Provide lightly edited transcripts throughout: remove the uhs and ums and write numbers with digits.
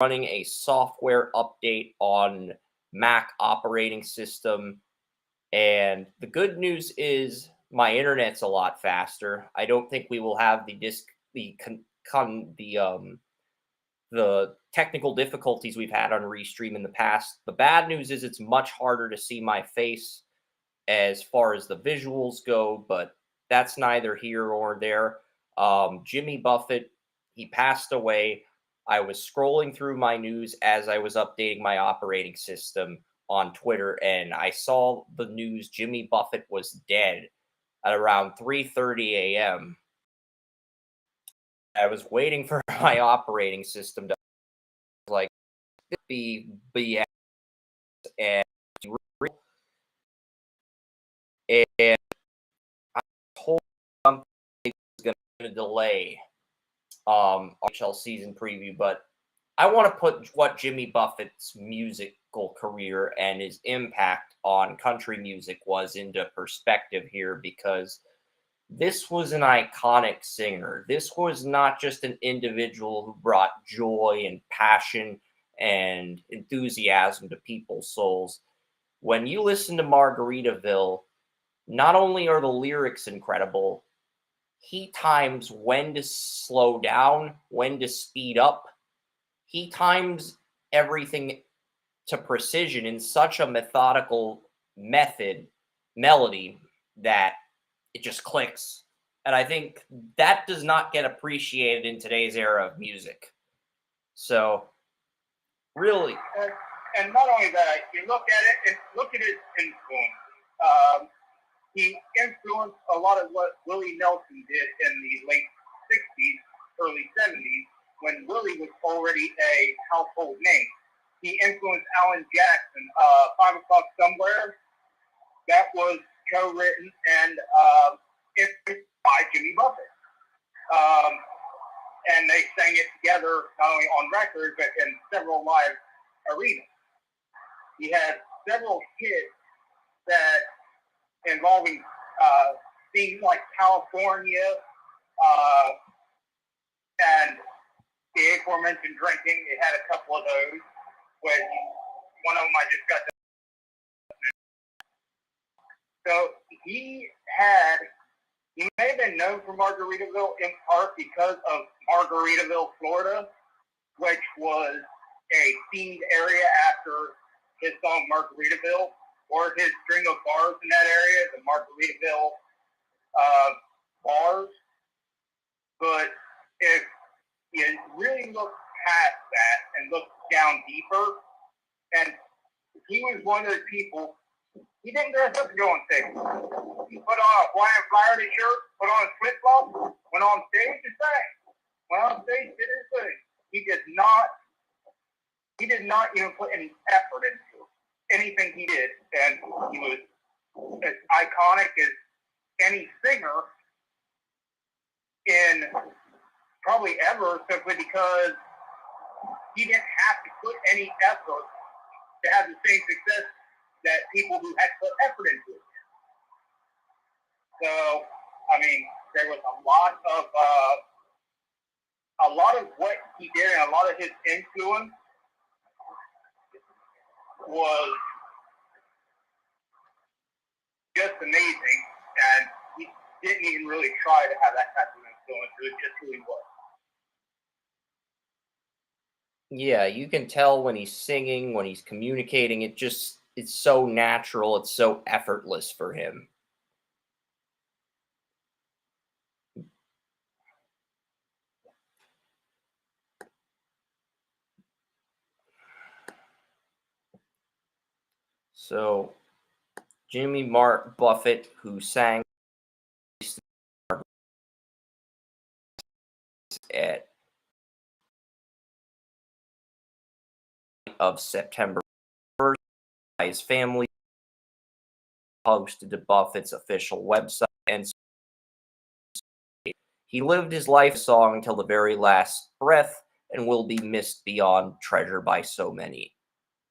running a software update on Mac operating system. And the good news is my internet's a lot faster. I don't think we will have the technical difficulties we've had on Restream in the past. The bad news is it's much harder to see my face as far as the visuals go, but that's neither here or there. Jimmy Buffett, he passed away. I was scrolling through my news as I was updating my operating system on Twitter, and I saw the news Jimmy Buffett was dead at around 3:30 a.m. I was waiting for my operating system to like be BS and I told something was going to delay NHL season preview, but I want to put what Jimmy Buffett's musical career and his impact on country music was into perspective here, because this was an iconic singer. This was not just an individual who brought joy and passion and enthusiasm to people's souls. When you listen to Margaritaville, not only are the lyrics incredible, he times when to slow down, when to speed up. He times everything to precision in such a methodical melody that it just clicks. And I think that does not get appreciated in today's era of music. So, really. And not only that, you look at it and look at his influence. He influenced a lot of what Willie Nelson did in the late 60s, early 70s, when Willie was already a household name. He influenced Alan Jackson, 5 O'Clock Somewhere. That was co-written and influenced by Jimmy Buffett. And they sang it together not only on record, but in several live arenas. He had several hits that involving themes like California and the aforementioned drinking. It had a couple of those, which one of them I just got to. So he may have been known for Margaritaville in part because of Margaritaville, Florida, which was a themed area after his song Margaritaville, or his string of bars in that area, the Margaritaville bars. But if you really look past that and look down deeper, and he was one of the people, he didn't dress up to go on stage. He put on a Hawaiian Flyer shirt, put on a flip-flop, went on stage and sang. Went on stage, did his thing. He did not even put any effort into anything he did, and he was as iconic as any singer in probably ever, simply because he didn't have to put any effort to have the same success that people who had put effort into it. So, I mean, there was a lot of what he did and a lot of his influence was just amazing, and he didn't even really try to have that type of influence. It was just who he was. Yeah, you can tell when he's singing, when he's communicating, it's so natural, it's so effortless for him. So, Jimmy Buffett, who sang at of September 1st by his family, posted to Buffett's official website, and he lived his life song until the very last breath and will be missed beyond treasure by so many.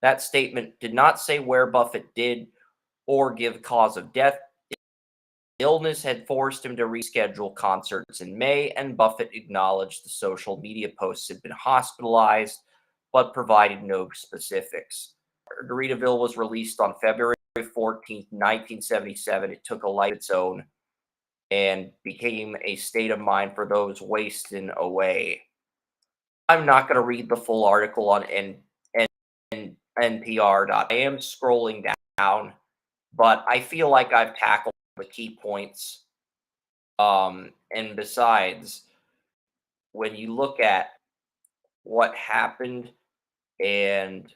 That statement did not say where Buffett did or give cause of death. Illness had forced him to reschedule concerts in May, and Buffett acknowledged the social media posts had been hospitalized, but provided no specifics. Margaritaville was released on February 14th, 1977. It took a life of its own and became a state of mind for those wasting away. I'm not going to read the full article on NPR. I am scrolling down, but I feel like I've tackled the key points. And besides, when you look at what happened and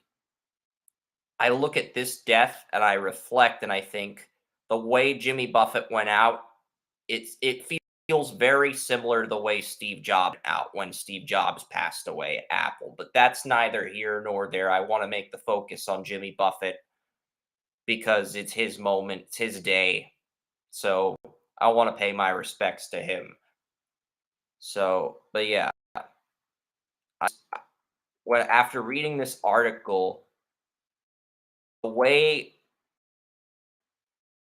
I look at this death and I reflect and I think the way Jimmy Buffett went out, it feels very similar to the way Steve Jobs went out when Steve Jobs passed away at Apple. But that's neither here nor there. I want to make the focus on Jimmy Buffett because it's his moment, it's his day. So I want to pay my respects to him. So, but yeah, when after reading this article, the way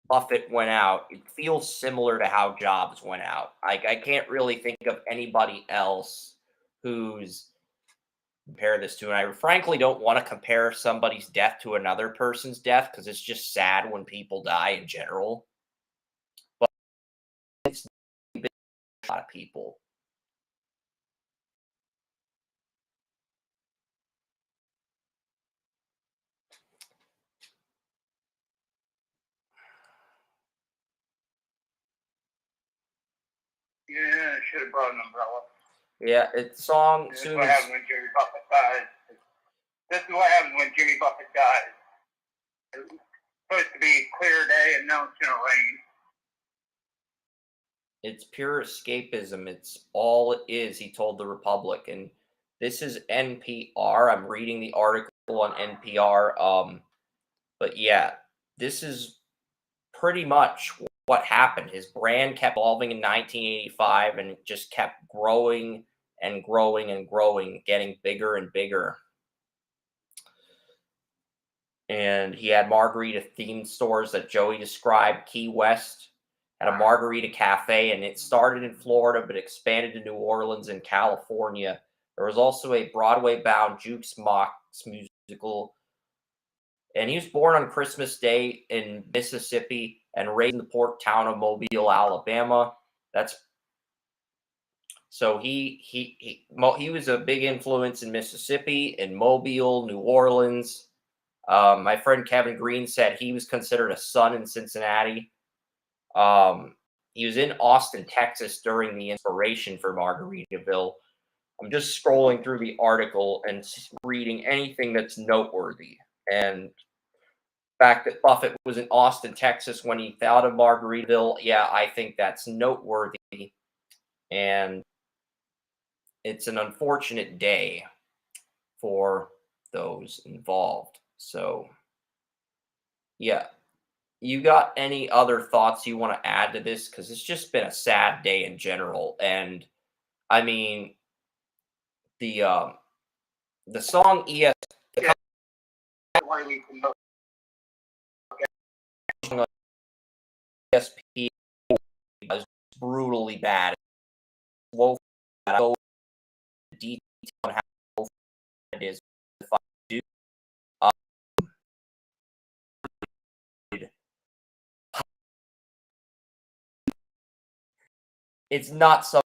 Buffett went out, it feels similar to how Jobs went out. I can't really think of anybody else who's compare this to, and I frankly don't want to compare somebody's death to another person's death because it's just sad when people die in general. But it's been a lot of people. Yeah, I should have brought an umbrella. Yeah, it's song This is soon what as happens when Jimmy Buffett dies. This is what happens when Jimmy Buffett dies. It's supposed to be clear day, and now it's gonna rain. it's pure escapism. It's all it is, he told the Republic. And this is NPR. I'm reading the article on NPR. But yeah, this is pretty much what happened. His brand kept evolving in 1985 and it just kept growing and growing and growing, getting bigger and bigger. And he had margarita themed stores that Joey described. Key West had a margarita cafe, and it started in Florida but expanded to New Orleans and California. There was also a Broadway bound Jukes Mox musical. And he was born on Christmas Day in Mississippi and raised in the port town of Mobile, Alabama. That's so he was a big influence in Mississippi, in Mobile, New Orleans. My friend Kevin Green said he was considered a son in Cincinnati. He was in Austin, Texas during the inspiration for Margaritaville. I'm just scrolling through the article and reading anything that's noteworthy. And fact that Buffett was in Austin, Texas when he thought of Margaritaville, yeah, I think that's noteworthy. And it's an unfortunate day for those involved. So, yeah. You got any other thoughts you want to add to this? Because it's just been a sad day in general. And I mean, the song ES Yeah, where we can look ESP was brutally bad. Woeful. I go into detail on how woeful it is. If I do, um, it's not so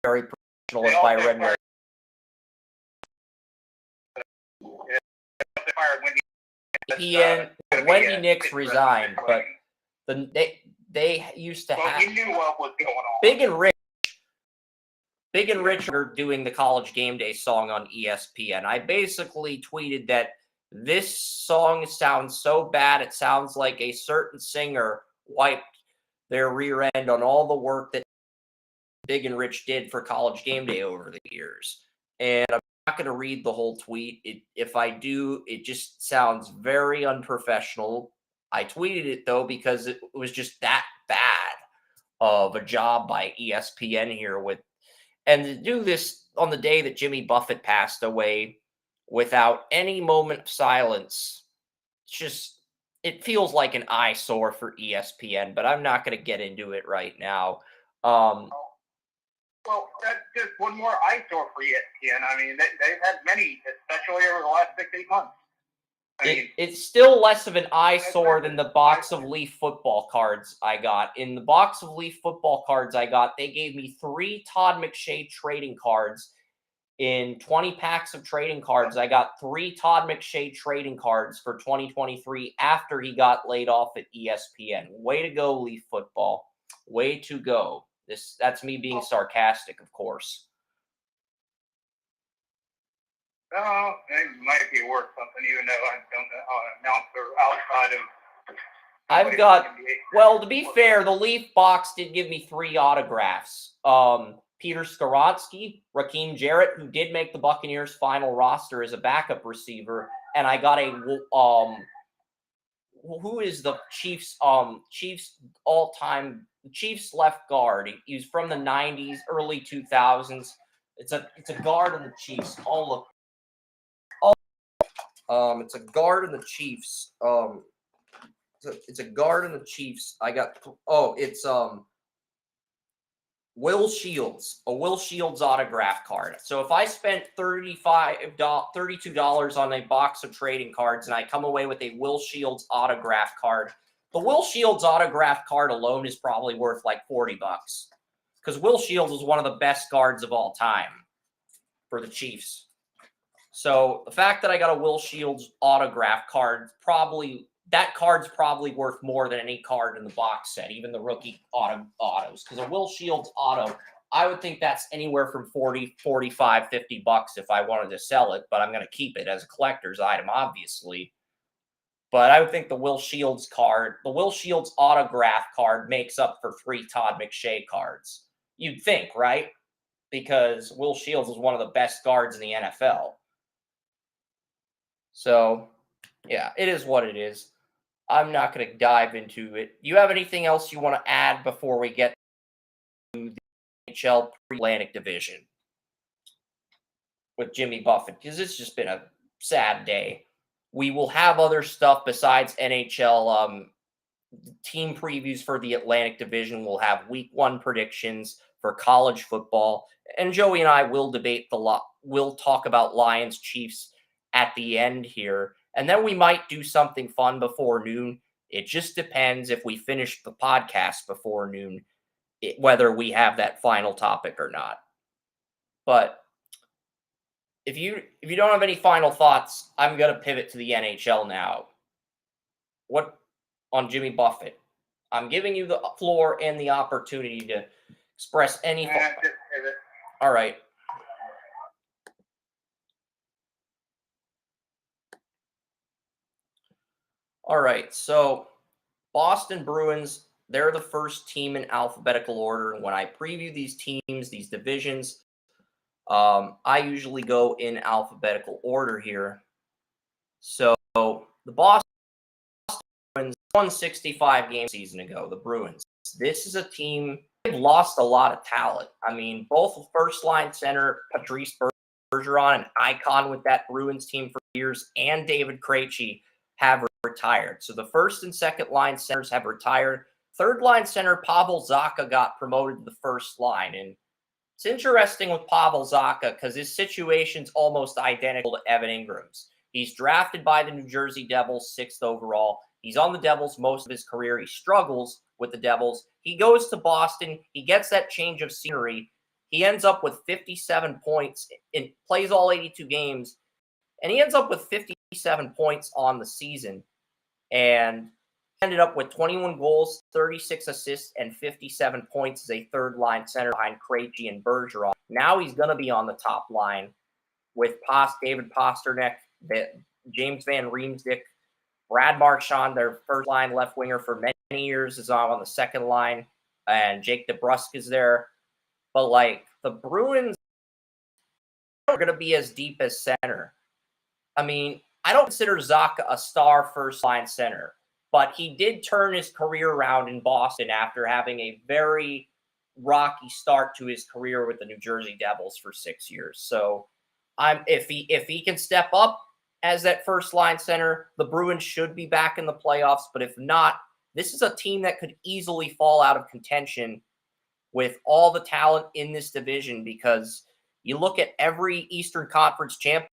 very professional They as by also Red Mary. fired Wendy Nix resigned, but they used to well, have you knew what was going on. Big and Rich are doing the College Game Day song on ESPN. I basically tweeted that this song sounds so bad it sounds like a certain singer wiped their rear end on all the work that Big and Rich did for College Game Day over the years. And I'm not going to read the whole tweet. If I do, it just sounds very unprofessional. I tweeted it though because it was just that bad of a job by ESPN here with, and to do this on the day that Jimmy Buffett passed away without any moment of silence, it feels like an eyesore for ESPN, but I'm not going to get into it right now. Well, that's just one more eyesore for ESPN. I mean, they've had many, especially over the last 6-8 months. It's still less of an eyesore than the box of Leaf football cards I got. In the box of Leaf football cards I got, they gave me 3 Todd McShay trading cards. In 20 packs of trading cards, I got 3 Todd McShay trading cards for 2023 after he got laid off at ESPN. Way to go, Leaf football. Way to go. That's me being sarcastic, of course. Oh, it might be worth something, even though I don't announcer outside of. I've got, well, to be fair, the Leaf box did give me 3 autographs. Peter Skoronsky, Raheem Jarrett, who did make the Buccaneers' final roster as a backup receiver, and I got a who is the Chiefs all-time Chiefs left guard. He's from the 90s, early 2000s. It's a guard in the Chiefs. Oh look. It's a guard in the Chiefs. It's a guard in the Chiefs. I got it's Will Shields, a Will Shields autograph card. So if I spent $32 on a box of trading cards and I come away with a Will Shields autograph card, the Will Shields autograph card alone is probably worth like $40 because Will Shields is one of the best guards of all time for the Chiefs. So the fact that I got a Will Shields autograph card, that card's probably worth more than any card in the box set, even the rookie autos. Because a Will Shields auto, I would think that's anywhere from $40, $45, $50 if I wanted to sell it, but I'm going to keep it as a collector's item, obviously. But I would think the Will Shields card, the Will Shields autograph card makes up for 3 Todd McShay cards. You'd think, right? Because Will Shields is one of the best guards in the NFL. So, yeah, it is what it is. I'm not going to dive into it. Do you have anything else you want to add before we get to the NHL Atlantic Division with Jimmy Buffett? Because it's just been a sad day. We will have other stuff besides NHL team previews for the Atlantic Division. We'll have week 1 predictions for college football. And Joey and I will debate we'll talk about Lions Chiefs at the end here. And then we might do something fun before noon. It just depends if we finish the podcast before noon, whether we have that final topic or not. But if you don't have any final thoughts, I'm going to pivot to the NHL now. What on Jimmy Buffett? I'm giving you the floor and the opportunity to express any thought. All right. All right, so Boston Bruins, they're the first team in alphabetical order. And when I preview these teams, these divisions, I usually go in alphabetical order here. So the Boston Bruins won 65 games a season ago, the Bruins. This is a team, they've lost a lot of talent. I mean, both first-line center Patrice Bergeron, an icon with that Bruins team for years, and David Krejci have retired. So the first and second line centers have retired. Third line center Pavel Zacha got promoted to the first line. And it's interesting with Pavel Zacha because his situation's almost identical to Evan Ingram's. He's drafted by the New Jersey Devils 6th overall. He's on the Devils most of his career. He struggles with the Devils. He goes to Boston. He gets that change of scenery. He ends up with 57 points and plays all 82 games. And he ends up with 57 points on the season. And ended up with 21 goals, 36 assists, and 57 points as a third-line center behind Krejci and Bergeron. Now he's going to be on the top line with David Pasternak, James Van Riemsdyk, Brad Marchand, their first-line left winger for many years, is on the second line, and Jake DeBrusk is there. But, like, the Bruins are going to be as deep as center. I mean, I don't consider Zacha a star first-line center, but he did turn his career around in Boston after having a very rocky start to his career with the New Jersey Devils for 6 years. So, if he can step up as that first-line center, the Bruins should be back in the playoffs. But if not, this is a team that could easily fall out of contention with all the talent in this division, because you look at every Eastern Conference champion,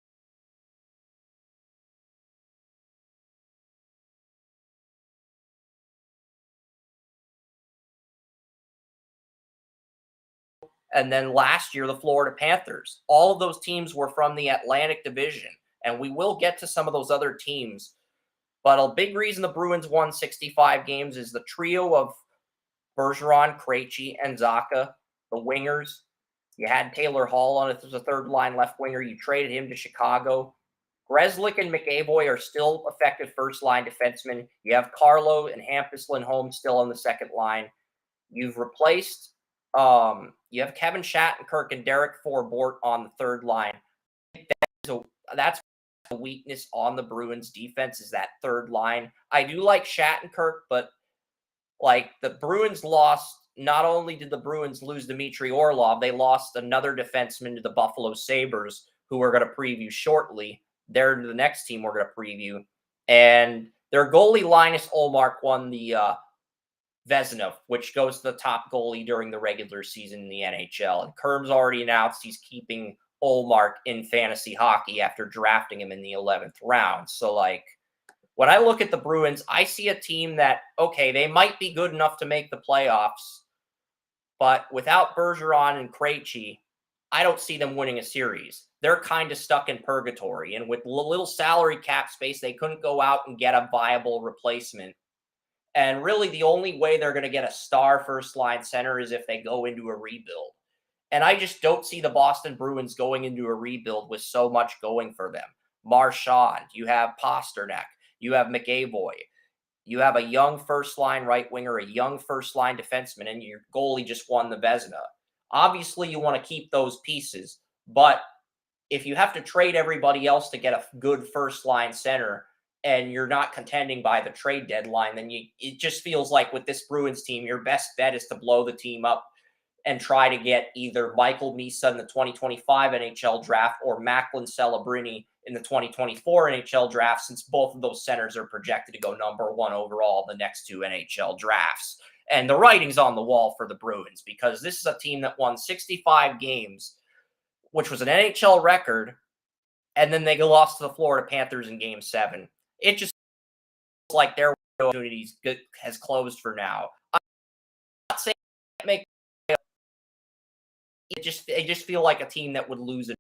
and then last year, the Florida Panthers. All of those teams were from the Atlantic Division, and we will get to some of those other teams. But a big reason the Bruins won 65 games is the trio of Bergeron, Krejci, and Zacha, the wingers. You had Taylor Hall on it as a third-line left winger. You traded him to Chicago. Grzelcyk and McAvoy are still effective first-line defensemen. You have Carlo and Hampus Lindholm still on the second line. You've replaced you have Kevin Shattenkirk and Derek Forbort on the third line. So that's the weakness on the Bruins defense, is that third line. I do like Shattenkirk, but like the Bruins lost, not only did the Bruins lose Dmitry Orlov, they lost another defenseman to the Buffalo Sabres, who we're going to preview shortly. They're the next team we're going to preview. And their goalie, Linus Ullmark, won the Vezina, which goes to the top goalie during the regular season in the NHL. And Kerm's already announced he's keeping Ullmark in fantasy hockey after drafting him in the 11th round. So, like, when I look at the Bruins, I see a team that, okay, they might be good enough to make the playoffs, but without Bergeron and Krejci, I don't see them winning a series. They're kind of stuck in purgatory, and with little salary cap space, they couldn't go out and get a viable replacement. And really, the only way they're going to get a star first-line center is if they go into a rebuild. And I just don't see the Boston Bruins going into a rebuild with so much going for them. Marchand, you have Pasternak, you have McAvoy, you have a young first-line right winger, a young first-line defenseman, and your goalie just won the Vezina. Obviously, you want to keep those pieces, but if you have to trade everybody else to get a good first-line center, and you're not contending by the trade deadline, then it just feels like with this Bruins team, your best bet is to blow the team up and try to get either Michael Misa in the 2025 NHL draft or Macklin Celebrini in the 2024 NHL draft, since both of those centers are projected to go number 1 overall in the next 2 NHL drafts. And the writing's on the wall for the Bruins, because this is a team that won 65 games, which was an NHL record, and then they lost to the Florida Panthers in Game 7. It just feels like their opportunities has closed for now. I'm not saying it make it just feel like a team that would lose it.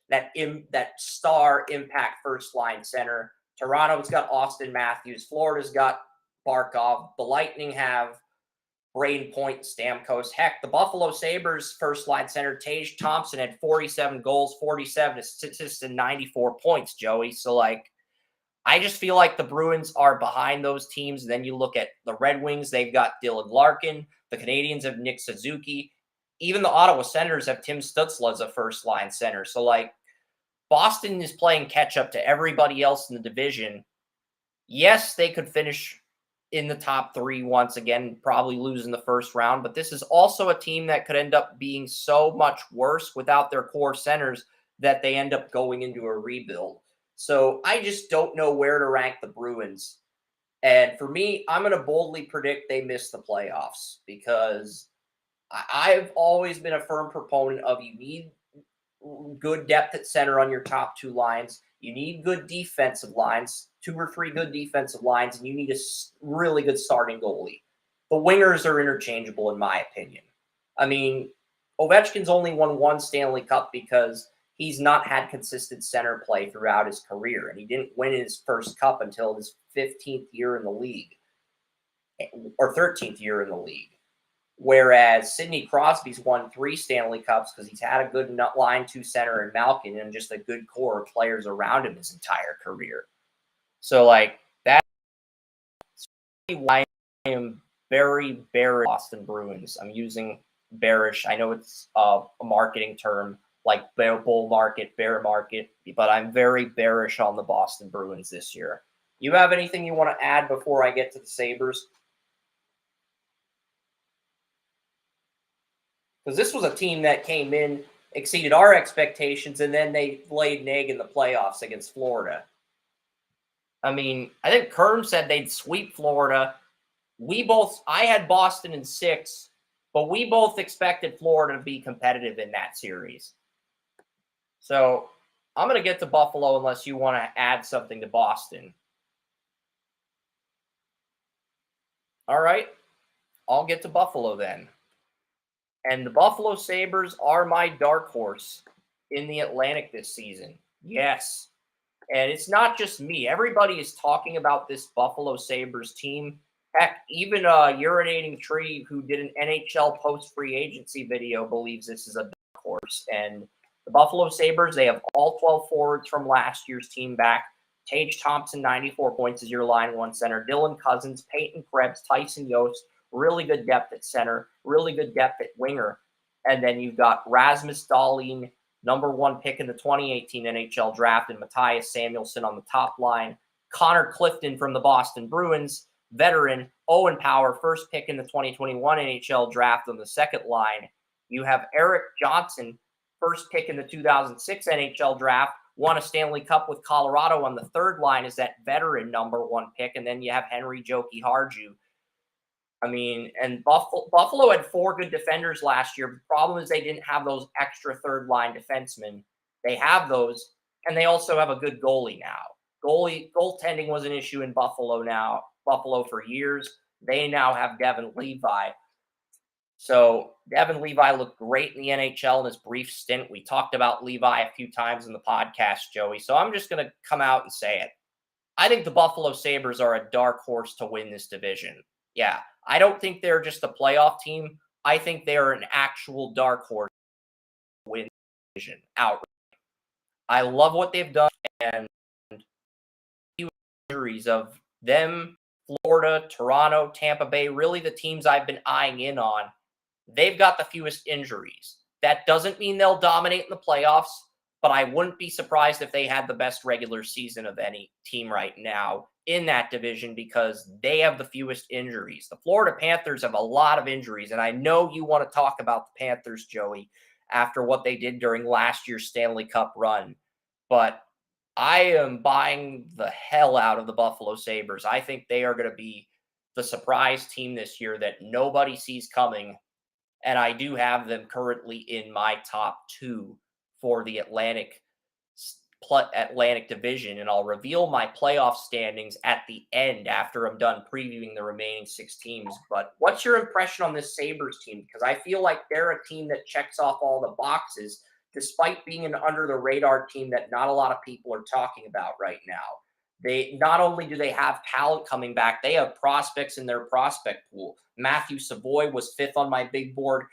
That star impact first line center. Toronto's got Austin Matthews. Florida's got Barkov. The Lightning have Braden Point, Stamkos. Heck, the Buffalo Sabres first line center Tage Thompson had 47 goals, 47 assists, and 94 points, Joey. So, like, I just feel like the Bruins are behind those teams. And then you look at the Red Wings, they've got Dylan Larkin. The Canadians have Nick Suzuki. Even the Ottawa Senators have Tim Stützle as a first line center. So, like, Boston is playing catch up to everybody else in the division. Yes, they could finish in the top 3 once again, probably lose in the first round, but this is also a team that could end up being so much worse without their core centers that they end up going into a rebuild. So I just don't know where to rank the Bruins. And for me, I'm going to boldly predict they miss the playoffs, because I've always been a firm proponent of you need good depth at center on your top 2 lines. You need good defensive lines, 2 or 3 good defensive lines, and you need a really good starting goalie. The wingers are interchangeable, in my opinion. I mean, Ovechkin's only won 1 Stanley Cup because he's not had consistent center play throughout his career, and he didn't win his first cup until his 15th year in the league, or 13th year in the league. Whereas Sidney Crosby's won 3 Stanley Cups because he's had a good line 2 center in Malkin and just a good core of players around him his entire career. So, like, that's why I am very bearish Boston Bruins. I'm using bearish. I know it's a marketing term, like bull market, bear market, but I'm very bearish on the Boston Bruins this year. You have anything you want to add before I get to the Sabres? Because this was a team that came in, exceeded our expectations, and then they laid an egg in the playoffs against Florida. I mean, I think Kern said they'd sweep Florida, I had Boston in 6, but we both expected Florida to be competitive in that series. So I'm going to get to Buffalo unless you want to add something to Boston. All right. I'll get to Buffalo then. And the Buffalo Sabres are my dark horse in the Atlantic this season. Yes. And it's not just me. Everybody is talking about this Buffalo Sabres team. Heck, even Urinating Tree, who did an NHL post-free agency video, believes this is a dark horse. And the Buffalo Sabres, they have all 12 forwards from last year's team back. Tage Thompson, 94 points as your line one center. Dylan Cousins, Peyton Krebs, Tyson Yost, really good depth at center, really good depth at winger. And then you've got Rasmus Dahlin, number 1 pick in the 2018 NHL draft, and Matthias Samuelsson on the top line. Connor Clifton from the Boston Bruins, veteran. Owen Power, first pick in the 2021 NHL draft on the second line. You have Eric Johnson, first pick in the 2006 NHL draft, won a Stanley Cup with Colorado on the third line as that veteran number 1 pick. And then you have Henry Jokiharju. I mean, and Buffalo had 4 good defenders last year. The problem is they didn't have those extra third-line defensemen. They have those, and they also have a good goalie now. Goaltending was an issue in Buffalo for years. They now have Devin Levi. So Devin Levi looked great in the NHL in his brief stint. We talked about Levi a few times in the podcast, Joey. So I'm just going to come out and say it. I think the Buffalo Sabres are a dark horse to win this division. Yeah, I don't think they're just a playoff team. I think they're an actual dark horse to win the division outright. I love what they've done, and injuries of them, Florida, Toronto, Tampa Bay, really the teams I've been eyeing in on. They've got the fewest injuries. That doesn't mean they'll dominate in the playoffs, but I wouldn't be surprised if they had the best regular season of any team right now in that division because they have the fewest injuries. The Florida Panthers have a lot of injuries, and I know you want to talk about the Panthers, Joey, after what they did during last year's Stanley Cup run. But I am buying the hell out of the Buffalo Sabres. I think they are going to be the surprise team this year that nobody sees coming, and I do have them currently in my top 2 for the Atlantic Division, and I'll reveal my playoff standings at the end after I'm done previewing the remaining 6 teams. But what's your impression on this Sabres team? Because I feel like they're a team that checks off all the boxes, despite being an under-the-radar team that not a lot of people are talking about right now. They not only do they have talent coming back, they have prospects in their prospect pool. Matthew Savoy was 5th on my big board.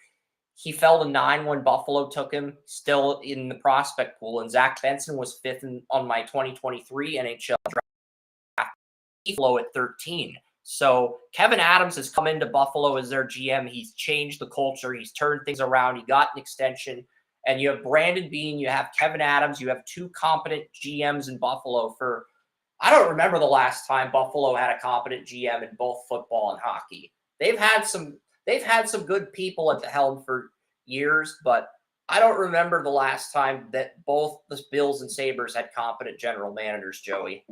He fell to 9 when Buffalo took him, still in the prospect pool. And Zach Benson was 5th on my 2023 NHL draft. He flew at 13. So Kevin Adams has come into Buffalo as their GM. He's changed the culture. He's turned things around. He got an extension. And you have Brandon Beane. You have Kevin Adams. You have 2 competent GMs in Buffalo for – I don't remember the last time Buffalo had a competent GM in both football and hockey. They've had some good people at the helm for years, but I don't remember the last time that both the Bills and Sabres had competent general managers, Joey.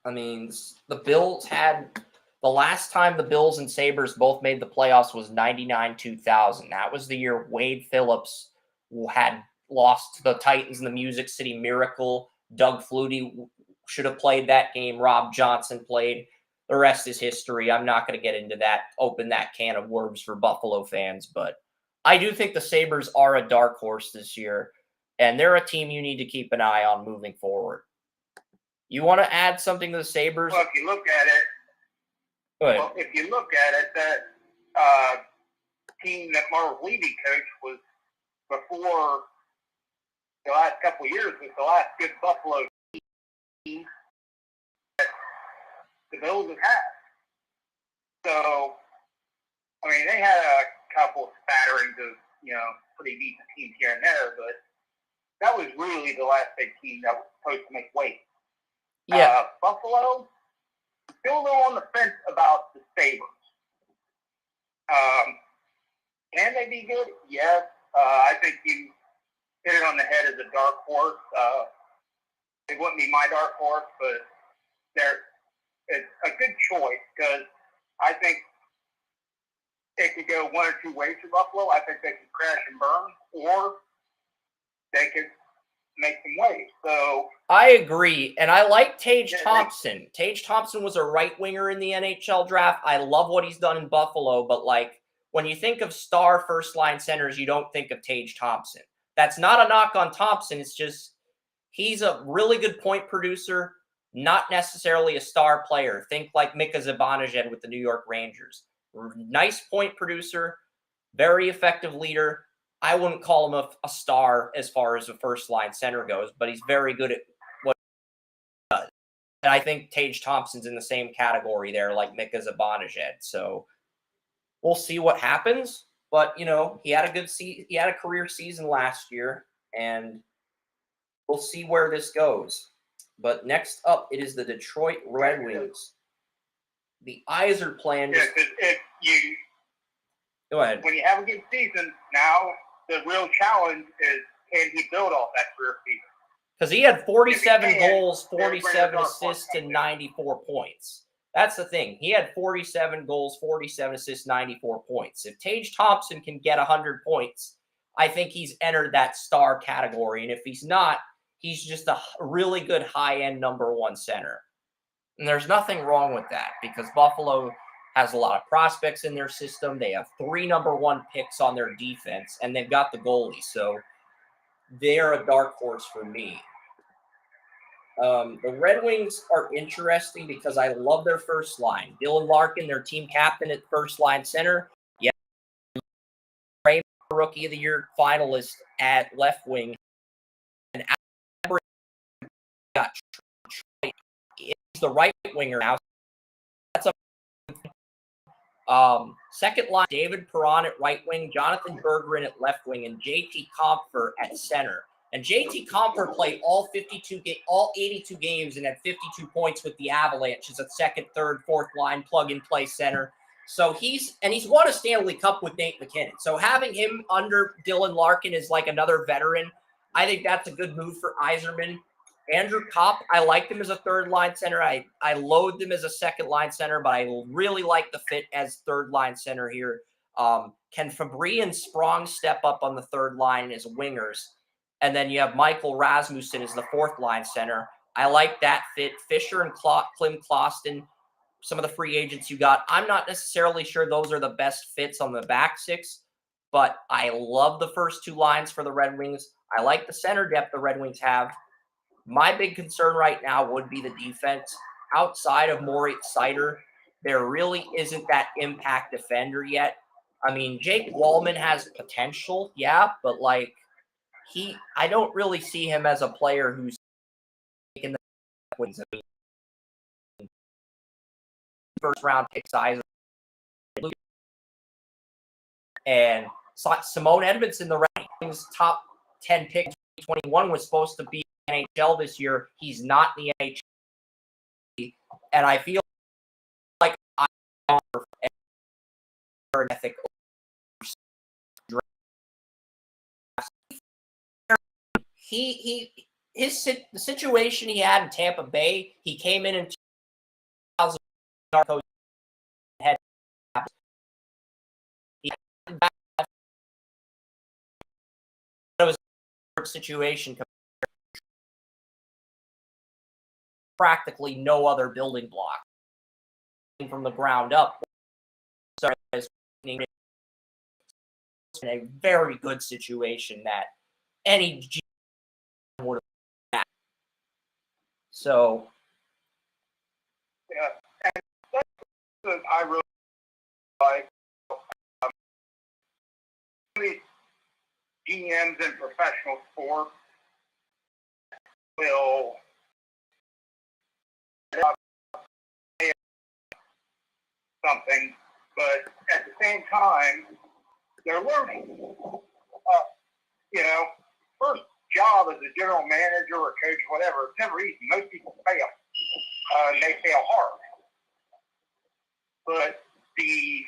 I mean, the last time the Bills and Sabres both made the playoffs was 99-2000. That was the year Wade Phillips had lost to the Titans in the Music City Miracle. Doug Flutie should have played that game. Rob Johnson played. The rest is history. I'm not going to get into that, open that can of worms for Buffalo fans, but I do think the Sabres are a dark horse this year, and they're a team you need to keep an eye on moving forward. You want to add something to the Sabres? Well, if you look at it, that team that Marv Levy coached was before the last couple of years was the last good Buffalo team that the Bills have had. So, I mean, they had a couple spatterings of, pretty decent teams here and there, but that was really the last big team that was supposed to make weight. Yeah. Buffalo, still a little on the fence about the Sabres. Can they be good? Yes. I think you hit it on the head as a dark horse. It wouldn't be my dark horse, but it's a good choice because I think it could go one or two ways for Buffalo. I think they could crash and burn, or they could make some waves. So I agree, and I like Tage Thompson. Tage Thompson was a right winger in the NHL draft. I love what he's done in Buffalo, but like when you think of star first line centers, you don't think of Tage Thompson. That's not a knock on Thompson. It's just he's a really good point producer, not necessarily a star player. Think like Mika Zibanejad with the New York Rangers. Nice point producer, very effective leader. I wouldn't call him a star as far as a first line center goes, but he's very good at what he does. And I think Tage Thompson's in the same category there, like Mika Zibanejad. So we'll see what happens. But you know, he had a good he had a career season last year, and we'll see where this goes. But next up, it is the Detroit Red Wings. The Yzer plan. Yeah, because if you go ahead. When you have a good season, now the real challenge is can he build off that career season? Because he had 47 goals, 47 assists, and 94 points. That's the thing. He had 47 goals, 47 assists, 94 points. If Tage Thompson can get 100 points, I think he's entered that star category. And if he's not, he's just a really good high-end number one center. And there's nothing wrong with that because Buffalo has a lot of prospects in their system. They have 3 number one picks on their defense, and they've got the goalie. So they're a dark horse for me. The Red Wings are interesting because I love their first line. Dylan Larkin, their team captain at first line center. Yeah, Rookie of the Year finalist at left wing. And got he's the right winger now. That's a second line. David Perron at right wing, Jonathan Berggren at left wing, and JT Compher at center. And JT Compher played all 82 games and had 52 points with the Avalanche as a second, third, fourth line plug-and-play center. So he's won a Stanley Cup with Nate McKinnon. So having him under Dylan Larkin is like another veteran. I think that's a good move for Yzerman. Andrew Kopp, I liked him as a third-line center. I loathed him as a second-line center, but I really like the fit as third-line center here. Can Fabry and Sprong step up on the third line as wingers? And then you have Michael Rasmussen as the fourth line center. I like that fit. Fisher and Klim Klostin, some of the free agents you got. I'm not necessarily sure those are the best fits on the back six, but I love the first 2 lines for the Red Wings. I like the center depth the Red Wings have. My big concern right now would be the defense. Outside of Moritz Seider, there really isn't that impact defender yet. I mean, Jake Wallman has potential, yeah, but like, I don't really see him as a player who's taking the wins. I mean, first round pick size. And Simone Edmondson, the Red Wings top 10 pick 2021, was supposed to be NHL this year. He's not in the NHL. And I feel like I offer an ethic. The situation he had in Tampa Bay, he came in 2000 head. It was a situation practically no other building block from the ground up. So it's in a very good situation that any GM would have had. So yeah, and that's I really like. GMs in professional sports will something, but at the same time, they're learning. You know, first job as a general manager or coach, whatever, it's never easy. Most people fail. They fail hard. But the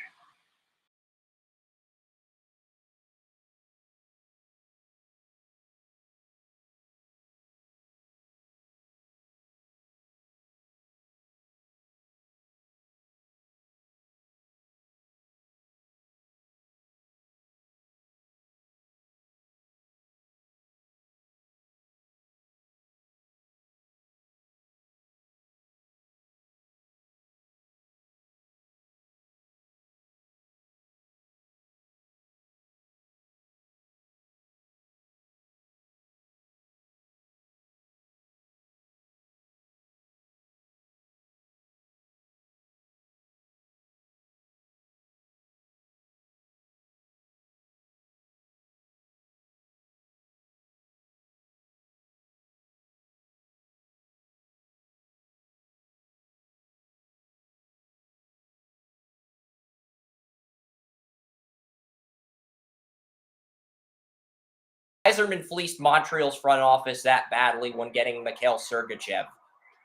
Yzerman fleeced Montreal's front office that badly when getting Mikhail Sergachev.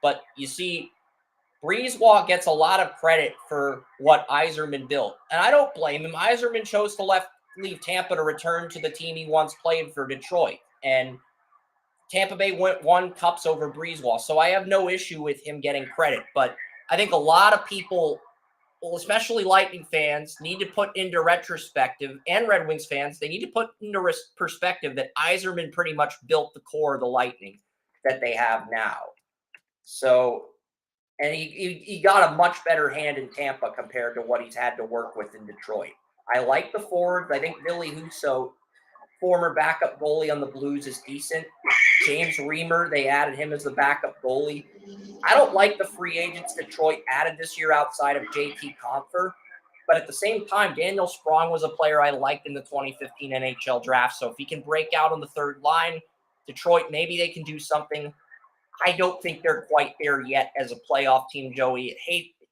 But you see, Brisebois gets a lot of credit for what Yzerman built. And I don't blame him. Yzerman chose to leave Tampa to return to the team he once played for, Detroit. And Tampa Bay won cups over Brisebois. So I have no issue with him getting credit. But I think a lot of people, well, especially Lightning fans, need to put into retrospective, and Red Wings fans, they need to put into perspective that Yzerman pretty much built the core of the Lightning that they have now. So, and he got a much better hand in Tampa compared to what he's had to work with in Detroit. I like the forwards. I think Billy Husso, former backup goalie on the Blues, is decent. James Reimer, they added him as the backup goalie. I don't like the free agents Detroit added this year outside of JT Compher. But at the same time, Daniel Sprong was a player I liked in the 2015 NHL draft. So if he can break out on the third line, Detroit, maybe they can do something. I don't think they're quite there yet as a playoff team, Joey.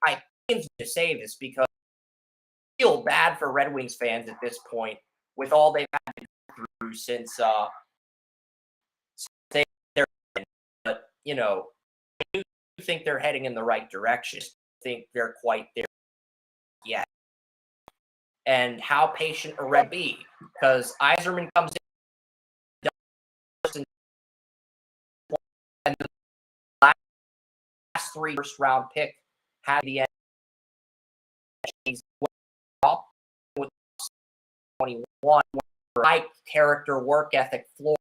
I hate to say this because I feel bad for Red Wings fans at this point with all they've had to go through since they're. But you know, I do think they're heading in the right direction. I think they're quite there yet. And how patient are Red be? Because Yzerman comes in and the last 3 first-round pick had the up with 21 high character work ethic floor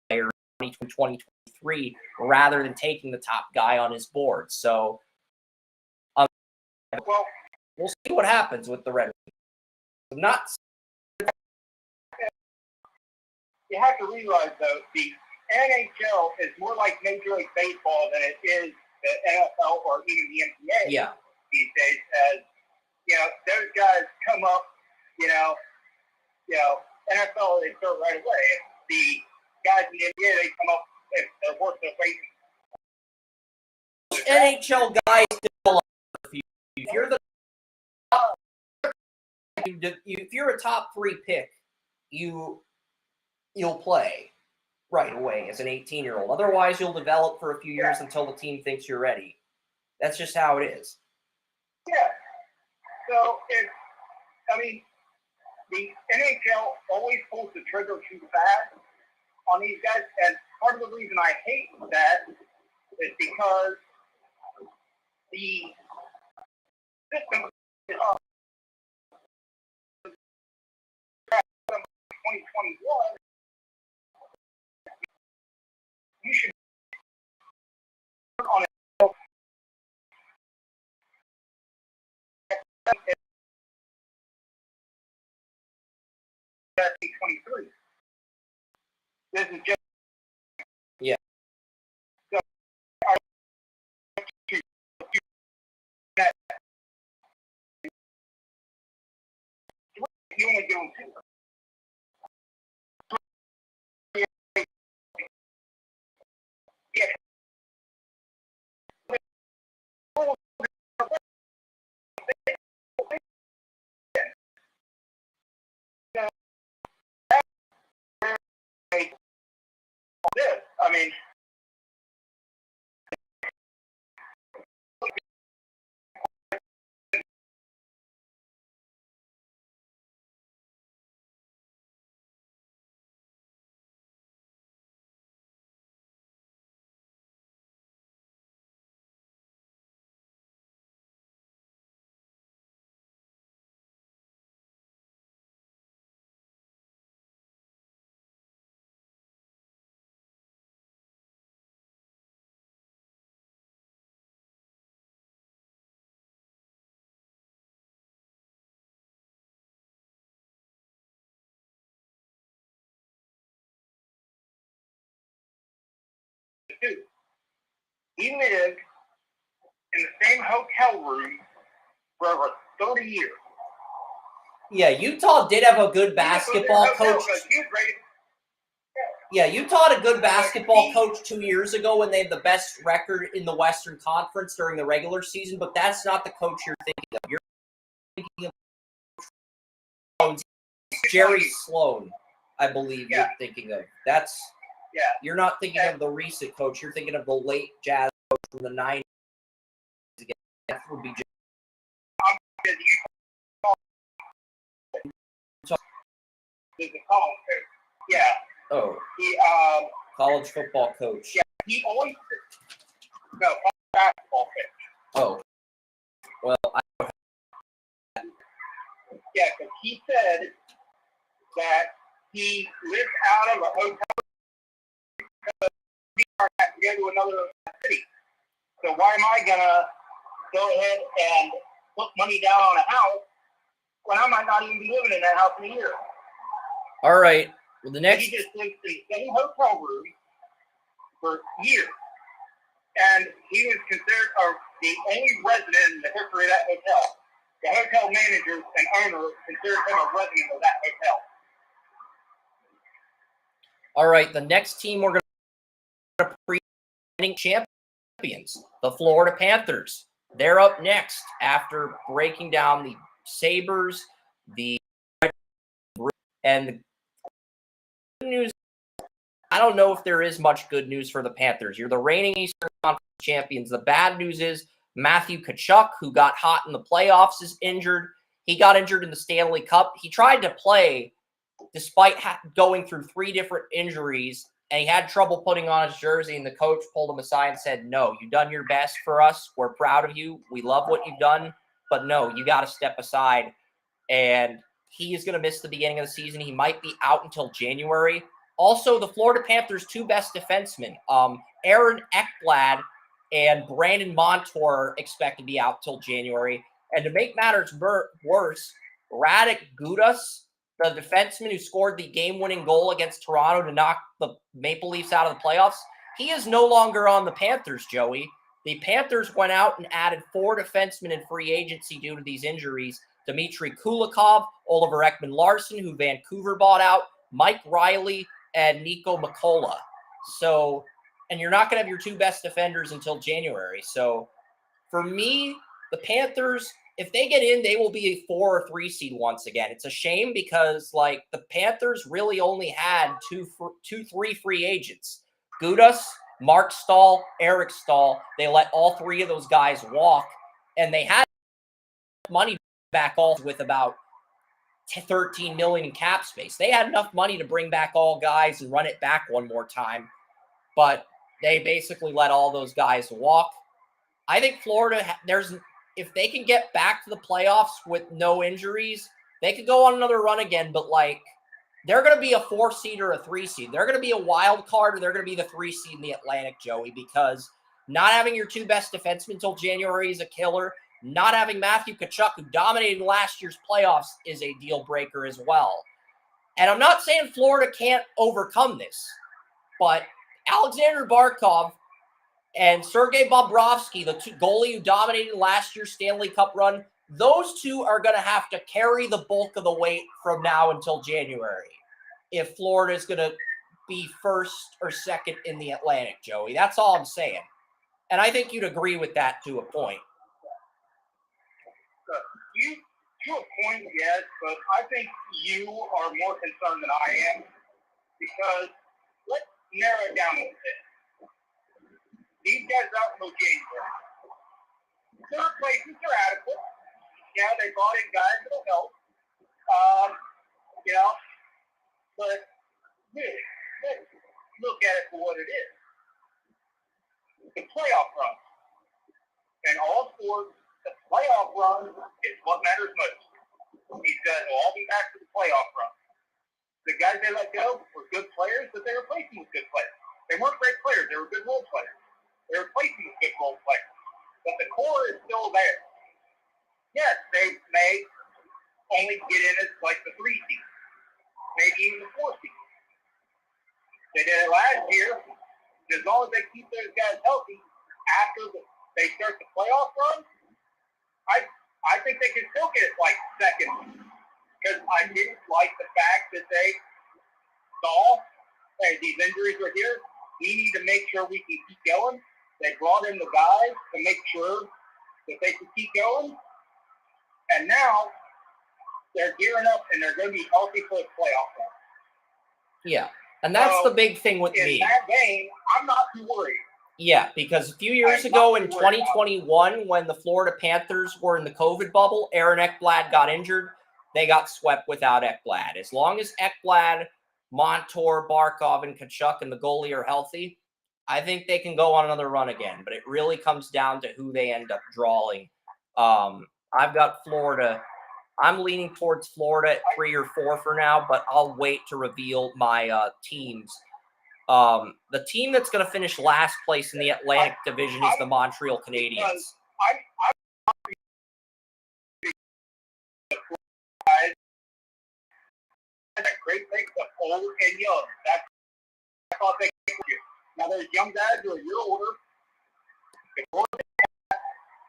player in 2023 rather than taking the top guy on his board. So Well, we'll see what happens with the Red Wings. Not you have to realize, though, the NHL is more like Major League Baseball than it is the NFL or even the NCAA these days. As you know, those guys come up, NFL they start right away. The guys in the NBA they come up, they're working their way. NHL guys develop. If you're the if you're a top 3 pick, you'll play right away as an 18-year-old. Otherwise, you'll develop for a few years until the team thinks you're ready. That's just how it is. Yeah. So the NHL always pulls the trigger too fast on these guys, and part of the reason I hate that is because the system is up. 2021, you should work on it. 23. This is just so you only give them 2. This, I mean, he lived in the same hotel room for over 30 years. Yeah, Utah did have a good basketball coach. Yeah, Utah had a good basketball coach 2 years ago when they had the best record in the Western Conference during the regular season, but that's not the coach you're thinking of. You're thinking of Jerry Sloan. I believe Yeah. you're thinking of. That's You're not thinking of the recent coach. You're thinking of the late Jazz coach from the 90s. That would be He's a college coach. Yeah. Oh. He College football coach. Yeah. He always college basketball coach. Oh. Well, yeah, because he said that he lived out of a hotel because he had to go to another city. So why am I gonna go ahead and put money down on a house when I might not even be living in that house in a year? All right. Well, the next. He just lived in the same hotel room for years, and he was considered the only resident in the history of that hotel. The hotel manager and owner considered him a resident of that hotel. All right. The next team we're going to pre-winning champions, the Florida Panthers. They're up next after breaking down the Sabres, and the good news. I don't know if there is much good news for the Panthers. You're the reigning Eastern Conference champions. The bad news is Matthew Tkachuk, who got hot in the playoffs, is injured. He got injured in the Stanley Cup. He tried to play despite going through 3 different injuries, and he had trouble putting on his jersey, and the coach pulled him aside and said, no, you've done your best for us. We're proud of you. We love what you've done, but no, you got to step aside. And he is going to miss the beginning of the season. He might be out until January. Also, the Florida Panthers' 2 best defensemen, Aaron Ekblad and Brandon Montour, expect to be out till January. And to make matters worse, Radek Gudas, the defenseman who scored the game-winning goal against Toronto to knock the Maple Leafs out of the playoffs, he is no longer on the Panthers, Joey. The Panthers went out and added 4 defensemen in free agency due to these injuries. Dmitry Kulikov, Oliver Ekman-Larsson, who Vancouver bought out, Mike Riley, and Nico Mikola. So, and you're not going to have your 2 best defenders until January. So, for me, the Panthers, if they get in, they will be a 4 or 3 seed once again. It's a shame because, like, the Panthers really only had 3 free agents. Gudas, Mark Stahl, Eric Stahl. They let all 3 of those guys walk, and they had money back all with about $13 million in cap space. They had enough money to bring back all guys and run it back one more time, but they basically let all those guys walk. I think Florida, if they can get back to the playoffs with no injuries, they could go on another run again, but like they're going to be a 4 seed or a 3 seed. They're going to be a wild card, or they're going to be the 3 seed in the Atlantic, Joey, because not having your 2 best defensemen until January is a killer. Not having Matthew Tkachuk, who dominated last year's playoffs, is a deal breaker as well. And I'm not saying Florida can't overcome this, but Alexander Barkov and Sergei Bobrovsky, the 2 goalie who dominated last year's Stanley Cup run, those 2 are going to have to carry the bulk of the weight from now until January if Florida is going to be 1st or 2nd in the Atlantic, Joey. That's all I'm saying. And I think you'd agree with that to a point. To a point, yes, but I think you are more concerned than I am because let's narrow it down a bit. These guys out until January. Their replacements are adequate. Yeah, they brought in guys that'll help. But let's look at it for what it is. The playoff run. And all sports, the playoff run is what matters most. These guys will all be back to the playoff run. The guys they let go were good players, but they replaced them with good players. They weren't great players. They were good role players. They replaced them with good role players. But the core is still there. Yes, they may only get in as like the 3 seed, maybe even the 4 seed. They did it last year. As long as they keep those guys healthy after they start the playoff run, I think they can still get like 2nd. Because I didn't like the fact that they saw, hey, these injuries are here. We need to make sure we can keep going. They brought in the guys to make sure that they can keep going. And now they're gearing up and they're going to be healthy for the playoff run. Yeah, and that's the big thing with me. In that game, I'm not too worried. Yeah, because a few years ago in 2021, when the Florida Panthers were in the COVID bubble, Aaron Ekblad got injured. They got swept without Ekblad. As long as Ekblad, Montour, Barkov, and Kachuk and the goalie are healthy, I think they can go on another run again. But it really comes down to who they end up drawing. I've got Florida. I'm leaning towards Florida at 3 or 4 for now, but I'll wait to reveal my teams. The team that's going to finish last place in the Atlantic Division is the Montreal Canadiens. A great mix of old and young. That's all they can do. Now there's young guys who are a year older.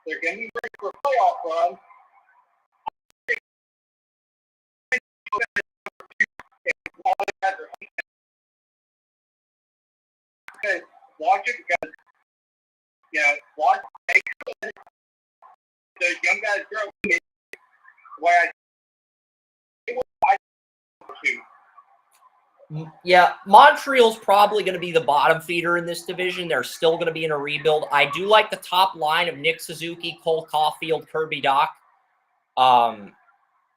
They're going to be ready for a playoff run. Watch it because, watch those young guys grow. Yeah, Montreal's probably going to be the bottom feeder in this division. They're still going to be in a rebuild. I do like the top line of Nick Suzuki, Cole Caulfield, Kirby Dach.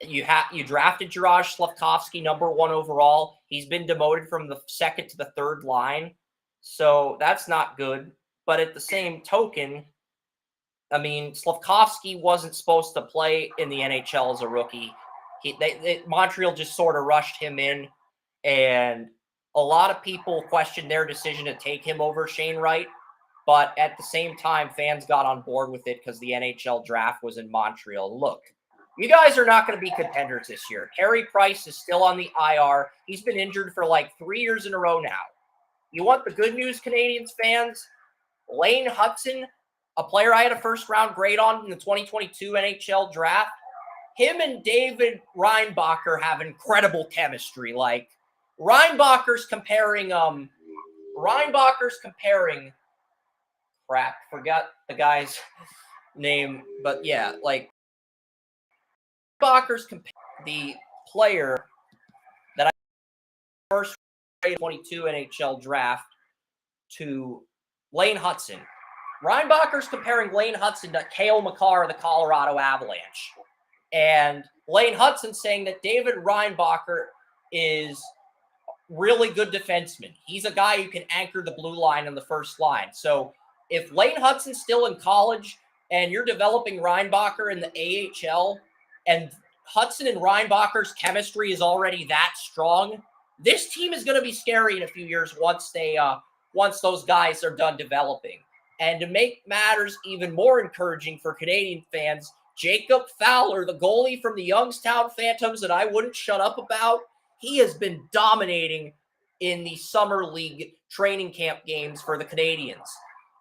You drafted Juraj Slavkovsky, number 1 overall. He's been demoted from the second to the third line, so that's not good. But at the same token, I mean, Slavkovsky wasn't supposed to play in the NHL as a rookie. Montreal just sort of rushed him in, and a lot of people questioned their decision to take him over Shane Wright. But at the same time, fans got on board with it because the NHL draft was in Montreal. Look, you guys are not going to be contenders this year. Carey Price is still on the IR. He's been injured for like 3 years in a row now. You want the good news, Canadiens fans? Lane Hutson, a player I had a first-round grade on in the 2022 NHL draft, him and David Reinbacher have incredible chemistry. Like, Reinbacher's comparing crap, forgot the guy's name, but yeah, like, Reinbacher's the player that I first 22 NHL draft to Lane Hutson. Reinbacher's comparing Lane Hutson to Cale Makar of the Colorado Avalanche. And Lane Hutson saying that David Reinbacher is really good defenseman. He's a guy who can anchor the blue line on the first line. So if Lane Hutson's still in college and you're developing Reinbacher in the AHL and Hutson and Reinbacher's chemistry is already that strong, this team is going to be scary in a few years once those guys are done developing. And to make matters even more encouraging for Canadian fans, Jacob Fowler, the goalie from the Youngstown Phantoms that I wouldn't shut up about, he has been dominating in the Summer League training camp games for the Canadiens.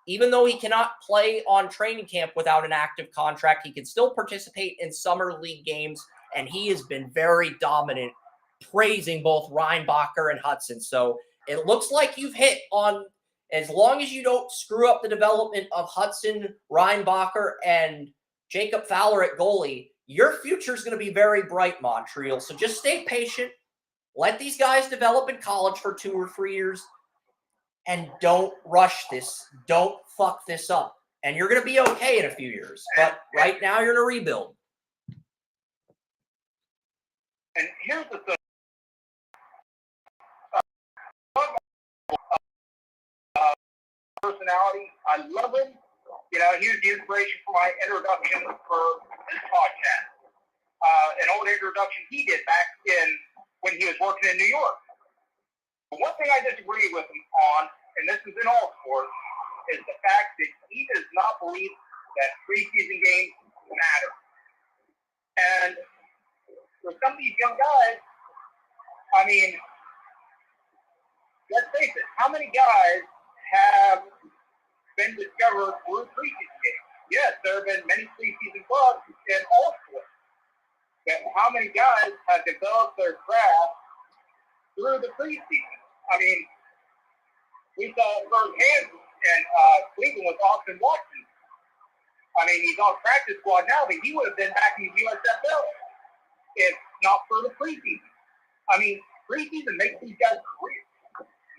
Even though he cannot play on training camp without an active contract, he can still participate in Summer League games, and he has been very dominant, praising both Reinbacher and Hutson. So it looks like you've hit on, as long as you don't screw up the development of Hutson, Reinbacher, and Jacob Fowler at goalie, your future is going to be very bright, Montreal. So just stay patient. Let these guys develop in college for 2 or 3 years, and don't rush this. Don't fuck this up. And you're going to be okay in a few years. But right now, you're in a rebuild. And here's the thing. Personality, I love him. He was the inspiration for my introduction for this podcast. An old introduction he did back when he was working in New York. But one thing I disagree with him on, and this is in all sports, is the fact that he does not believe that preseason games matter. And for some of these young guys, I mean, let's face it, how many guys have been discovered through preseason games? Yes, there have been many preseason clubs in all sports. But how many guys have developed their craft through the preseason? I mean, we saw it firsthand in Cleveland with Austin Watson. I mean, he's on practice squad now, but he would have been back in the USFL if not for the preseason. I mean, preseason makes these guys careers.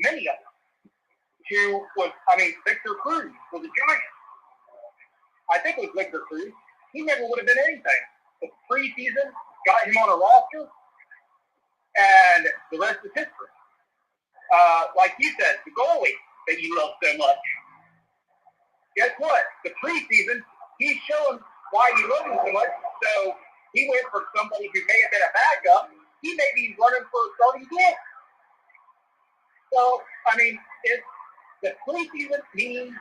Many of them. Victor Cruz was a Giant. I think it was Victor Cruz. He never would have been anything. The preseason got him on a roster, and the rest is history. Like you said, the goalie that you love so much. Guess what? The preseason, he's shown why you love him so much. So he went from somebody who may have been a backup. He may be running for a starting goal. So, the preseason means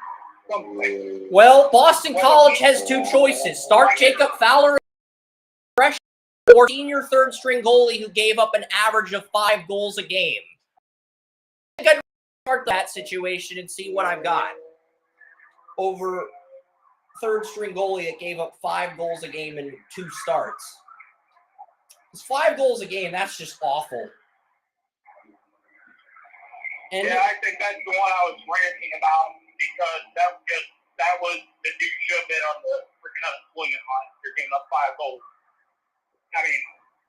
something. Well, Boston College has two choices. Start Jacob Fowler, freshman, or senior third-string goalie who gave up an average of 5 goals a game. I think I'd start that situation and see what I've got over third-string goalie that gave up 5 goals a game in 2 starts. It's 5 goals a game. That's just awful. And I think that's the one I was ranting about because that was the new shove-in on the freaking unemployment line. You're giving up 5 goals.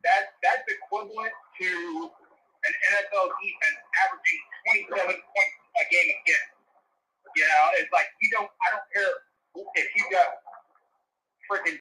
That's equivalent to an NFL defense averaging 27 points a game again. It's like I don't care if you got freaking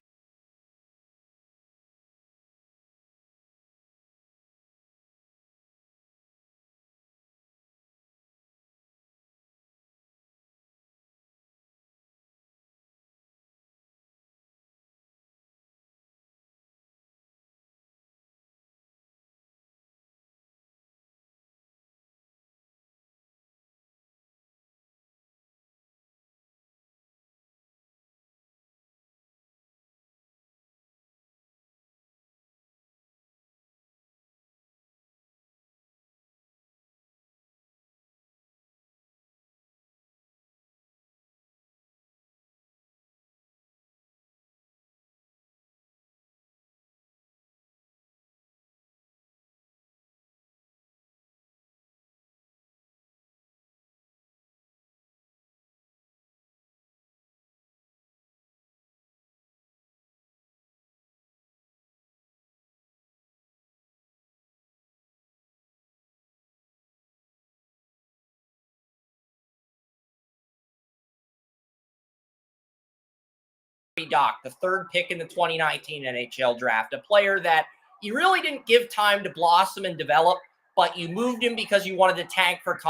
Doc, the 3rd pick in the 2019 NHL draft, a player that you really didn't give time to blossom and develop, but you moved him because you wanted to tank for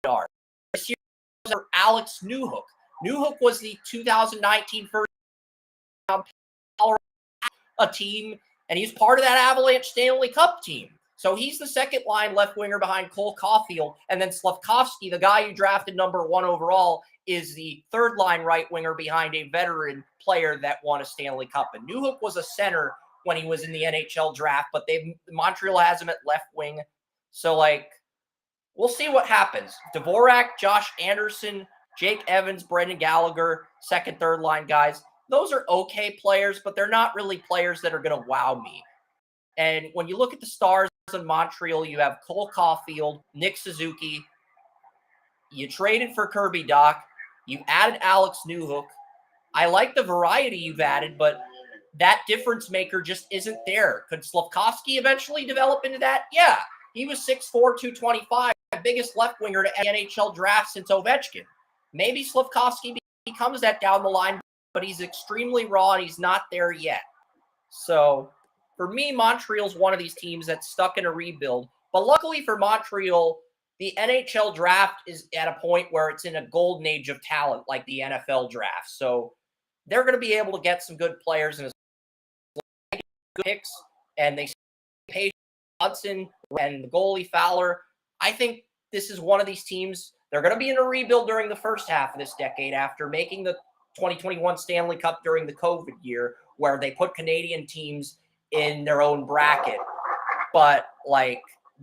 Colorado. This year was Alex Newhook. Newhook was the 2019 first round a team, and he's part of that Avalanche Stanley Cup team. So he's the second line left winger behind Cole Caulfield, and then Slavkovsky, the guy you drafted number 1 overall, is the third line right winger behind a veteran player that won a Stanley Cup. And Newhook was a center when he was in the NHL draft, but Montreal has him at left wing. So, we'll see what happens. Dvorak, Josh Anderson, Jake Evans, Brendan Gallagher, second, third line guys. Those are okay players, but they're not really players that are going to wow me. And when you look at the stars in Montreal, you have Cole Caulfield, Nick Suzuki. You traded for Kirby Dach. You added Alex Newhook. I like the variety you've added, but that difference maker just isn't there. Could Slavkovsky eventually develop into that? Yeah. He was 6'4", 225, biggest left winger to NHL draft since Ovechkin. Maybe Slavkovsky becomes that down the line, but he's extremely raw and he's not there yet. So for me, Montreal's one of these teams that's stuck in a rebuild. But luckily for Montreal, the NHL draft is at a point where it's in a golden age of talent like the NFL draft. So they're going to be able to get some good players and good picks, and they pay Hudson and the goalie Fowler. I think this is one of these teams. They're going to be in a rebuild during the first half of this decade after making the 2021 Stanley Cup during the COVID year, where they put Canadian teams in their own bracket. But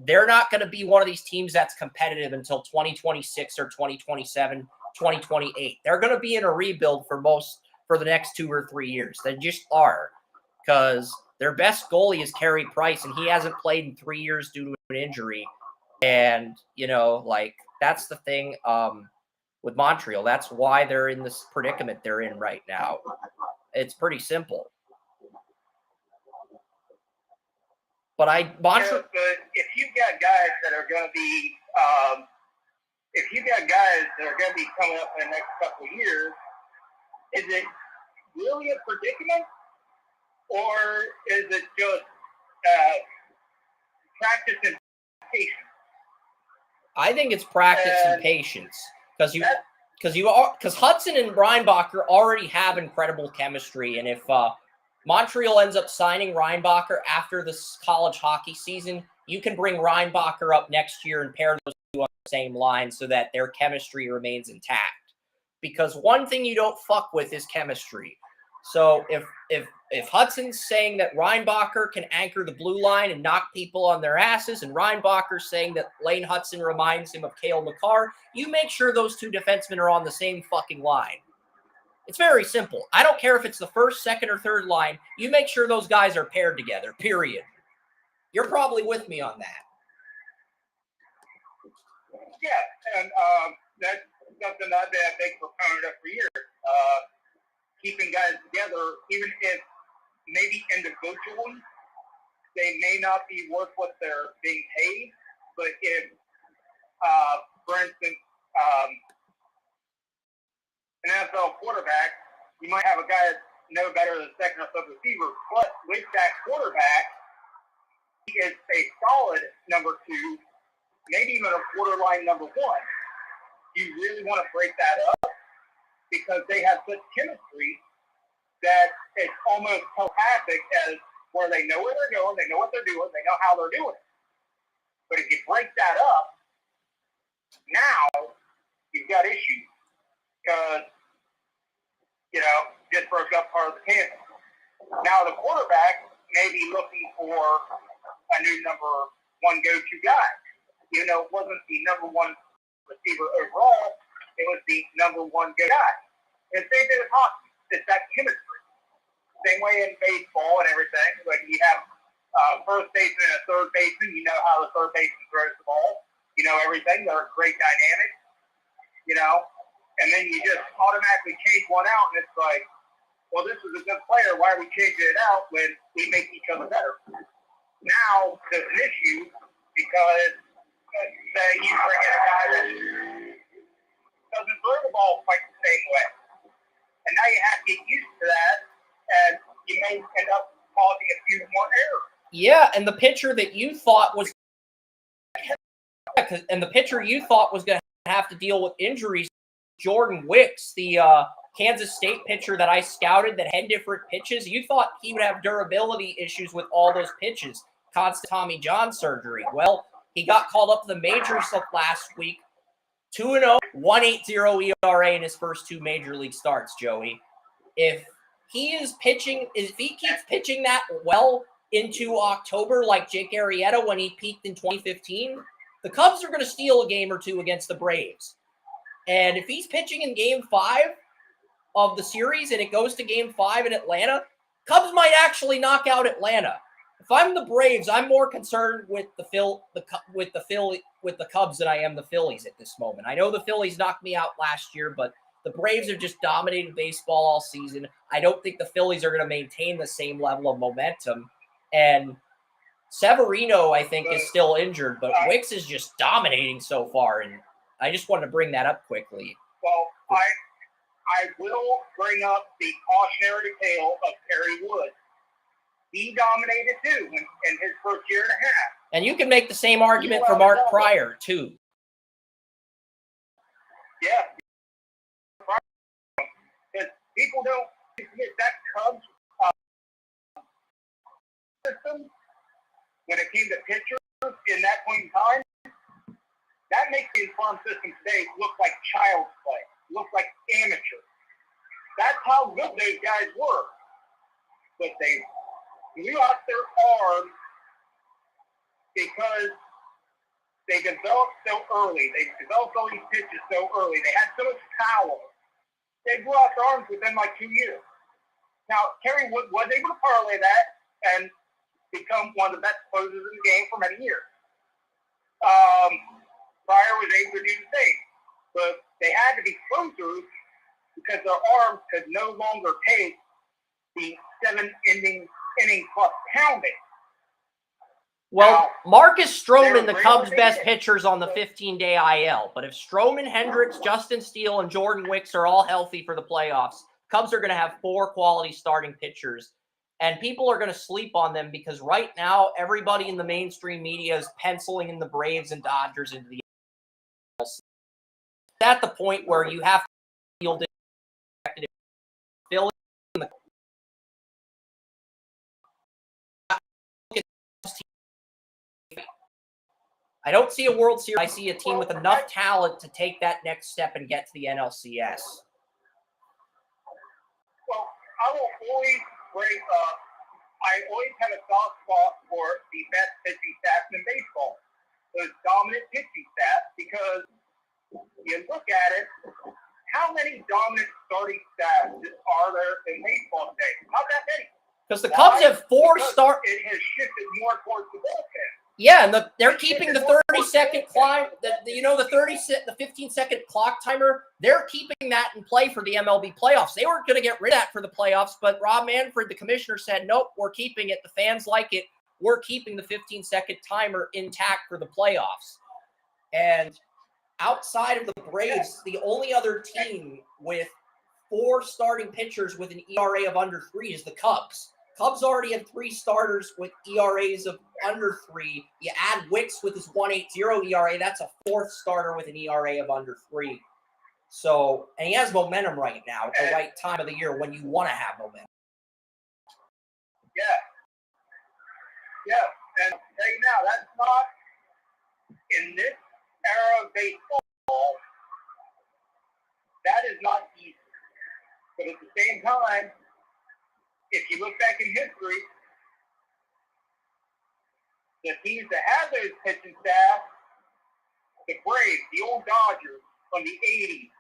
they're not going to be one of these teams that's competitive until 2026 or 2027, 2028. They're going to be in a rebuild for the next 2 or 3 years. They just are, because their best goalie is Carey Price, and he hasn't played in 3 years due to an injury. And, that's the thing with Montreal. That's why they're in this predicament they're in right now. It's pretty simple. But but if you've got guys that are going to be, coming up in the next couple of years, is it really a predicament, or is it just practice and patience? I think it's practice and patience because Hudson and Reinbacher already have incredible chemistry, and if Montreal ends up signing Reinbacher after this college hockey season, you can bring Reinbacher up next year and pair those two on the same line so that their chemistry remains intact. Because one thing you don't fuck with is chemistry. So if Hudson's saying that Reinbacher can anchor the blue line and knock people on their asses, and Reinbacher's saying that Lane Hudson reminds him of Cale Makar, you make sure those two defensemen are on the same fucking line. It's very simple. I don't care if it's the first, second, or third line. You make sure those guys are paired together, period. You're probably with me on that. Yeah, and that's something I've been a big proponent of for years. Keeping guys together, even if maybe individually they may not be worth what they're being paid, but if, for instance, an NFL quarterback, you might have a guy that's no better than second or third receiver, but with that quarterback, he is a solid number two, maybe even a borderline number one. You really want to break that up because they have such chemistry that it's almost telepathic as where they know where they're going, they know what they're doing, they know how they're doing it. But if you break that up, now you've got issues because, just broke up part of the canvas. Now the quarterback may be looking for a new number one go-to guy. It wasn't the number one receiver overall. It was the number one good guy. And same thing with hockey. It's that chemistry. Same way in baseball and everything. Like you have first baseman and a third baseman. You know how the third baseman throws the ball. You know everything. They're great dynamics. And then you just automatically change one out, and it's like, well, this is a good player. Why are we changing it out when we make each other better? Now there's an issue because say you bring in a guy that doesn't throw the ball quite the same way. And now you have to get used to that, and you may end up causing a few more errors. Yeah, and the pitcher that you thought was going to have to deal with injuries, Jordan Wicks, the Kansas State pitcher that I scouted that had different pitches, you thought he would have durability issues with all those pitches, constant Tommy John surgery. Well, he got called up to the majors last week, 2-0, 1.80 ERA in his first two major league starts, Joey. If he keeps pitching that well into October like Jake Arrieta when he peaked in 2015, the Cubs are going to steal a game or two against the Braves. And if he's pitching in Game 5 of the series and it goes to Game 5 in Atlanta, Cubs might actually knock out Atlanta. If I'm the Braves, I'm more concerned with the Cubs than I am the Phillies at this moment. I know the Phillies knocked me out last year, but the Braves have just dominated baseball all season. I don't think the Phillies are going to maintain the same level of momentum. And Severino, I think, is still injured, but Wicks is just dominating so far. And I just wanted to bring that up quickly. Well, I will bring up the cautionary tale of Terry Wood. He dominated too in his first year and a half. And you can make the same argument for Mark Pryor too. Yeah. Because people don't forget that Cubs system, when it came to pitchers in that point in time, that makes the farm system today look like child's play, look like amateur. That's how good those guys were. But they blew out their arms because they developed so early. They developed all these pitches so early. They had so much power. They blew out their arms within like 2 years. Now, Terry Wood was able to parlay that and become one of the best closers in the game for many years. Pryor was able to do the same. But they had to be closers because their arms could no longer take the 7 inning plus pounding. Well, Marcus Stroman, the They were Cubs' great. best pitchers on the 15-day IL. But if Stroman, Hendricks, Justin Steele, and Jordan Wicks are all healthy for the playoffs, Cubs are going to have 4 quality starting pitchers. And people are going to sleep on them because right now, everybody in the mainstream media is penciling in the Braves and Dodgers into the NL. It's at the point where you have to field it. Philly, I don't see a World Series. I see a team with enough talent to take that next step and get to the NLCS. Well, I will always break up. I always had a soft spot for the best pitching staff in baseball, those dominant pitching staff, because you look at it, how many dominant starting staffs are there in baseball today? Not that many. Because the Cubs have 4 start. It has shifted more towards the bullpen. Yeah, and they're keeping the 30-second climb. The 15-second clock timer. They're keeping that in play for the MLB playoffs. They weren't going to get rid of that for the playoffs, but Rob Manfred, the commissioner, said, "Nope, we're keeping it. The fans like it. We're keeping the 15-second timer intact for the playoffs." And outside of the Braves, the only other team with 4 starting pitchers with an ERA of under 3 is the Cubs. Cubs already have 3 starters with ERAs of under 3. You add Wicks with his 1.80 ERA, that's a 4th starter with an ERA of under 3. So, and he has momentum right now at the right time of the year when you want to have momentum. Yeah. And right now, that's not, in this era of baseball, that is not easy. But at the same time, if you look back in history, the teams that have those pitching staff, the Braves, the old Dodgers from the 80s,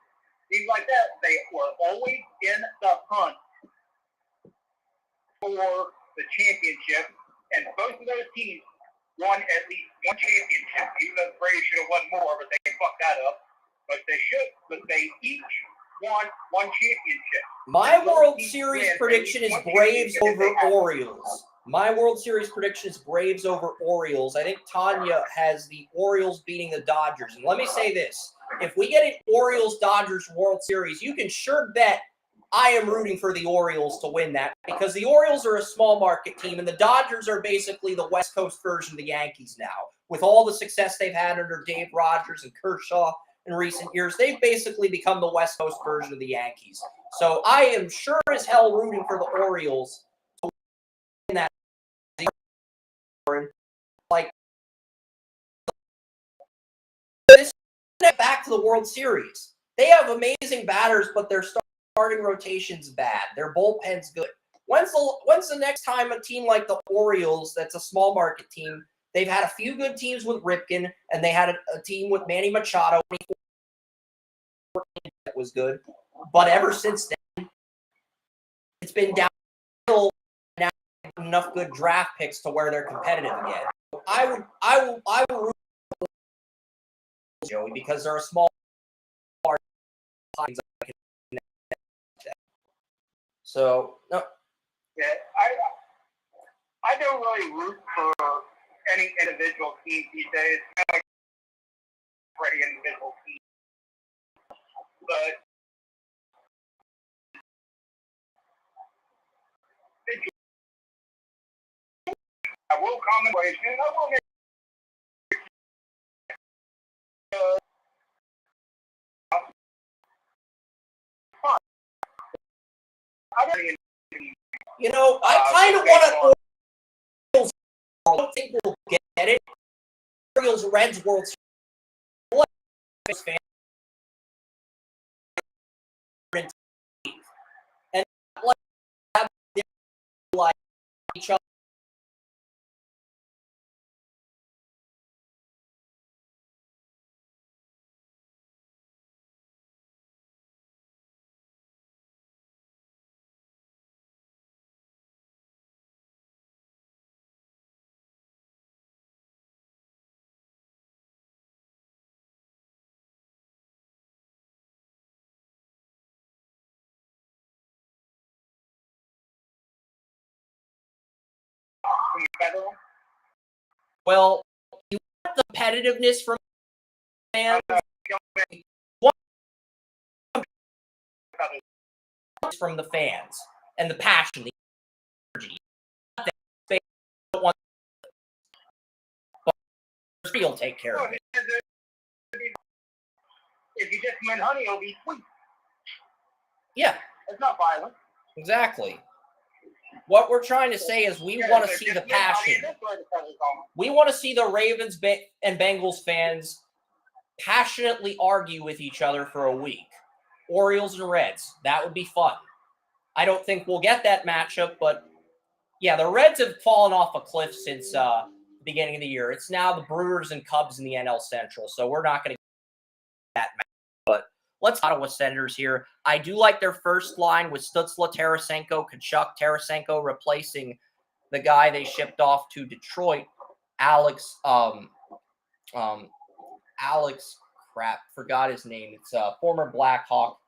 things like that, they were always in the hunt for the championship, and both of those teams won at least one championship, even though the Braves should have won more, but they fucked that up. But they each won one championship. My World Series prediction is Braves over Orioles. My World Series prediction is Braves over Orioles. I think Tanya has the Orioles beating the Dodgers. And let me say this. If we get an Orioles-Dodgers World Series, you can sure bet I am rooting for the Orioles to win that because the Orioles are a small market team and the Dodgers are basically the West Coast version of the Yankees now. With all the success they've had under Dave Rogers and Kershaw in recent years, they've basically become the West Coast version of the Yankees. So I am sure as hell rooting for the Orioles to win that. Like, this back to the World Series. They have amazing batters, but their starting rotation's bad. Their bullpen's good. When's the next time a team like the Orioles, that's a small market team, they've had a few good teams with Ripken, and they had a team with Manny Machado that was good, but ever since then, it's been downhill. Now enough good draft picks to where they're competitive again. I will root for Joey because they're a small part. So no. Yeah, I don't really root for any individual team these days. I like for any individual team, but I will comment and I will make fun. I kind of want to. I don't think we'll get it. Orioles Reds World Series and like each other. federal. Well, you want the competitiveness from fans. From the fans and the passion, the energy. They don't want, but will take care of it. If you just win honey, it'll be sweet. Yeah. It's not violent. Exactly. What we're trying to say is we want to see the passion. We want to see the Ravens and Bengals fans passionately argue with each other for a week. Orioles and Reds. That would be fun. I don't think we'll get that matchup, but yeah, the Reds have fallen off a cliff since the beginning of the year. It's now the Brewers and Cubs in the NL Central, so we're not going to get that matchup. But let's Ottawa Senators here. I do like their first line with Stützle, Tarasenko, Tkachuk, Tarasenko replacing the guy they shipped off to Detroit, Alex, forgot his name. It's a former Blackhawk.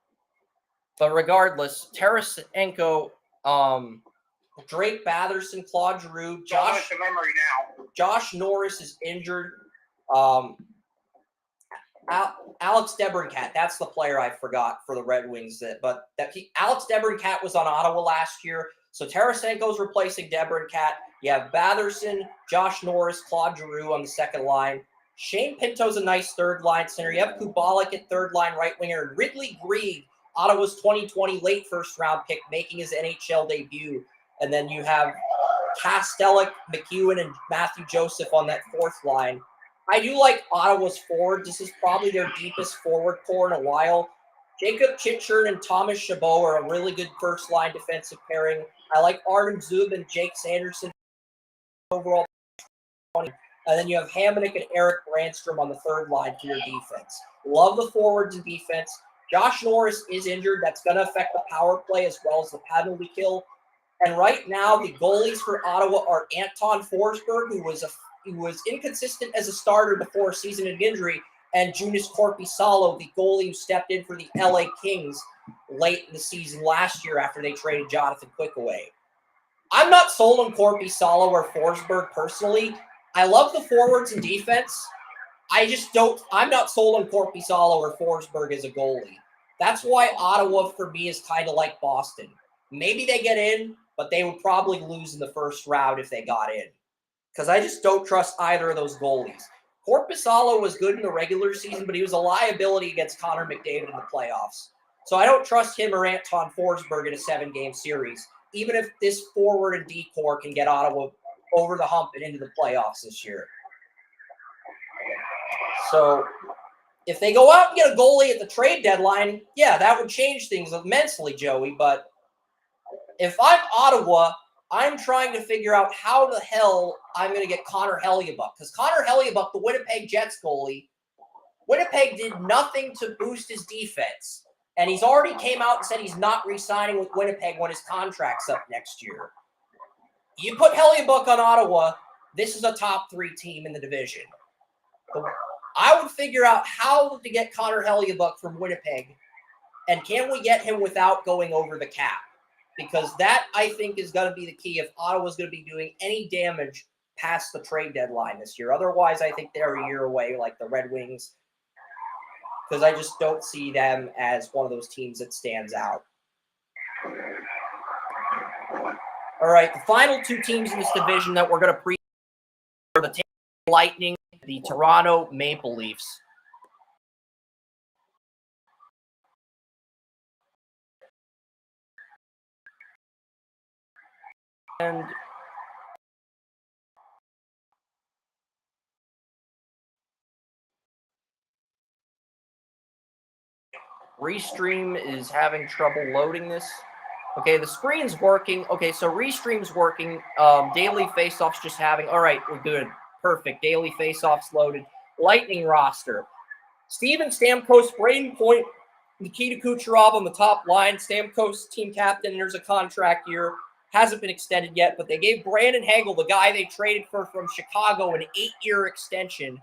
But regardless, Tarasenko, Drake Batherson, Claude Giroux, Josh Norris is injured. Alex DeBrincat, that's the player I forgot for the Red Wings. Alex DeBrincat was on Ottawa last year. So Tarasenko's replacing DeBrincat. You have Batherson, Josh Norris, Claude Giroux on the second line. Shane Pinto's a nice third line center. You have Kubalik at third line right winger. And Ridley Greig, Ottawa's 2020 late first round pick, making his NHL debut. And then you have Kastelik, McEwen, and Matthew Joseph on that fourth line. I do like Ottawa's forward. This is probably their deepest forward core in a while. Jacob Chichern and Thomas Chabot are a really good first-line defensive pairing. I like Artem Zub and Jake Sanderson overall. And then you have Hamonic and Eric Brandstrom on the third line for your defense. Love the forwards and defense. Josh Norris is injured. That's going to affect the power play as well as the penalty kill. And right now, the goalies for Ottawa are Anton Forsberg, who was inconsistent as a starter before a season of injury, and Joonas Korpisalo, the goalie who stepped in for the LA Kings late in the season last year after they traded Jonathan Quick away. I'm not sold on Korpisalo or Forsberg personally. I love the forwards and defense. I'm not sold on Korpisalo or Forsberg as a goalie. That's why Ottawa, for me, is kind of like Boston. Maybe they get in, but they would probably lose in the first round if they got in. Because I just don't trust either of those goalies. Korpisalo was good in the regular season, but he was a liability against Connor McDavid in the playoffs. So I don't trust him or Anton Forsberg in a 7-game series, even if this forward and D-core can get Ottawa over the hump and into the playoffs this year. So if they go out and get a goalie at the trade deadline, yeah, that would change things immensely, Joey. But if I'm Ottawa, I'm trying to figure out how the hell I'm going to get Connor Hellebuyck. Because Connor Hellebuyck, the Winnipeg Jets goalie, Winnipeg did nothing to boost his defense. And he's already came out and said he's not re-signing with Winnipeg when his contract's up next year. You put Hellebuyck on Ottawa, this is a top 3 team in the division. I would figure out how to get Connor Hellebuyck from Winnipeg. And can we get him without going over the cap? Because that, I think, is going to be the key if Ottawa's going to be doing any damage past the trade deadline this year. Otherwise, I think they're a year away, like the Red Wings, because I just don't see them as one of those teams that stands out. All right, the final 2 teams in this division that we're going to preview are the Tampa Bay Lightning, the Toronto Maple Leafs. And Restream is having trouble loading this. Okay, the screen's working. Okay, so Restream's working. Daily Faceoff's just having. All right, we're good. Perfect. Daily Faceoff's loaded. Lightning roster. Steven Stamkos, Braden Point, Nikita Kucherov on the top line. Stamkos, team captain, enters a contract year. Hasn't been extended yet, but they gave Brandon Hagel, the guy they traded for from Chicago, an 8-year extension.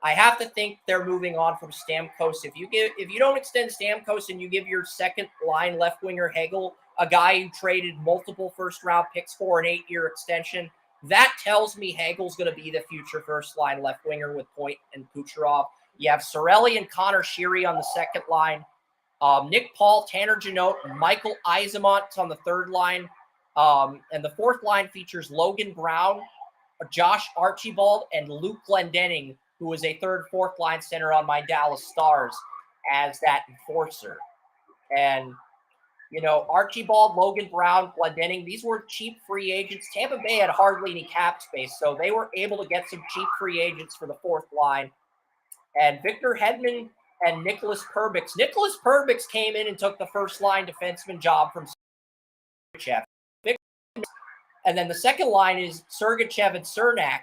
I have to think they're moving on from Stamkos. If you don't extend Stamkos and you give your second line left winger Hagel, a guy who traded multiple first round picks for an 8-year extension, That tells me Hagel's going to be the future first-line left winger with Point and Kucherov. You have Cirelli and Connor Sheary on the second line. Nick Paul, Tanner Janot, Michael Eisemont on the third line. And the fourth line features Logan Brown, Josh Archibald, and Luke Glendening, who is a third, fourth line center on my Dallas Stars as that enforcer. And, you know, Archibald, Logan Brown, Glendening, these were cheap free agents. Tampa Bay had hardly any cap space, so they were able to get some cheap free agents for the fourth line. And Victor Hedman and Nicholas Perbix. Nicholas Perbix came in and took the first line defenseman job from Sergachev. And then the second line is Sergachev and Cernak.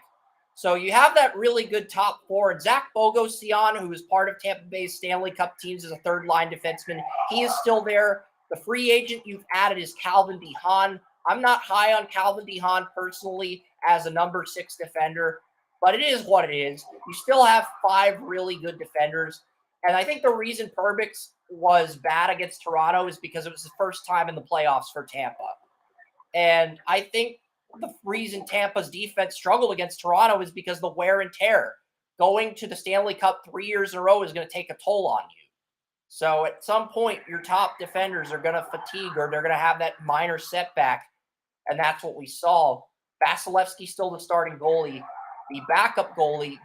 So you have that really good top four. And Zach Bogosian, who is part of Tampa Bay's Stanley Cup teams as a third line defenseman, he is still there. The free agent you've added is Calvin DeHaan. I'm not high on Calvin DeHaan personally as a number 6 defender, but it is what it is. You still have 5 really good defenders. And I think the reason Perbix was bad against Toronto is because it was the first time in the playoffs for Tampa. And I think the reason Tampa's defense struggled against Toronto is because the wear and tear. Going to the Stanley Cup 3 years in a row is going to take a toll on you. So at some point, your top defenders are going to fatigue or they're going to have that minor setback. And that's what we saw. Vasilevsky's still the starting goalie. The backup goalie,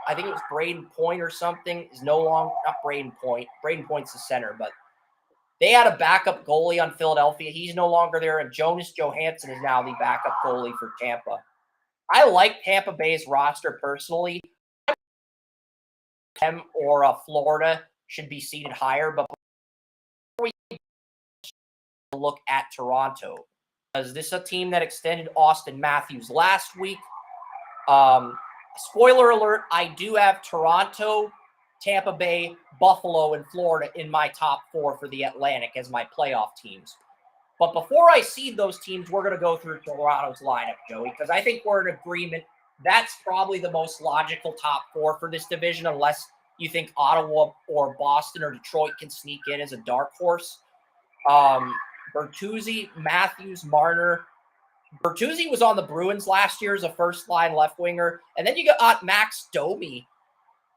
I think it was Braden Point or something, is no longer, not Braden Point. Braden Point's the center, but they had a backup goalie on Philadelphia. He's no longer there, and Jonas Johansson is now the backup goalie for Tampa. I like Tampa Bay's roster personally. Them or Florida should be seated higher, but before we look at Toronto, because this is a team that extended Austin Matthews last week. Spoiler alert, I do have Toronto, Tampa Bay, Buffalo, and Florida in my top 4 for the Atlantic as my playoff teams. But before I seed those teams, we're going to go through Toronto's lineup, Joey, because I think we're in agreement. That's probably the most logical top 4 for this division, unless you think Ottawa or Boston or Detroit can sneak in as a dark horse. Bertuzzi, Matthews, Marner. Bertuzzi was on the Bruins last year as a first-line left winger. And then you got Max Domi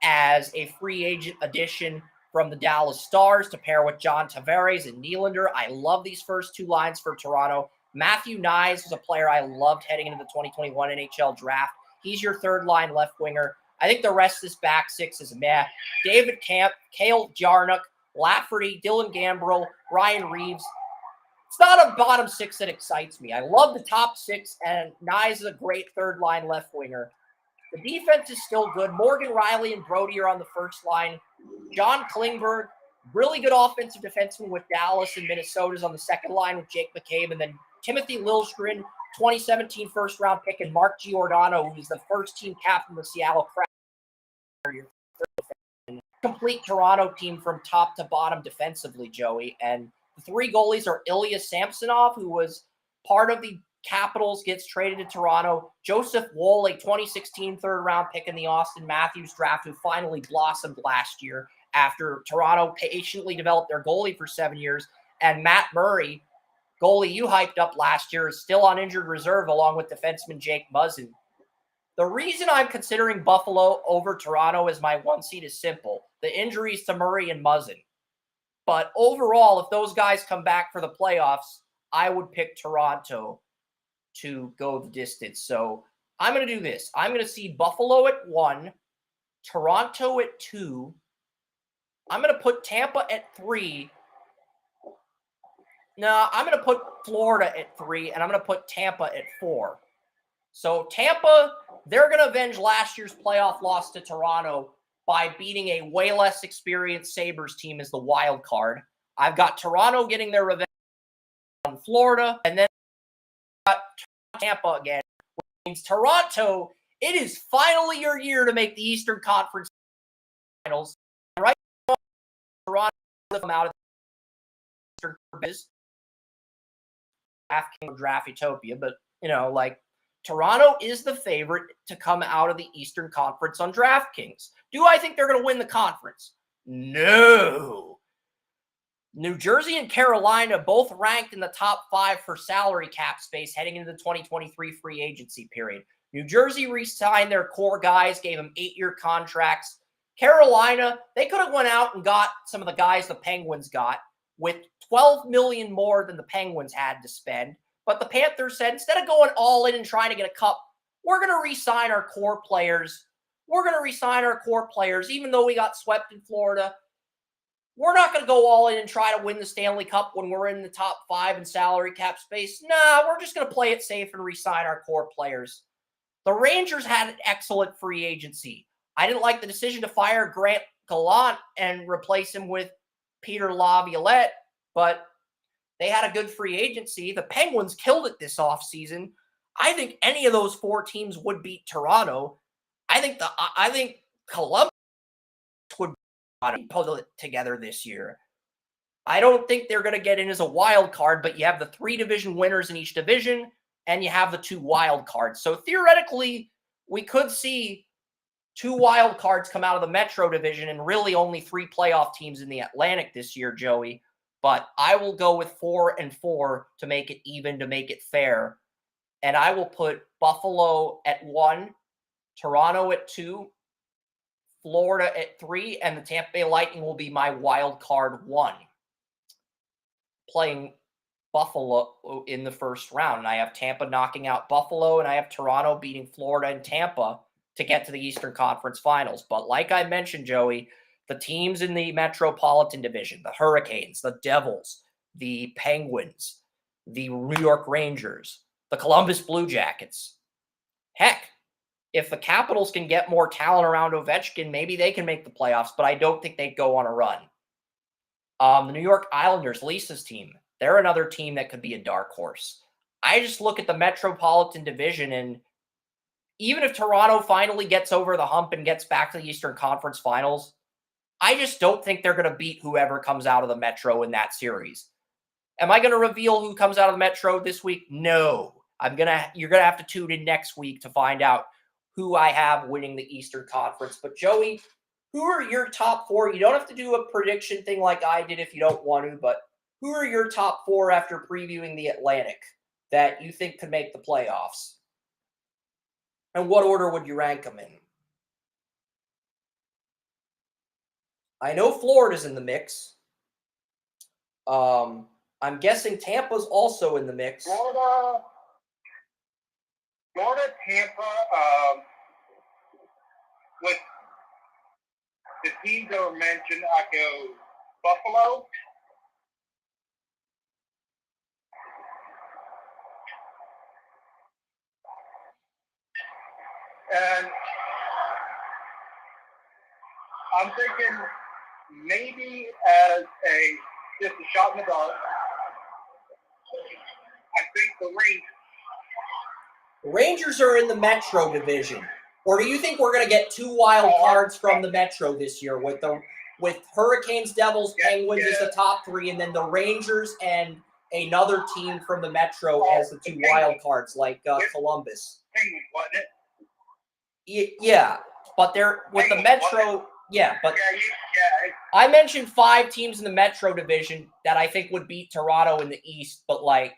as a free agent addition from the Dallas Stars to pair with John Tavares and Nylander. I love these first 2 lines for Toronto. Matthew Knies was a player I loved heading into the 2021 NHL draft. He's your third-line left winger. I think the rest of this back 6 is meh. David Camp, Cale Jarnuk, Lafferty, Dylan Gambrell, Ryan Reeves. It's not a bottom 6 that excites me. I love the top 6, and Knies is a great third-line left winger. The defense is still good. Morgan Riley and Brody are on the first line. John Klingberg, really good offensive defenseman with Dallas and Minnesota's on the second line with Jake McCabe. And then Timothy Liljegren, 2017 first-round pick, and Mark Giordano, who is the first-team captain of the Seattle Kraken. Complete Toronto team from top to bottom defensively, Joey. And the 3 goalies are Ilya Samsonov, who was part of the Capitals, gets traded to Toronto. Joseph Woll, a 2016 third-round pick in the Austin Matthews draft, who finally blossomed last year after Toronto patiently developed their goalie for 7 years. And Matt Murray, goalie you hyped up last year, is still on injured reserve along with defenseman Jake Muzzin. The reason I'm considering Buffalo over Toronto as my 1 seed is simple. The injuries to Murray and Muzzin. But overall, if those guys come back for the playoffs, I would pick Toronto to go the distance. So I'm going to do this. I'm going to see Buffalo at 1, Toronto at 2. I'm going to put Tampa at 3. No, I'm going to put Florida at 3, and I'm going to put Tampa at 4. So Tampa, they're going to avenge last year's playoff loss to Toronto by beating a way less experienced Sabres team as the wild card. I've got Toronto getting their revenge on Florida, and then I've got Tampa again, which means Toronto, it is finally your year to make the Eastern Conference Finals. Right now, Toronto will come out of the Eastern Conference. Draft Utopia, but, Toronto is the favorite to come out of the Eastern Conference on DraftKings. Do I think they're going to win the conference? No. New Jersey and Carolina both ranked in the top 5 for salary cap space heading into the 2023 free agency period. New Jersey re-signed their core guys, gave them 8-year contracts. Carolina, they could have went out and got some of the guys the Penguins got with $12 million more than the Penguins had to spend. But the Panthers said, instead of going all in and trying to get a cup, we're going to re-sign our core players. We're going to re-sign our core players, even though we got swept in Florida. We're not going to go all in and try to win the Stanley Cup when we're in the top 5 in salary cap space. Nah, we're just going to play it safe and re-sign our core players. The Rangers had an excellent free agency. I didn't like the decision to fire Grant Gallant and replace him with Peter Laviolette, but they had a good free agency. The Penguins killed it this offseason. I think any of those 4 teams would beat Toronto. I think Columbus would pull it together this year. I don't think they're going to get in as a wild card, but you have the 3 division winners in each division, and you have the 2 wild cards. So theoretically, we could see 2 wild cards come out of the Metro division and really only 3 playoff teams in the Atlantic this year, Joey. But I will go with 4 and 4 to make it even, to make it fair. And I will put Buffalo at 1, Toronto at 2, Florida at 3, and the Tampa Bay Lightning will be my wild card 1. Playing Buffalo in the first round. And I have Tampa knocking out Buffalo, and I have Toronto beating Florida and Tampa to get to the Eastern Conference Finals. But like I mentioned, Joey, the teams in the Metropolitan Division, the Hurricanes, the Devils, the Penguins, the New York Rangers, the Columbus Blue Jackets. Heck, if the Capitals can get more talent around Ovechkin, maybe they can make the playoffs, but I don't think they'd go on a run. The New York Islanders, Lisa's team, they're another team that could be a dark horse. I just look at the Metropolitan Division, and even if Toronto finally gets over the hump and gets back to the Eastern Conference Finals, I just don't think they're going to beat whoever comes out of the Metro in that series. Am I going to reveal who comes out of the Metro this week? No. You're going to have to tune in next week to find out who I have winning the Eastern Conference. But Joey, who are your top 4? You don't have to do a prediction thing like I did if you don't want to, but who are your top 4 after previewing the Atlantic that you think could make the playoffs? And what order would you rank them in? I know Florida's in the mix. I'm guessing Tampa's also in the mix. Florida, Tampa, with the teams that were mentioned, I go Buffalo. And I'm thinking maybe as just a shot in the dark, I think the Rangers. Rangers are in the Metro division. Or do you think we're going to get 2 wild cards from the Metro this year with Hurricanes, Devils, Penguins as the top 3, and then the Rangers and another team from the Metro as the 2 wild cards, like Columbus? Penguins, wasn't it? Yeah, but they're with the Metro. Yeah, but I mentioned 5 teams in the Metro division that I think would beat Toronto in the East, but like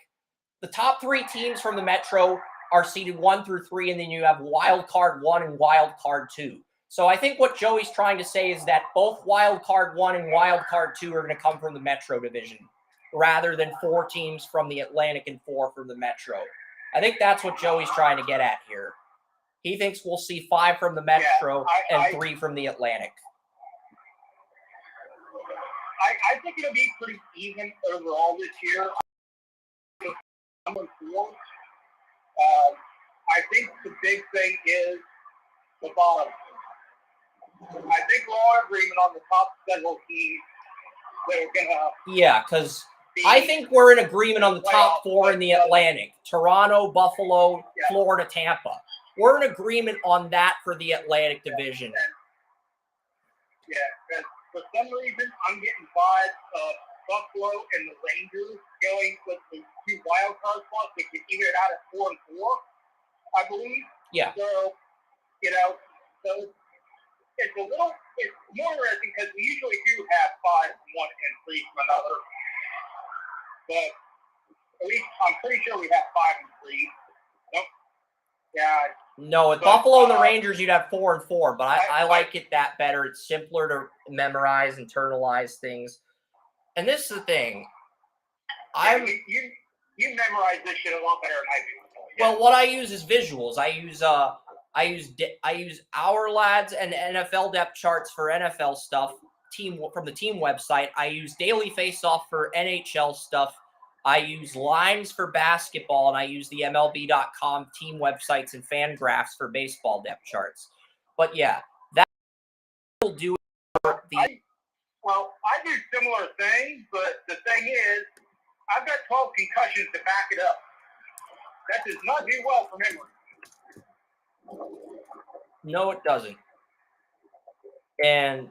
the top 3 teams from the Metro are seeded 1 through 3, and then you have wild card 1 and wild card 2. So I think what Joey's trying to say is that both wild card 1 and wild card 2 are going to come from the Metro division rather than 4 teams from the Atlantic and 4 from the Metro. I think that's what Joey's trying to get at here. He thinks we'll see 5 from the Metro and 3 from the Atlantic. I think it'll be pretty even overall this year. Number 4. I think the big thing is the bottom. I think we're all in agreement on the top several teams that are going to. Yeah, because I think we're in agreement on the top 4 in the Atlantic. Toronto, Buffalo, Florida, Tampa. We're in agreement on that for the Atlantic division. Because for some reason, I'm getting vibes of Buffalo and the Rangers going with the 2 wild card spots. They can figure it out at 4 and 4, I believe. Yeah. So, it's more interesting because we usually do have 5, 1, and 3 from another No, with Buffalo and the Rangers, you'd have 4 and 4, but I like it that better. It's simpler to memorize, internalize things. And this is the thing. You memorize this shit a lot better than I do. Well, what I use is visuals. I use Our Lads and NFL depth charts for NFL stuff. From the team website. I use Daily Faceoff for NHL stuff. I use Lines for basketball, and I use the MLB.com team websites and fan graphs for baseball depth charts. But yeah, that will do. I do similar things, but the thing is, I've got 12 concussions to back it up. That does not do well for memory. No, it doesn't. And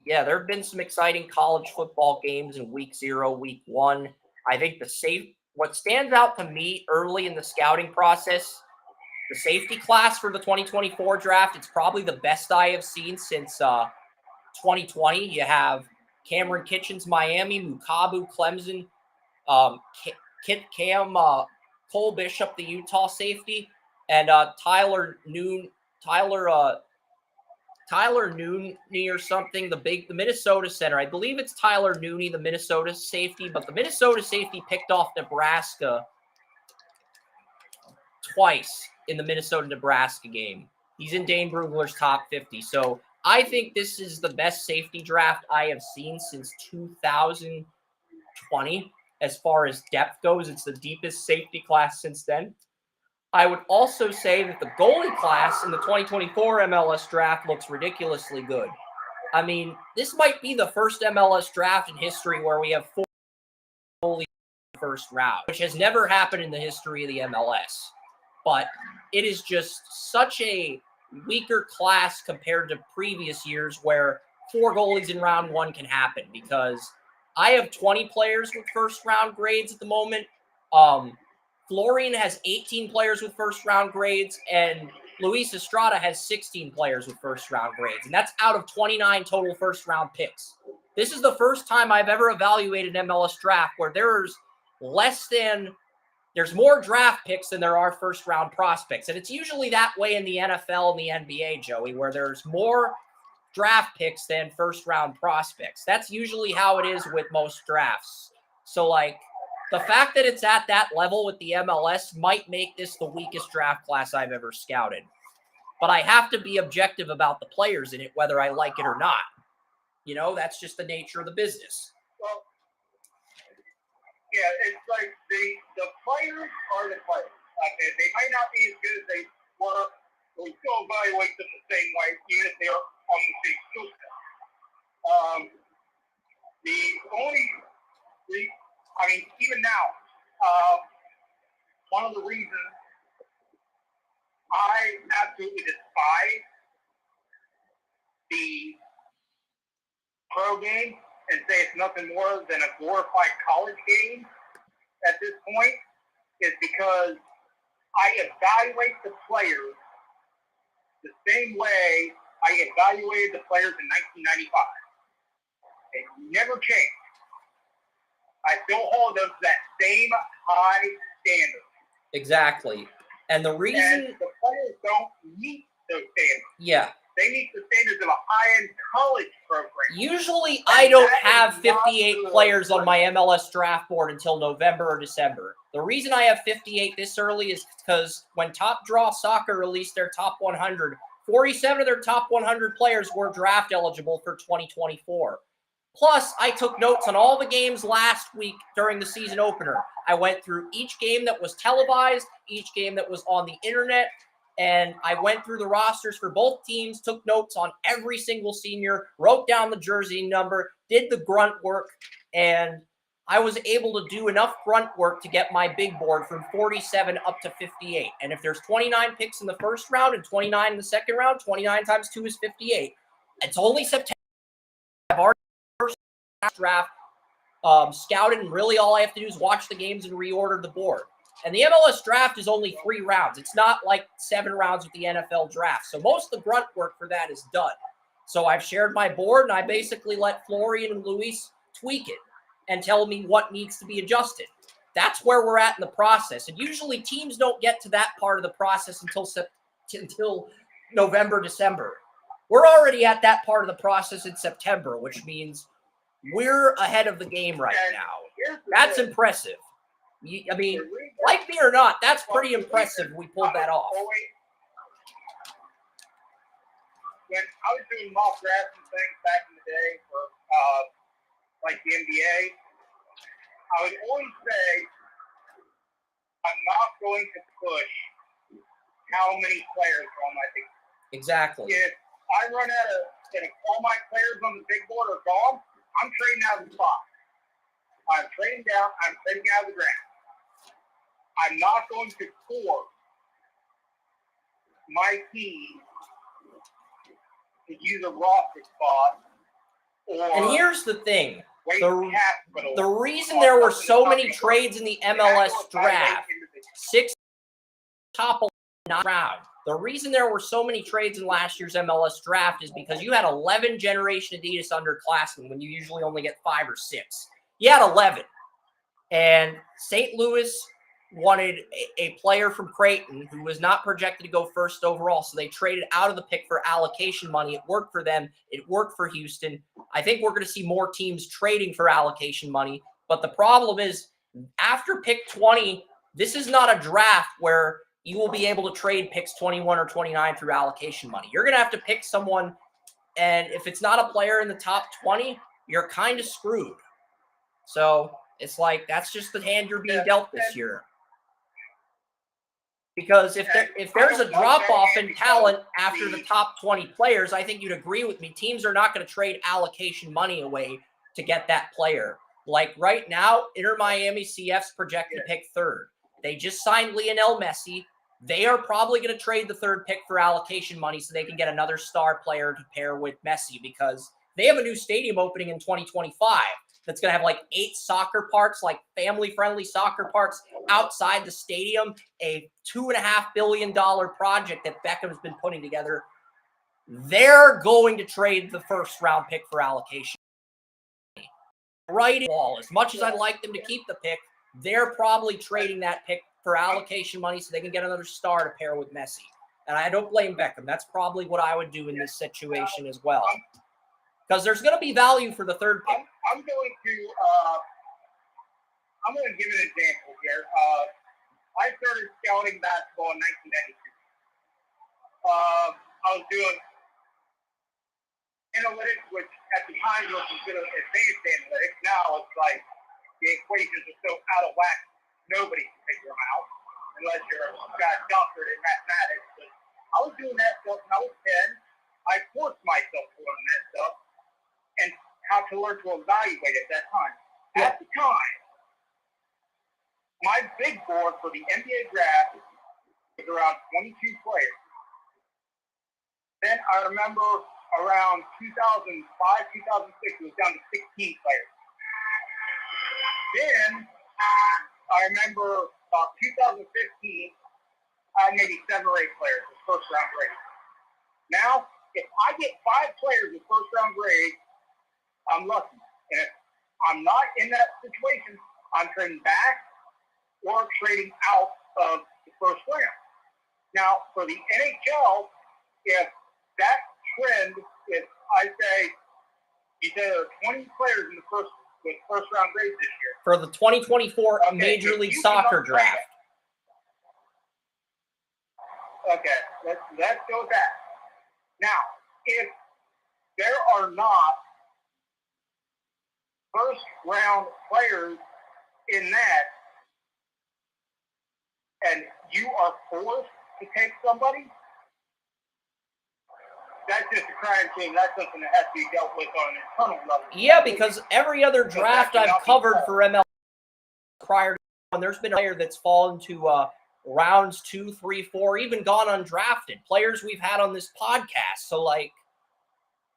yeah, there have been some exciting college football games in week 0, week 1. I think what stands out to me early in the scouting process, the safety class for the 2024 draft, it's probably the best I have seen since 2020. You have Cameron Kitchens, Miami, Mukabu, Clemson, Cole Bishop, the Utah safety, and Tyler Nooney or something, the Minnesota center. I believe it's Tyler Nooney, the Minnesota safety, but the Minnesota safety picked off Nebraska twice in the Minnesota-Nebraska game. He's in Dane Brugler's top 50. So I think this is the best safety draft I have seen since 2020. As far as depth goes, it's the deepest safety class since then. I would also say that the goalie class in the 2024 MLS draft looks ridiculously good. I mean, this might be the first MLS draft in history where we have 4 goalies in the first round, which has never happened in the history of the MLS. But it is just such a weaker class compared to previous years where 4 goalies in round 1 can happen, because I have 20 players with first round grades at the moment. Florian has 18 players with first-round grades, and Luis Estrada has 16 players with first-round grades, and that's out of 29 total first-round picks. This is the first time I've ever evaluated an MLS draft where there's more draft picks than there are first-round prospects, and it's usually that way in the NFL and the NBA, Joey, where there's more draft picks than first-round prospects. That's usually how it is with most drafts. So, the fact that it's at that level with the MLS might make this the weakest draft class I've ever scouted. But I have to be objective about the players in it, whether I like it or not. You know, that's just the nature of the business. Well, yeah, it's like the players are the players. They might not be as good as they were, but we still evaluate them the same way, even if they are on the same skill set. Even now, one of the reasons I absolutely despise the pro game and say it's nothing more than a glorified college game at this point is because I evaluate the players the same way I evaluated the players in 1995. It never changed. I still hold them to that same high standard. Exactly. And the reason... And the players don't meet those standards. Yeah. They meet the standards of a high-end college program. Usually I don't have 58 players on my MLS draft board until November or December. The reason I have 58 this early is because when Top Draw Soccer released their top 100, 47 of their top 100 players were draft eligible for 2024. Plus, I took notes on all the games last week during the season opener. I went through each game that was televised, each game that was on the internet, and I went through the rosters for both teams, took notes on every single senior, wrote down the jersey number, did the grunt work, and I was able to do enough grunt work to get my big board from 47 up to 58. And if there's 29 picks in the first round and 29 in the second round, 29 times 2 is 58. It's only September. I've already draft scouted, and really all I have to do is watch the games and reorder the board. And the MLS draft is only 3 rounds. It's not like 7 rounds with the NFL draft. So most of the grunt work for that is done. So I've shared my board, and I basically let Florian and Luis tweak it and tell me what needs to be adjusted. that's where we're at in the process. And usually teams don't get to that part of the process until November, December. We're already at that part of the process in September, which means we're ahead of the game right now. That's impressive. I mean, like me or not, that's pretty impressive. We pulled that off. When I was doing mock drafts and things back in the day for like the NBA, I would always say I'm not going to push how many players are on my team. Exactly. If I run out of, and if all my players on the big board are gone, I'm trading out of the spot. I'm trading down. I'm trading out of the draft. I'm not going to force my team to use a roster spot. And here's the thing. The The reason there were so many trades in the MLS draft, 6 top 11 round. The reason there were so many trades in last year's MLS draft is because you had 11 Generation Adidas underclassmen when you usually only get 5 or 6. You had 11. And St. Louis wanted a player from Creighton who was not projected to go first overall, so they traded out of the pick for allocation money. It worked for them. It worked for Houston. I think we're going to see more teams trading for allocation money, but the problem is after pick 20, this is not a draft where you will be able to trade picks 21 or 29 through allocation money. You're going to have to pick someone, and if it's not a player in the top 20, you're kind of screwed. So it's like that's just the hand you're being dealt this year. Because if there's a drop-off in talent after the top 20 players, I think you'd agree with me. Teams are not going to trade allocation money away to get that player. Like right now, Inter Miami CF's projected to pick 3rd. They just signed Lionel Messi. They are probably going to trade the 3rd pick for allocation money so they can get another star player to pair with Messi because they have a new stadium opening in 2025 that's going to have like 8 soccer parks, like family-friendly soccer parks outside the stadium, a $2.5 billion project that Beckham's been putting together. They're going to trade the 1st round pick for allocation. Right ball. As much as I'd like them to keep the pick, they're probably trading that pick for allocation money so they can get another star to pair with Messi. And I don't blame Beckham. That's probably what I would do in this situation as well. Because there's going to be value for the 3rd pick. I'm going to give an example here. I started scouting basketball in 1992. I was doing analytics, which at the time was considered advanced analytics. Now it's like the equations are so out of whack, nobody can figure them out unless you're a guy doctorate in mathematics. But I was doing that stuff when I was 10. I forced myself to learn that stuff and how to learn to evaluate at that time. At the time, my big board for the NBA draft was around 22 players. Then I remember around 2005, 2006, it was down to 16 players. Then I remember about 2015, I had maybe 7 or 8 players with 1st round grade. Now, if I get 5 players with 1st round grade, I'm lucky. And if I'm not in that situation, I'm trading back or trading out of the 1st round. Now, for the NHL, if that trend, if I say, you say there are 20 players in the with 1st round grades this year. For the 2024 Major League Soccer draft. Okay, let's go with that. Now, if there are not 1st round players in that, and you are forced to take somebody, that's just a crime scene. That's something that has to be dealt with on an internal level. Yeah, because every other draft I've covered for ML prior to one, there's been a player that's fallen to rounds 2, 3, 4, even gone undrafted. Players we've had on this podcast. So, like,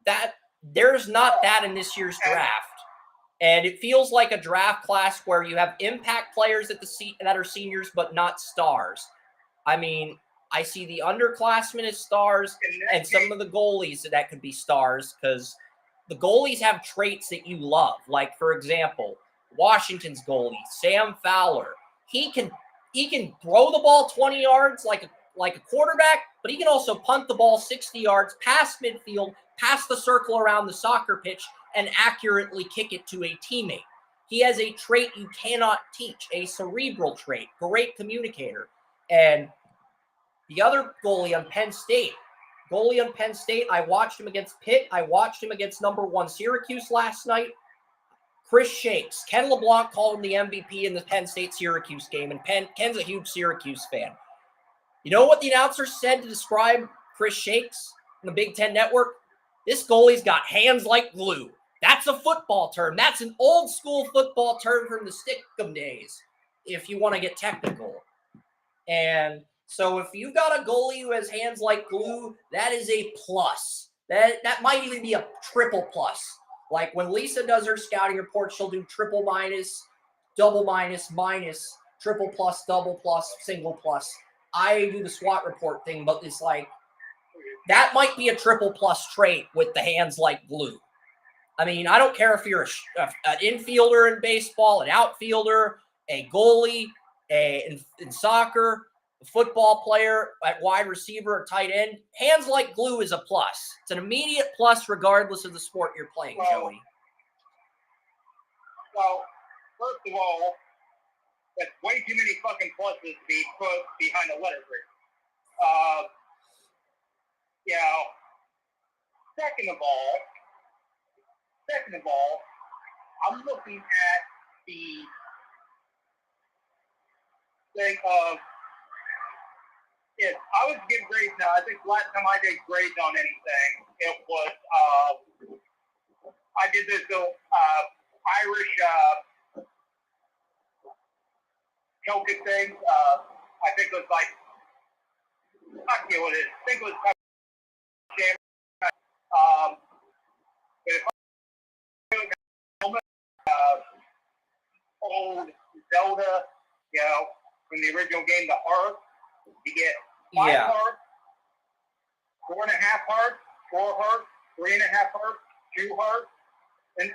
that there's not that in this year's draft. And it feels like a draft class where you have impact players at that are seniors, but not stars. I mean, I see the underclassmen as stars and some of the goalies that could be stars because the goalies have traits that you love. Like, for example, Washington's goalie, Sam Fowler. He can throw the ball 20 yards like a quarterback, but he can also punt the ball 60 yards past midfield, past the circle around the soccer pitch, and accurately kick it to a teammate. He has a trait you cannot teach, a cerebral trait, great communicator. And the other goalie on Penn State, I watched him against Pitt. I watched him against number 1 Syracuse last night. Chris Shakes. Ken LeBlanc called him the MVP in the Penn State-Syracuse game, and Ken's a huge Syracuse fan. You know what the announcer said to describe Chris Shakes on the Big Ten Network? This goalie's got hands like glue. That's a football term. That's an old school football term from the Stickum days, if you want to get technical. And so if you've got a goalie who has hands like glue, that is a plus. That might even be a triple plus. Like when Lisa does her scouting report, she'll do triple minus, double minus, minus, triple plus, double plus, single plus. I do the SWAT report thing, but it's like, that might be a triple plus trait with the hands like glue. I mean, I don't care if you're an infielder in baseball, an outfielder, a goalie, in soccer, a football player, at wide receiver or tight end. Hands like glue is a plus. It's an immediate plus regardless of the sport you're playing, Joey. Well, first of all, that's way too many fucking pluses to be put behind the letter grade. Second of all, I'm looking at the thing of, if I was to give grades now, I think last time I did grades on anything, it was, I did this Irish Celtic thing. I think it was like, I forget what it is. I think it was old Zelda, from the original game, the heart. You get 5 hearts, 4.5 hearts, 4 hearts, 3.5 hearts, 2 hearts, and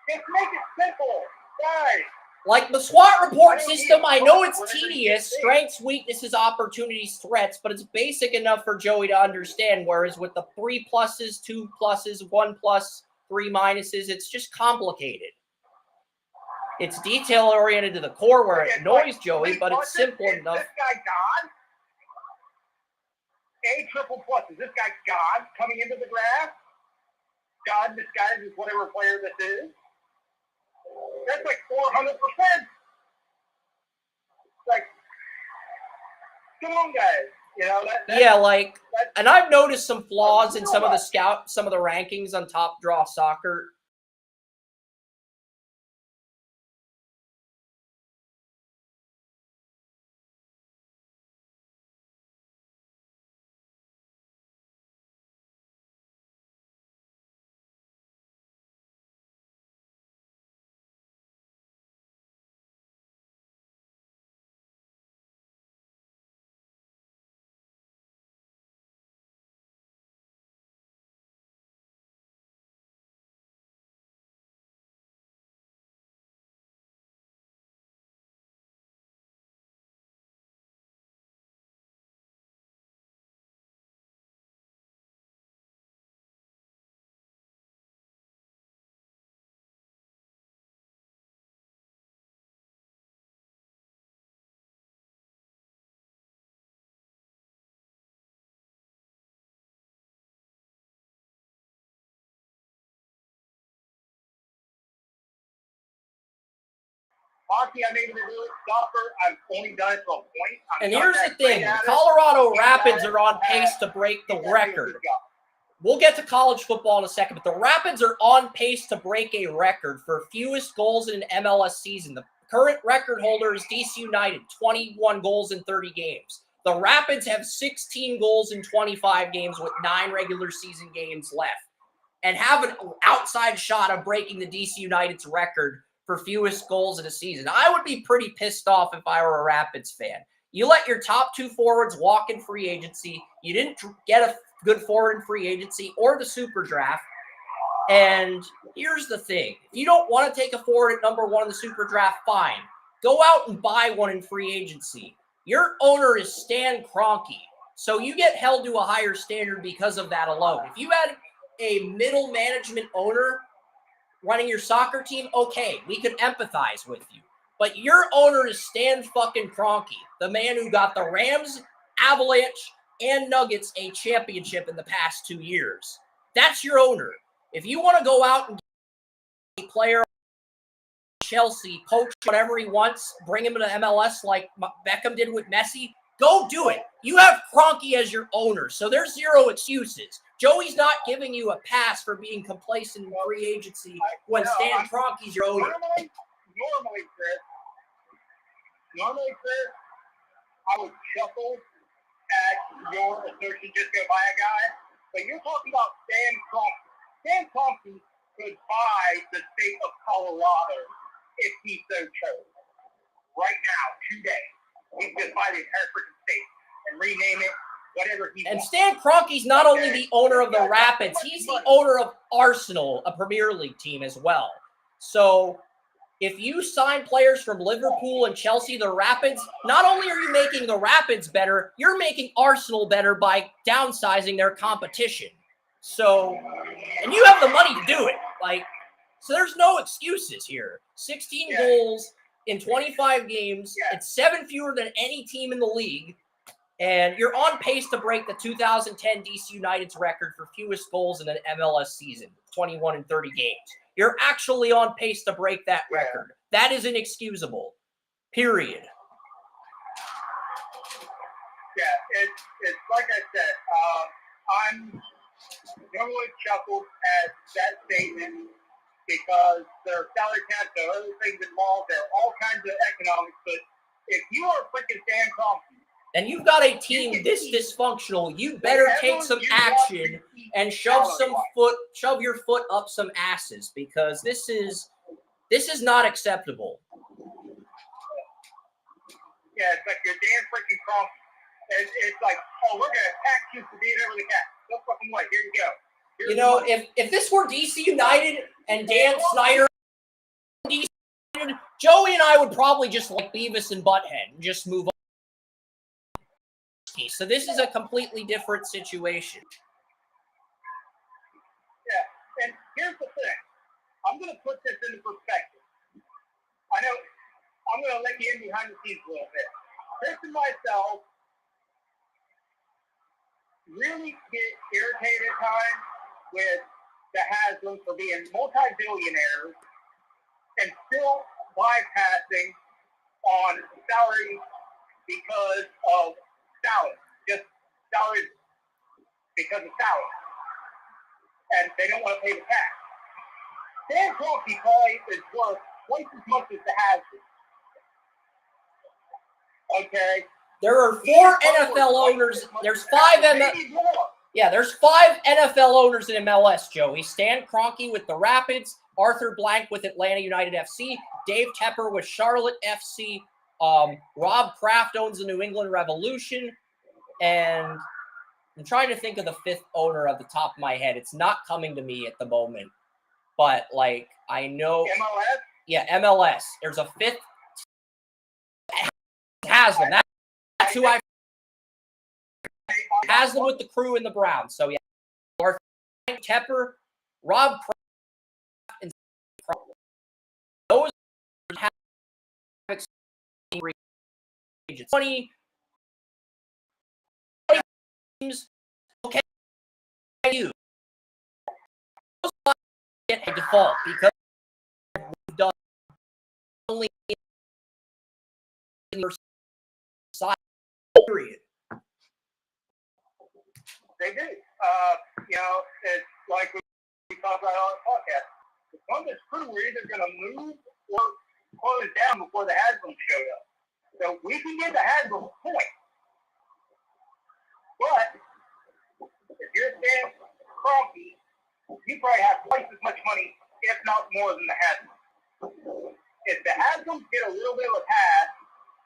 just make it simple, guys. Like the SWAT report system, I know it's tedious, strengths, weaknesses, opportunities, threats, but it's basic enough for Joey to understand, whereas with the 3 pluses, 2 pluses, 1 plus, 3 minuses, it's just complicated. It's detail-oriented to the core where it annoys Joey, but it's simple enough. This guy God, A triple pluses. This guy God coming into the draft, God disguises whatever player this is. That's like 400%. Like, come on, guys. And I've noticed some flaws in some of the rankings on Top Draw Soccer. Hockey, I'm able to do it. Soccer, I've only done it to a point. And here's the thing. The Colorado Rapids are on pace to break the record. We'll get to college football in a second, but the Rapids are on pace to break a record for fewest goals in an MLS season. The current record holder is DC United, 21 goals in 30 games. The Rapids have 16 goals in 25 games with 9 regular season games left and have an outside shot of breaking the DC United's record for fewest goals in a season. I would be pretty pissed off if I were a Rapids fan. You let your top 2 forwards walk in free agency. You didn't get a good forward in free agency or the super draft. And here's the thing. If you don't want to take a forward at number 1 in the Super Draft, fine. Go out and buy one in free agency. Your owner is Stan Kroenke, so you get held to a higher standard because of that alone. If you had a middle management owner running your soccer team, okay, we could empathize with you. But your owner is Stan fucking Kroenke, the man who got the Rams, Avalanche, and Nuggets a championship in the past 2 years. That's your owner. If you want to go out and get a player Chelsea, poach whatever he wants, bring him to MLS like Beckham did with Messi, go do it. You have Kroenke as your owner, so there's zero excuses. Joey's not giving you a pass for being complacent in free agency when Stan Kroenke's your owner. Normally, Chris, I would chuckle at your assertion just go buy a guy, but you're talking about Stan Kroenke. Stan Kroenke could buy the state of Colorado if he so chose. Right now, today, he could buy the entire freaking state and rename it whatever he wants. And Stan Kroenke's not only the owner of the Rapids, he's the owner of Arsenal, a Premier League team as well. So if you sign players from Liverpool and Chelsea, the Rapids, not only are you making the Rapids better, you're making Arsenal better by downsizing their competition. So, and you have the money to do it. So there's no excuses here. 16 goals in 25 games. It's 7 fewer than any team in the league. And you're on pace to break the 2010 DC United's record for fewest goals in an MLS season, 21 in 30 games. You're actually on pace to break that record. That is inexcusable. Period. Yeah, it's like I said, I'm normally chuckled at that statement because there are salary caps, there are other things involved, there are all kinds of economics, but if you are freaking Stan Kroenke, and you've got a team this dysfunctional, you better take some action and shove your foot up some asses, because this is not acceptable. Yeah, it's like you're damn freaking Kroenke. It's like, oh, we're gonna tax you for being over the cap. No fucking way. Here you go. You know, if this were DC United and Dan Snyder, DC United, Joey and I would probably just like Beavis and Butthead and just move on. So this is a completely different situation. Yeah, and here's the thing. I'm going to put this into perspective. I know I'm going to let you in behind the scenes a little bit. Chris and myself really get irritated at times with the Haslam for being multi-billionaires and still bypassing on salary because of salary. Just salary because of salary. And they don't want to pay the tax. Stan Kroenke probably is worth twice as much as the Haslam. Okay? There are 4 NFL owners. There's 5 there's 5 NFL owners in MLS, Joey. Stan Kroenke with the Rapids, Arthur Blank with Atlanta United FC, Dave Tepper with Charlotte FC, Rob Kraft owns the New England Revolution, and I'm trying to think of the 5th owner at the top of my head. It's not coming to me at the moment, but I know. MLS? Yeah, MLS. There's a 5th. Haslam. That's who I. Haslam with the Crew and the Browns. So yeah, Arthur Tepper, Rob Kraft, and those have 20 teams. Okay, you get a default because we've done only in your side period. They do. It's like we talked about on the podcast. The Columbus Crew were either going to move or close down before the Haslam showed up. So we can get the Haslam point. But if you're Stan Kroenke, you probably have twice as much money, if not more, than the Haslam. If the Haslams get a little bit of a pass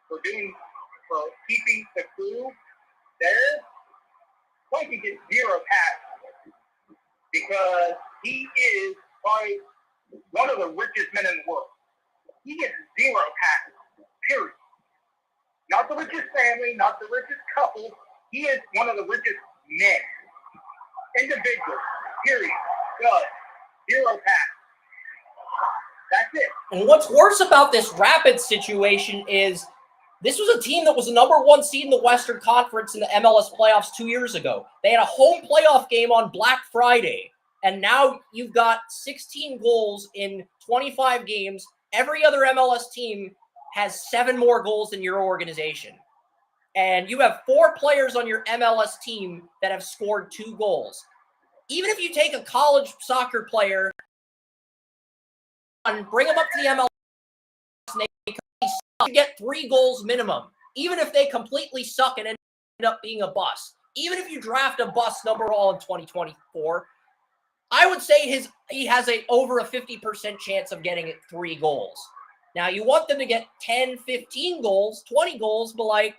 for keeping the Crew there, Kroenke gets 0 pass because he is probably one of the richest men in the world. He gets 0 taxes, period. Not the richest family, not the richest couple. He is one of the richest men. Individual, period. Does 0 taxes. That's it. And what's worse about this Rapids situation is this was a team that was the number 1 seed in the Western Conference in the MLS playoffs 2 years ago. They had a home playoff game on Black Friday, and now you've got 16 goals in 25 games. Every other MLS team has 7 more goals than your organization. And you have 4 players on your MLS team that have scored 2 goals. Even if you take a college soccer player and bring them up to the MLS, you get 3 goals minimum, even if they completely suck and end up being a bust. Even if you draft a bust number all in 2024, I would say he has over a 50% chance of getting 3 goals. Now, you want them to get 10, 15 goals, 20 goals, but like,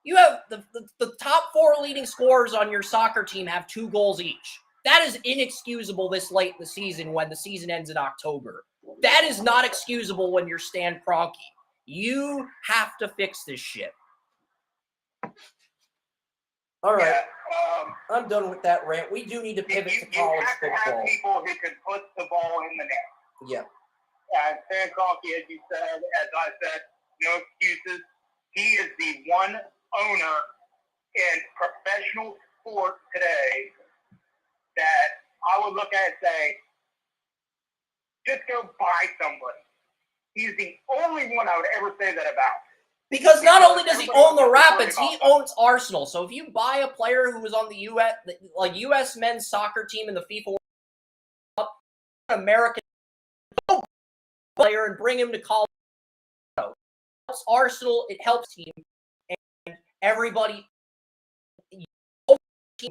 you have the top 4 leading scorers on your soccer team have 2 goals each. That is inexcusable this late in the season when the season ends in October. That is not excusable when you're Stan Kroenke. You have to fix this shit. All right. Yeah, I'm done with that rant. We do need to pivot to college football. You have to have people who can put the ball in the net. Yeah. Stan Kroenke, as you said, as I said, no excuses. He is the one owner in professional sport today that I would look at and say, just go buy somebody. He's the only one I would ever say that about. Because not only does he own the Rapids, he owns Arsenal. So if you buy a player who was on the U.S. men's soccer team in the FIFA World Cup, American player, and bring him to college, it helps Arsenal, it helps team, and everybody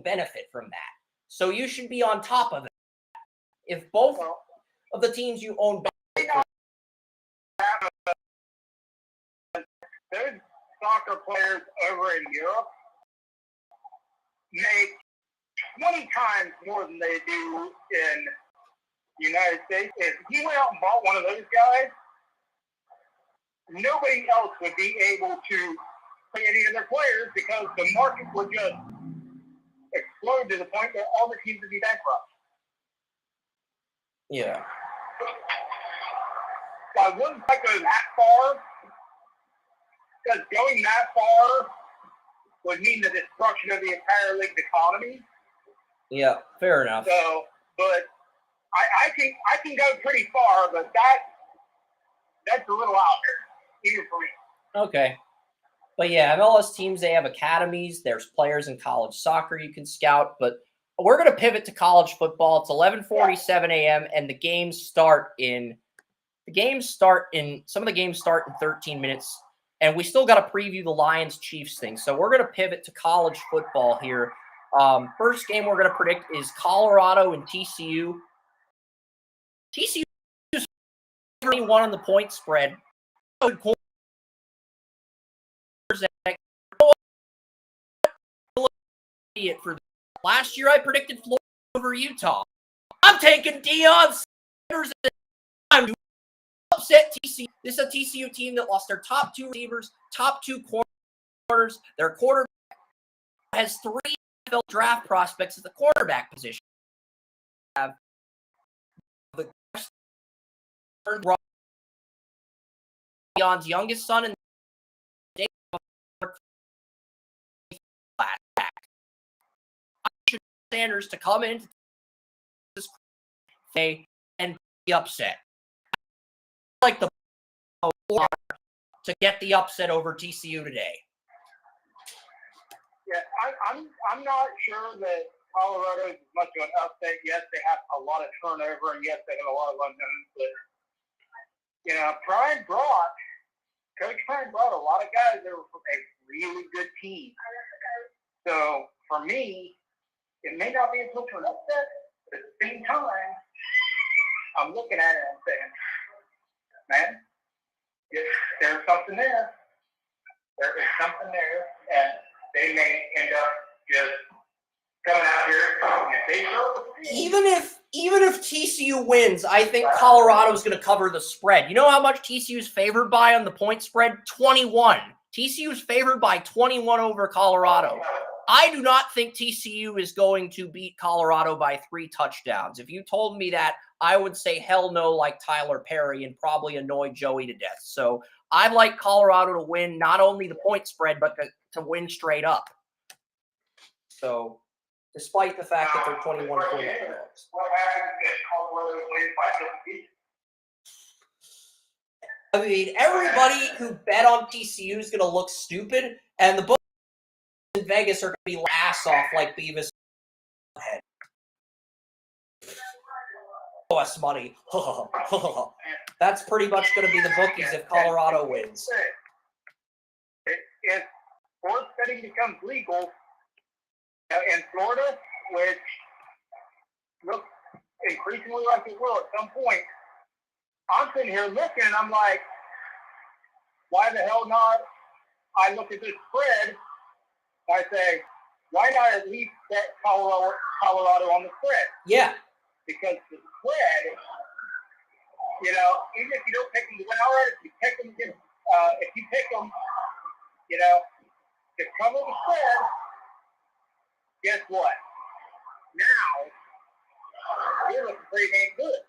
benefit from that. So you should be on top of it. If both of the teams you own those soccer players over in Europe make 20 times more than they do in the United States. If he went out and bought one of those guys, nobody else would be able to play any of their players because the market would just explode to the point that all the teams would be bankrupt. Yeah. So I wouldn't quite go that far, because going that far would mean the destruction of the entire league's economy. Yeah, fair enough. So, but I can go pretty far, but that's a little out there, even for me. Okay. But yeah, MLS teams, they have academies. There's players in college soccer you can scout. But we're going to pivot to college football. It's 11:47 a.m. and some of the games start in 13 minutes. And we still got to preview the Lions-Chiefs thing. So we're going to pivot to college football here. First game we're going to predict is Colorado and TCU. TCU is 31 on the point spread. For last year, I predicted Florida over Utah. I'm taking Deion Sanders and upset TCU. This is a TCU team that lost their top 2 receivers, top 2 corners. Their quarterback has 3 NFL draft prospects at the quarterback position. Have the Deion's youngest son and Sanders to come in this day and be upset. Like the to get the upset over TCU today. Yeah, I'm not sure that Colorado is much of an upset. Yes, they have a lot of turnover, and yes, they have a lot of unknowns. But Coach Prime brought a lot of guys that were from a really good team. So for me, it may not be as much of an upset, but at the same time, I'm looking at it and saying, man, there's something there. There is something there, and they may end up just coming out here. even if TCU wins, I think Colorado's going to cover the spread. You know how much TCU's favored by on the point spread? 21. TCU's favored by 21 over Colorado. I do not think TCU is going to beat Colorado by 3 touchdowns. If you told me that, I would say hell no like Tyler Perry and probably annoy Joey to death. So I'd like Colorado to win not only the point spread, but to win straight up. So despite the fact that they're 21 point underdogs. What happens if Colorado wins by 50? I mean, everybody who bet on TCU is going to look stupid, and the books in Vegas are going to be ass off like Beavis. Us money. That's pretty much going to be the bookies if Colorado wins. If sports betting becomes legal in Florida, which looks increasingly like it will at some point, I'm sitting here looking and I'm like, why the hell not? I look at this spread, I say, why not at least bet Colorado on the spread? Yeah. Because the spread, you know, even if you don't pick them to win outright, if you pick them against, you know, to cover the spread, guess what? Now, you're looking pretty dang good.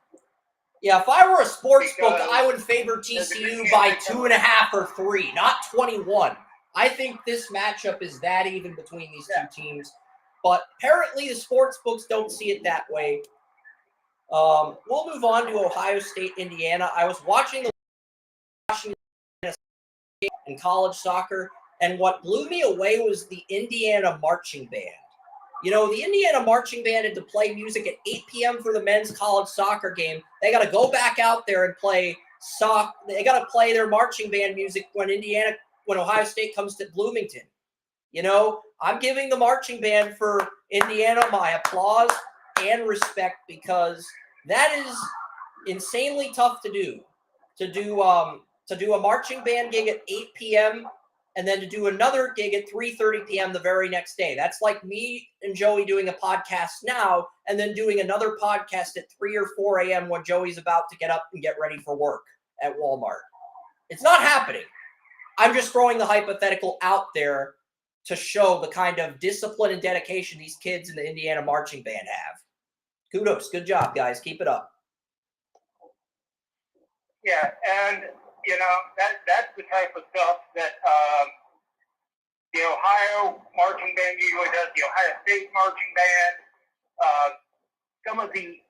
Yeah, if I were a sports book, I would favor TCU by 2.5 or 3, not 21. I think this matchup is that even between these two teams. But apparently the sports books don't see it that way. We'll move on to Ohio State, Indiana. I was watching the Washington in college soccer, and what blew me away was the Indiana marching band. You know, the Indiana marching band had to play music at 8 p.m. for the men's college soccer game. They got to go back out there and play They got to play their marching band music when Ohio State comes to Bloomington. You know, I'm giving the marching band for Indiana my applause and respect because that is insanely tough to do. To do a marching band gig at 8 p.m. and then to do another gig at 3:30 p.m. the very next day. That's like me and Joey doing a podcast now and then doing another podcast at 3 or 4 a.m. when Joey's about to get up and get ready for work at Walmart. It's not happening. I'm just throwing the hypothetical out there to show the kind of discipline and dedication these kids in the Indiana marching band have. Kudos. Good job, guys. Keep it up. Yeah, and, you know, that's the type of stuff that the Ohio marching band usually does, the Ohio State marching band, some of the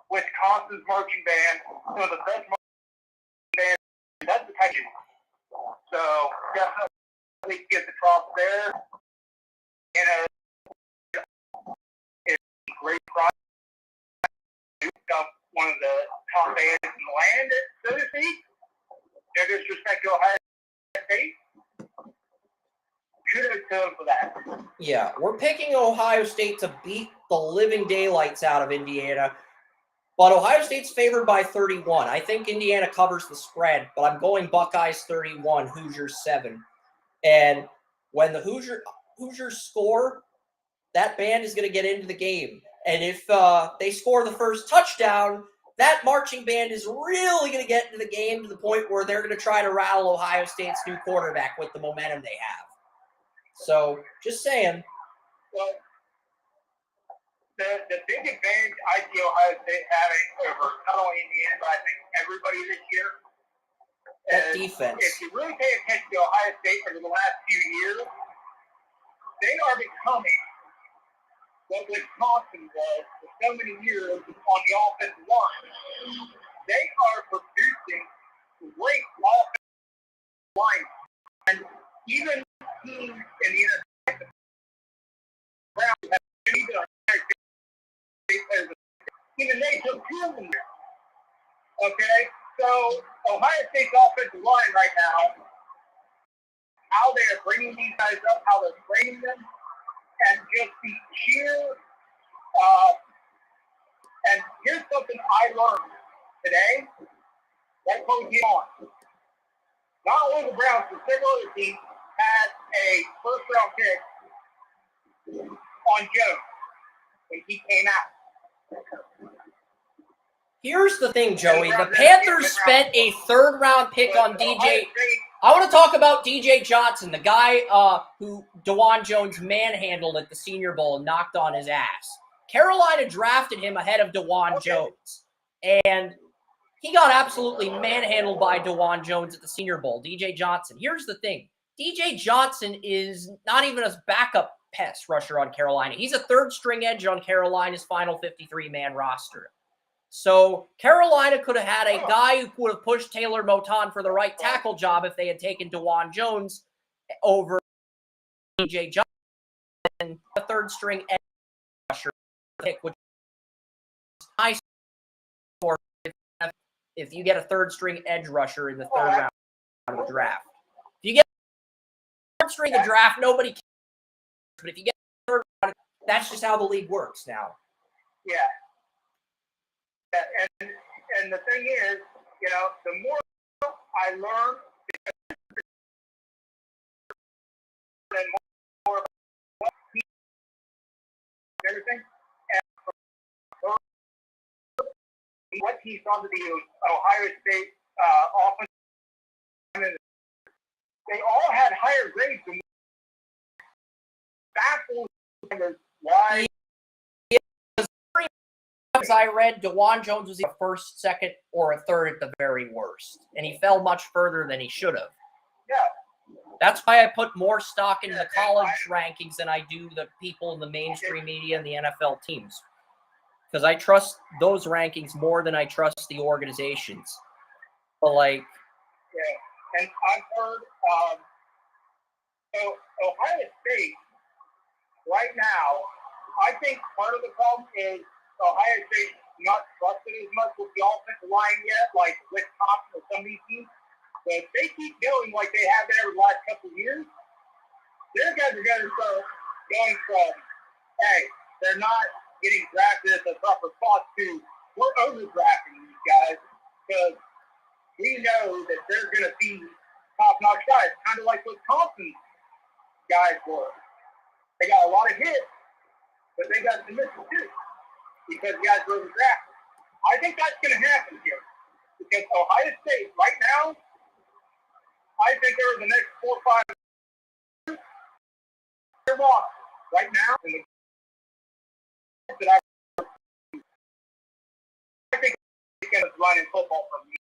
Wisconsin's marching band, some of the best marching bands, that's the type of, so definitely get the props there. You know, it's a great project. One of the top bands in the land, so to speak. No disrespect to Ohio State. Kudos to them for that. Yeah, we're picking Ohio State to beat the living daylights out of Indiana. But Ohio State's favored by 31. I think Indiana covers the spread, but I'm going Buckeyes 31, Hoosiers 7. And when the Hoosiers score, that band is going to get into the game. And if they score the first touchdown, that marching band is really going to get into the game to the point where they're going to try to rattle Ohio State's new quarterback with the momentum they have. So, just saying. Well, the big advantage I see Ohio State having over not only Indiana, but I think everybody this year That defense. If you really pay attention to Ohio State over the last few years, they are becoming what Wisconsin was for so many years on the offensive line. They are producing great offensive line. And even teams in the NFL, Browns have even they took 2 of them there. Okay? So Ohio State's offensive line right now, how they are bringing these guys up, how they're training them, and just the sheer, and here's something I learned today that goes on. Not only the Browns, but several other teams had a first-round pick on Jones when he came out. Here's the thing, Joey. The Panthers spent a third-round pick on DJ. I want to talk about DJ Johnson, the guy who DeJuan Jones manhandled at the Senior Bowl and knocked on his ass. Carolina drafted him ahead of DeJuan Jones, and he got absolutely manhandled by DeJuan Jones at the Senior Bowl. DJ Johnson. Here's the thing. DJ Johnson is not even a backup pass rusher on Carolina. He's a third-string edge on Carolina's final 53-man roster. So Carolina could have had a guy who would have pushed Taylor Moton for the right tackle job if they had taken DeJuan Jones over DJ Johnson, a third-string edge rusher pick, which is nice for if you get a third-string edge rusher in the third round of the draft. If you get a third-string of the draft, nobody cares. But if you get a third round, that's just how the league works now. Yeah. And the thing is, the more I learn, and more about everything, and what he saw to the Ohio State offense, they all had higher grades than baffles. Why? As I read, DeJuan Jones was a first, second, or a third at the very worst, and he fell much further than he should have. Yeah. That's why I put more stock into the college rankings than I do the people in the mainstream media and the NFL teams, because I trust those rankings more than I trust the organizations. But and I've heard so Ohio State right now, I think part of the problem is Ohio State not trusted as much with the offensive line yet, like Wisconsin or some of these teams. But if they keep going like they have been over the last couple of years, their guys are going to start going from, hey, they're not getting drafted at the proper spot to, we're overdrafting these guys because we know that they're going to be top-notch guys, kind of like Wisconsin guys were. They got a lot of hits, but they got some misses too, because guys were overdrafted. I think that's going to happen here. Because Ohio State, right now, I think over the next 4 or 5 years, they're lost right now. And I think it's going to run in football from me.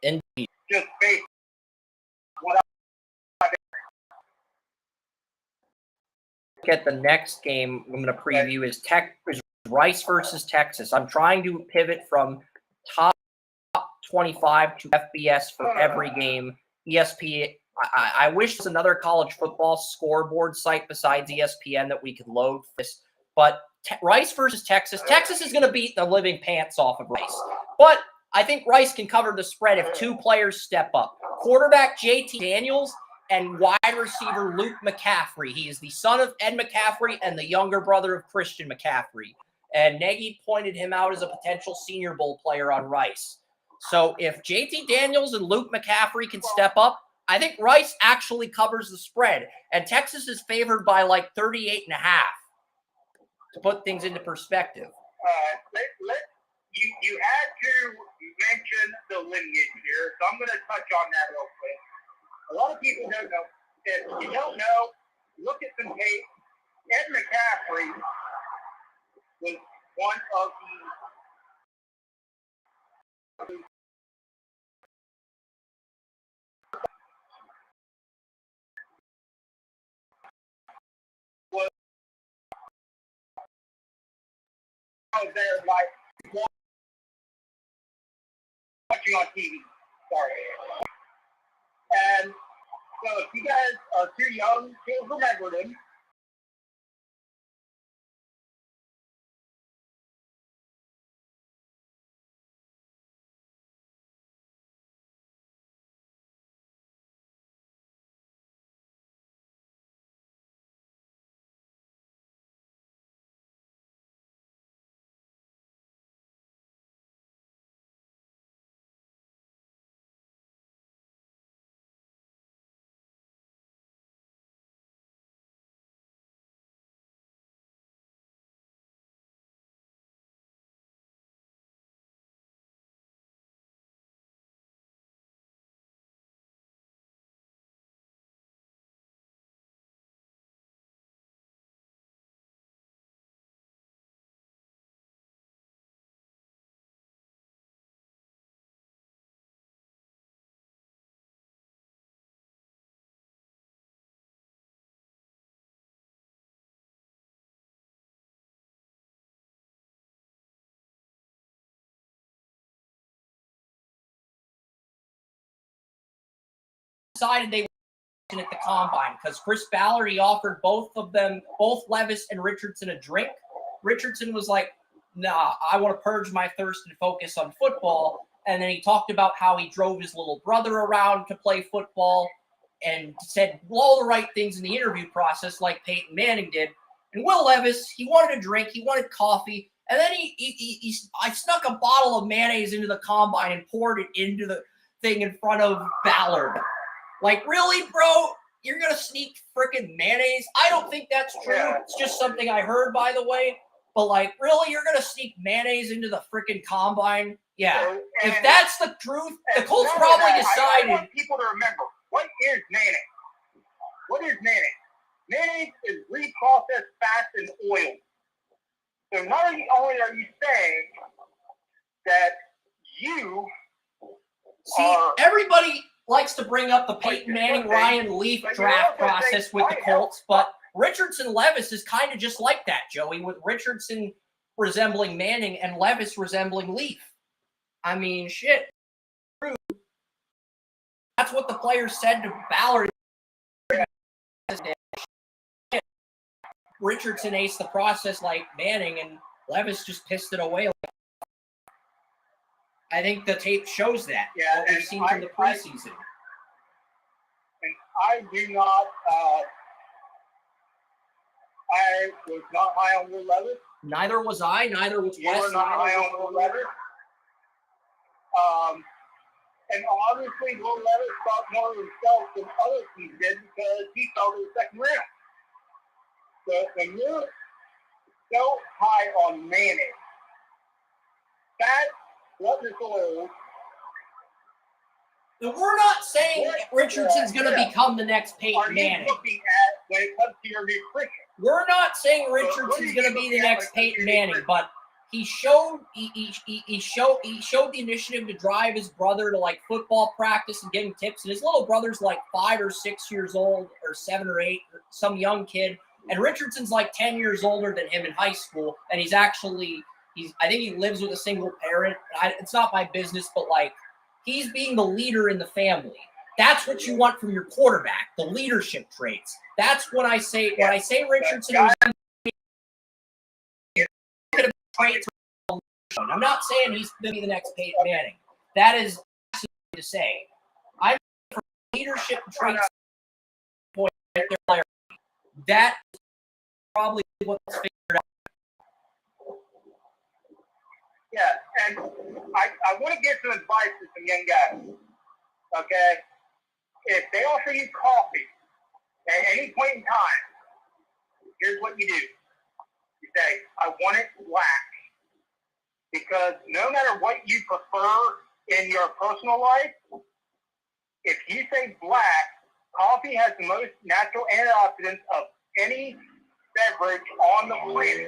Indeed. Just based on what at the next game I'm going to preview is Rice versus Texas. I'm trying to pivot from top 25 to FBS for every game. ESPN. I wish there's another college football scoreboard site besides ESPN that we could load this. But Rice versus Texas. Texas is going to beat the living pants off of Rice. But I think Rice can cover the spread if two players step up. Quarterback JT Daniels and wide receiver Luke McCaffrey. He is the son of Ed McCaffrey and the younger brother of Christian McCaffrey. And Nagy pointed him out as a potential Senior Bowl player on Rice. So if JT Daniels and Luke McCaffrey can step up, I think Rice actually covers the spread. And Texas is favored by like 38.5, to put things into perspective. You had to mention the lineage here, so I'm going to touch on that real quick. A lot of people don't know. If you don't know, look at some tape. Ed McCaffrey was one of the was there like watching on TV. Sorry. And so if you guys are too young to remember him, decided they were at the combine because Chris Ballard, he offered both Levis and Richardson, a drink. Richardson was like, nah, I want to purge my thirst and focus on football. And then he talked about how he drove his little brother around to play football and said all the right things in the interview process like Peyton Manning did. And Will Levis, he wanted a drink, he wanted coffee, and then I snuck a bottle of mayonnaise into the combine and poured it into the thing in front of Ballard. Like, really, bro? You're going to sneak freaking mayonnaise? I don't think that's true. It's just something I heard, by the way. But, like, really? You're going to sneak mayonnaise into the freaking combine? Yeah. If that's the truth, the Colts probably decided. I want people to remember, what is mayonnaise? What is mayonnaise? Mayonnaise is reprocessed fat and oil. So not only are you saying that you everybody likes to bring up the Peyton Manning, Ryan Leaf draft process with the Colts, but Richardson Levis is kind of just like that, Joey, with Richardson resembling Manning and Levis resembling Leaf. I mean, shit. That's what the players said to Ballard. Richardson aced the process like Manning, and Levis just pissed it away. I think the tape shows that. Yeah, what we've seen from the preseason. And I do not. I was not high on Will Levis. Neither was I. Neither was Wes. You were not high on Will Levis. And obviously, Will Levis thought more of himself than other teams did because he fell to the second round. So when you're so high on Manning, that wasn't oil. We're not saying Richardson's going to become the next Peyton Manning. Looking at when it comes to your nutrition. We're not saying Richardson's going to be the next Peyton Manning, but he showed the initiative to drive his brother to like football practice and give him tips. And his little brother's like 5 or 6 years old, or 7 or 8, or some young kid. And Richardson's like 10 years older than him in high school, and I think he lives with a single parent. It's not my business, but like, he's being the leader in the family. That's what you want from your quarterback, the leadership traits. That's what I say. When I say Richardson was traits, I'm not saying he's going to be the next Peyton Manning. That is to say. I'm for leadership traits. That is probably what's figured out. Yeah, and I want to give some advice to some young guys. Okay? If they offer you coffee at any point in time, here's what you do. You say, I want it black. Because no matter what you prefer in your personal life, if you say black, coffee has the most natural antioxidants of any beverage on the planet.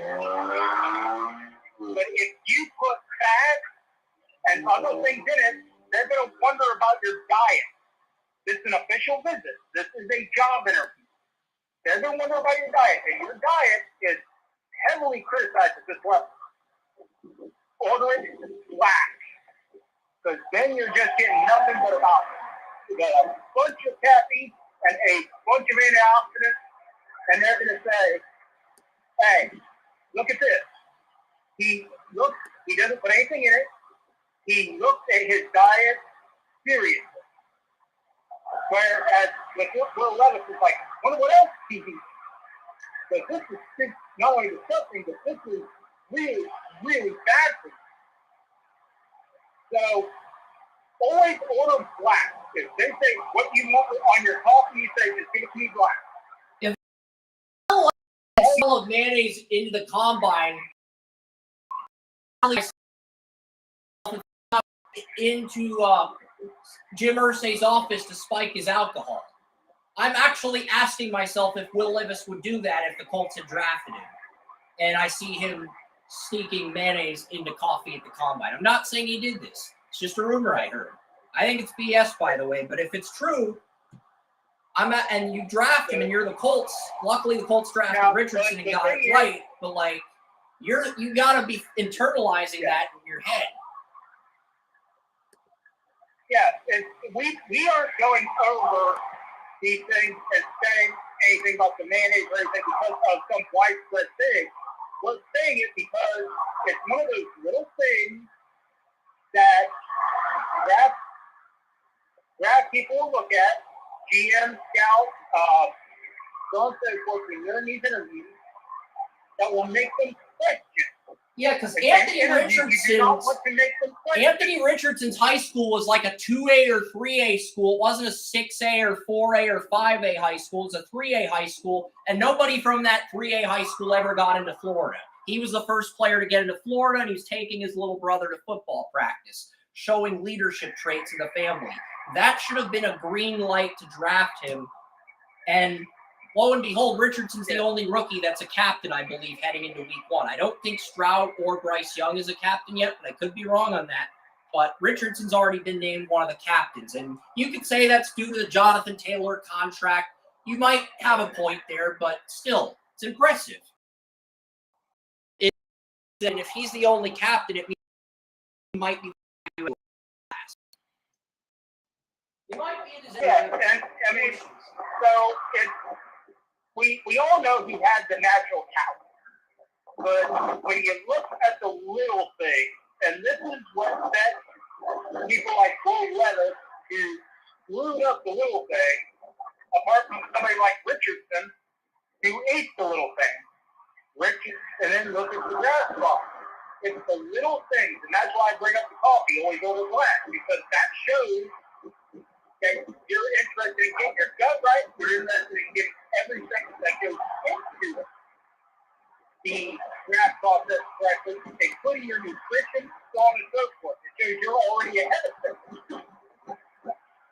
But if you put fat and other things in it, they're going to wonder about your diet. This is an official visit. This is a job interview. They're going to wonder about your diet. And your diet is heavily criticized at this level. Order it black. Because then you're just getting nothing but about it. You got a bunch of caffeine and a bunch of antioxidants, and they're going to say, hey, look at this. He doesn't put anything in it. He looks at his diet seriously. Whereas with Will Levis, it's like, wonder what else he eats. But this is not only disgusting, but this is really, really bad for you. So always order black. If they say what you want on your coffee, you say just give it to me black. If all of mayonnaise into the combine, into Jim Irsay's office to spike his alcohol. I'm actually asking myself if Will Levis would do that if the Colts had drafted him. And I see him sneaking mayonnaise into coffee at the combine. I'm not saying he did this. It's just a rumor I heard. I think it's BS, by the way. But if it's true, and you draft him and you're the Colts. Luckily, the Colts drafted Richardson and got it right. But like, you got to be internalizing that in your head. we aren't going over these things and saying anything about the mayonnaise or anything because of some widespread thing. We're saying it because it's one of those little things that draft people will look at, GM, scouts, so on and so forth, when they're in these interviews, that will make them question. Yeah, because Anthony Richardson's high school was like a 2A or 3A school. It wasn't a 6A or 4A or 5A high school. It was a 3A high school, and nobody from that 3A high school ever got into Florida. He was the first player to get into Florida, and he was taking his little brother to football practice, showing leadership traits in the family. That should have been a green light to draft him. And lo and behold, Richardson's the only rookie that's a captain, I believe, heading into week 1. I don't think Stroud or Bryce Young is a captain yet, but I could be wrong on that. But Richardson's already been named one of the captains. And you could say that's due to the Jonathan Taylor contract. You might have a point there, but still, it's impressive. And if he's the only captain, it means he might be last. He might be in his and I mean, so we all know he had the natural talent. But when you look at the little thing, and this is what set people like Will Levis, who screwed up the little thing, apart from somebody like Richardson, who ate the little thing. And then look at the draft box. It's the little things, and that's why I bring up the coffee always over glass, because that shows that you're interested in getting your gut right, you're interested in getting everything that goes into the draft process correctly, including your nutrition, so on and so forth. It shows you're already ahead of things.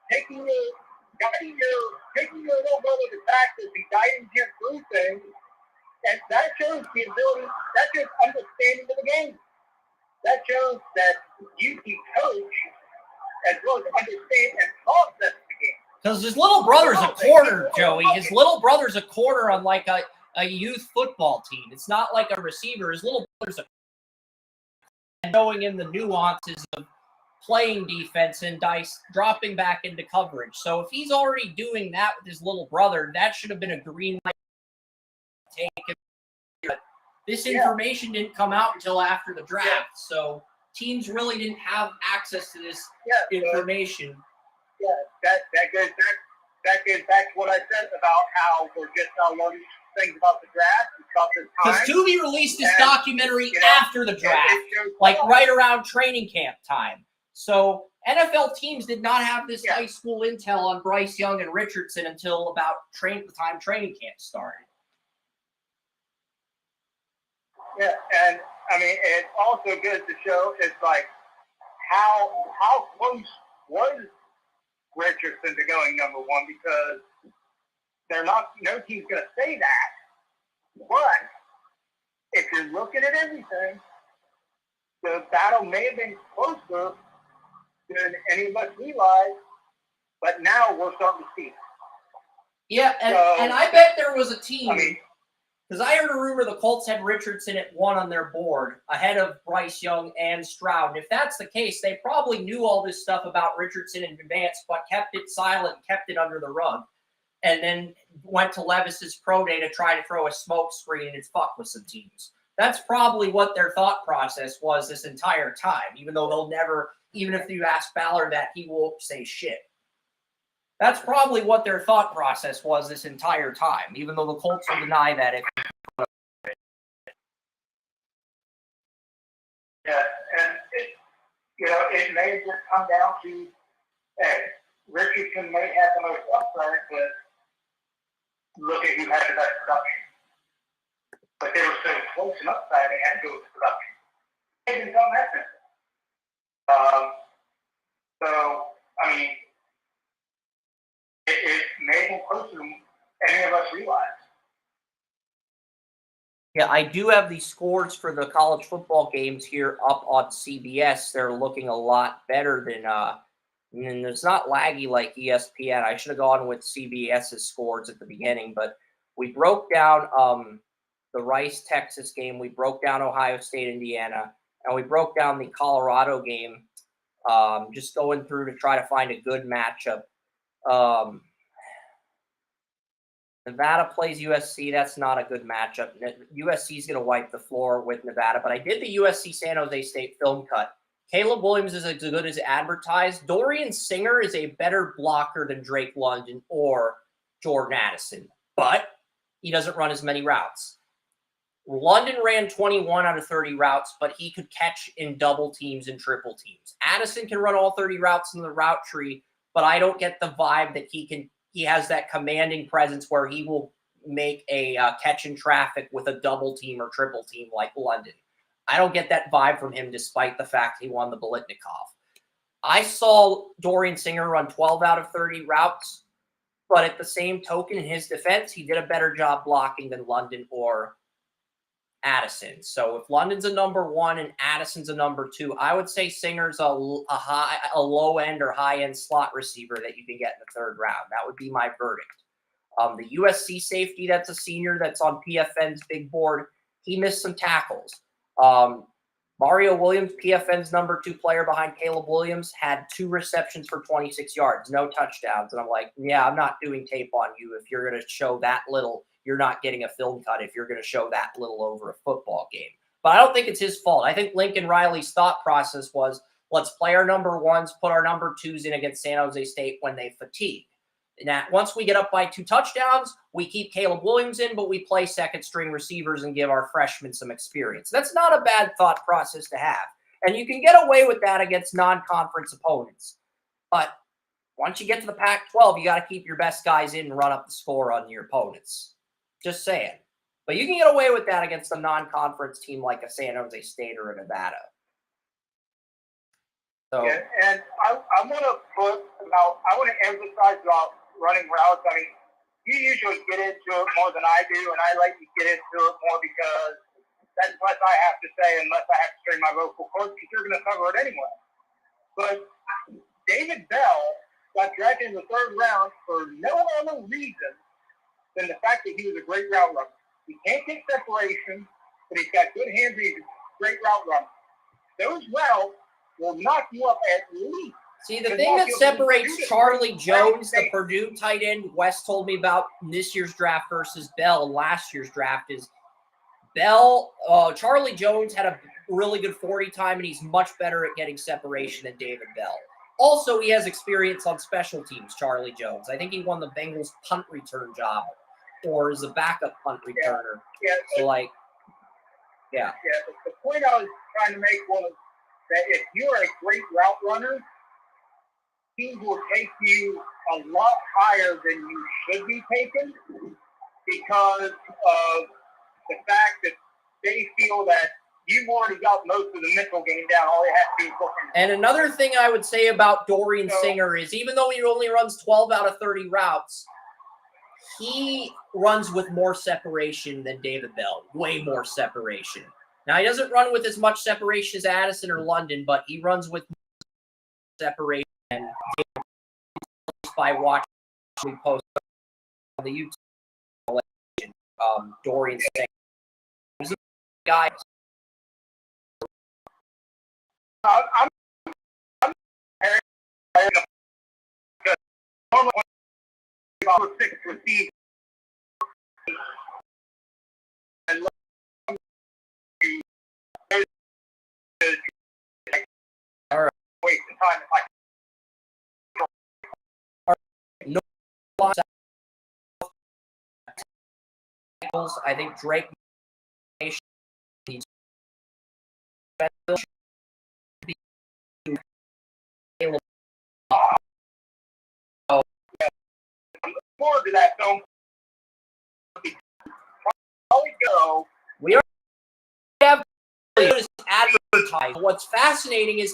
Taking your little brother to practice and guiding him through things, and that shows the ability, that shows understanding of the game. That shows that you can coach as well as understand and process the game. Because his little brother's a corner, Joey. His little brother's a corner on like a youth football team. It's not like a receiver. His little brother's a and showing in the nuances of playing defense and dropping back into coverage. So if he's already doing that with his little brother, that should have been a green light to take him. But this information didn't come out until after the draft, so teams really didn't have access to this information. That goes back to what I said about how we're just now learning things about the draft and about this time. Because Tubi released this documentary after the draft, like right around training camp time. So NFL teams did not have this high school intel on Bryce Young and Richardson until about the time training camp started. Yeah, and I mean, it's also good to show it's like how close was Richardson to going number 1, because no team's going to say that. But if you're looking at everything, the battle may have been closer than any of us realized, but now we're starting to see it. Yeah, and I bet there was a team. Because I heard a rumor the Colts had Richardson at 1 on their board, ahead of Bryce Young and Stroud. And if that's the case, they probably knew all this stuff about Richardson in advance, but kept it silent, kept it under the rug, and then went to Levis's pro day to try to throw a smoke screen and fuck with some teams. That's probably what their thought process was this entire time, even though they'll never, even if you ask Ballard that, he won't say shit. That's probably what their thought process was this entire time, even though the Colts will deny that. Yeah, and it may have just come down to Richardson may have the most upside, but look at who had the best production. But they were so close in upside, they had to go with the production. They didn't come that simple. So, I mean, it may have been closer than any of us realized. Yeah, I do have the scores for the college football games here up on CBS. They're looking a lot better than and it's not laggy like ESPN. I should have gone with CBS's scores at the beginning, but we broke down the Rice-Texas game. We broke down Ohio State, Indiana, and we broke down the Colorado game. Just going through to try to find a good matchup. Um, Nevada plays USC. That's not a good matchup. USC is going to wipe the floor with Nevada, but I did the USC San Jose State film cut. Caleb Williams is as good as advertised. Dorian Singer is a better blocker than Drake London or Jordan Addison, but he doesn't run as many routes. London ran 21 out of 30 routes, but he could catch in double teams and triple teams. Addison can run all 30 routes in the route tree, but I don't get the vibe that he has that commanding presence where he will make a catch in traffic with a double team or triple team like London. I don't get that vibe from him despite the fact he won the Biletnikoff. I saw Dorian Singer run 12 out of 30 routes, but at the same token, in his defense, he did a better job blocking than London or Addison. So if London's a number one and Addison's a number two, I would say Singer's a low end or high end slot receiver that you can get in the third round. That would be my verdict. The USC safety, that's a senior that's on PFN's big board. He missed some tackles. Mario Williams, PFN's number two player behind Caleb Williams, had 2 receptions for 26 yards, no touchdowns. And I'm like, yeah, I'm not doing tape on you if you're going to show that little. You're not getting a film cut if you're going to show that little over a football game. But I don't think it's his fault. I think Lincoln Riley's thought process was, let's play our number ones, put our number twos in against San Jose State when they fatigue. Now, once we get up by 2 touchdowns, we keep Caleb Williams in, but we play second-string receivers and give our freshmen some experience. That's not a bad thought process to have. And you can get away with that against non-conference opponents. But once you get to the Pac-12, you got to keep your best guys in and run up the score on your opponents. Just saying. But you can get away with that against a non-conference team like a San Jose State or a Nevada. So, yeah, and I want to emphasize about running routes. I mean, you usually get into it more than I do, and I like to get into it more because that's less I have to say unless I have to strain my vocal cords because you're going to cover it anyway. But David Bell got drafted in the 3rd round for no other reason than the fact that he was a great route runner. He can't get separation, but he's got good hands and he's a great route runner. Those routes will knock you up at least. See, the thing that separates Charlie Jones, the Purdue tight end Wes told me about in this year's draft versus Bell in last year's draft is Charlie Jones had a really good 40 time, and he's much better at getting separation than David Bell. Also, he has experience on special teams, Charlie Jones. I think he won the Bengals punt return job or is a backup punt returner. Yeah. So, like, yeah. The point I was trying to make was that if you're a great route runner, teams will take you a lot higher than you should be taken because of the fact that they feel that you've already got most of the mental game down. All they have to do is look. And another thing I would say about Dorian Singer is even though he only runs 12 out of 30 routes, he runs with more separation than David Bell, way more separation. Now, he doesn't run with as much separation as Addison or London, but he runs with more separation. And by watching we post on the YouTube, Dorian Singer. He's a guy. I'm because normally when 6 receive and all right. Waste of time. No, I think Drake needs more to that film. Probably go. We have advertised. What's fascinating is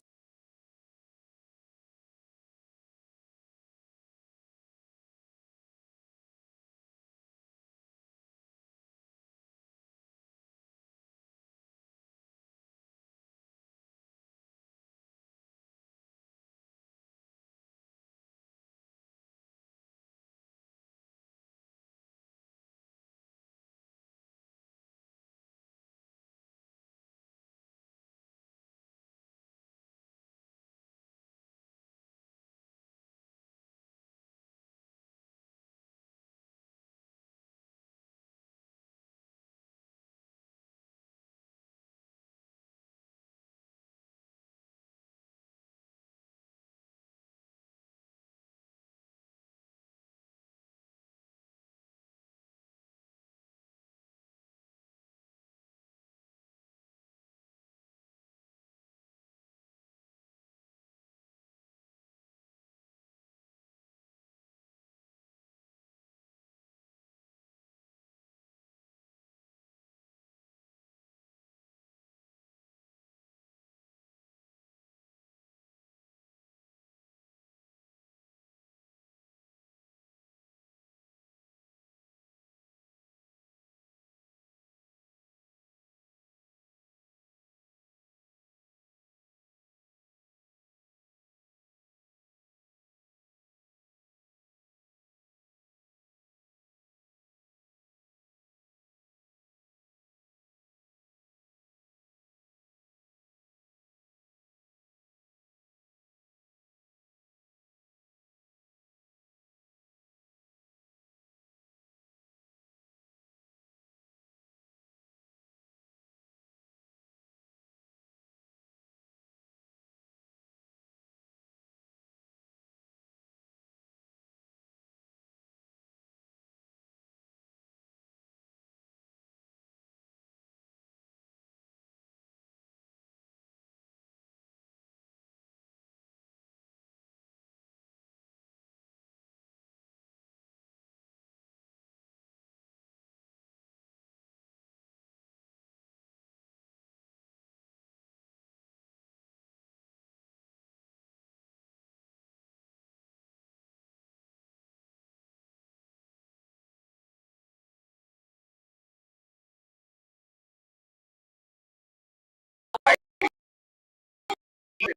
He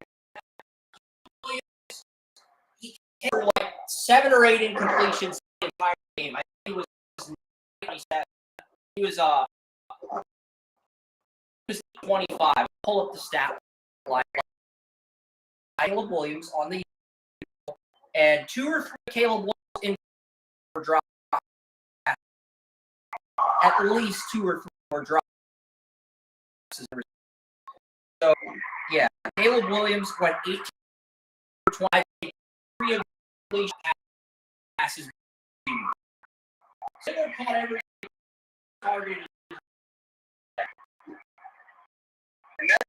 came for like 7 or 8 incompletions the entire game. I think he was 27. He was 25. Pull up the stat line. Caleb Williams on the and 2 or 3 Caleb Williams in for drop. At least 2 or 3 more drops. So yeah, Caleb Williams went 18 for 20, 3 of the passes. Single caught every target. And that's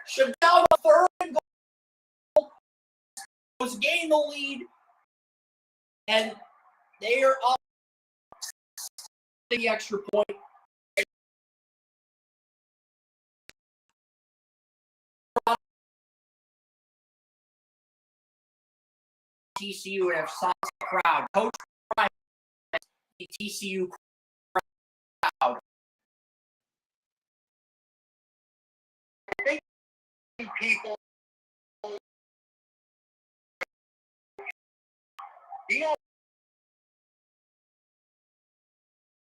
Should down a 3rd and goal. Was gain the lead, and they are up the extra point. TCU would have size crowd. Coach Prime, the TCU crowd. I think people, you know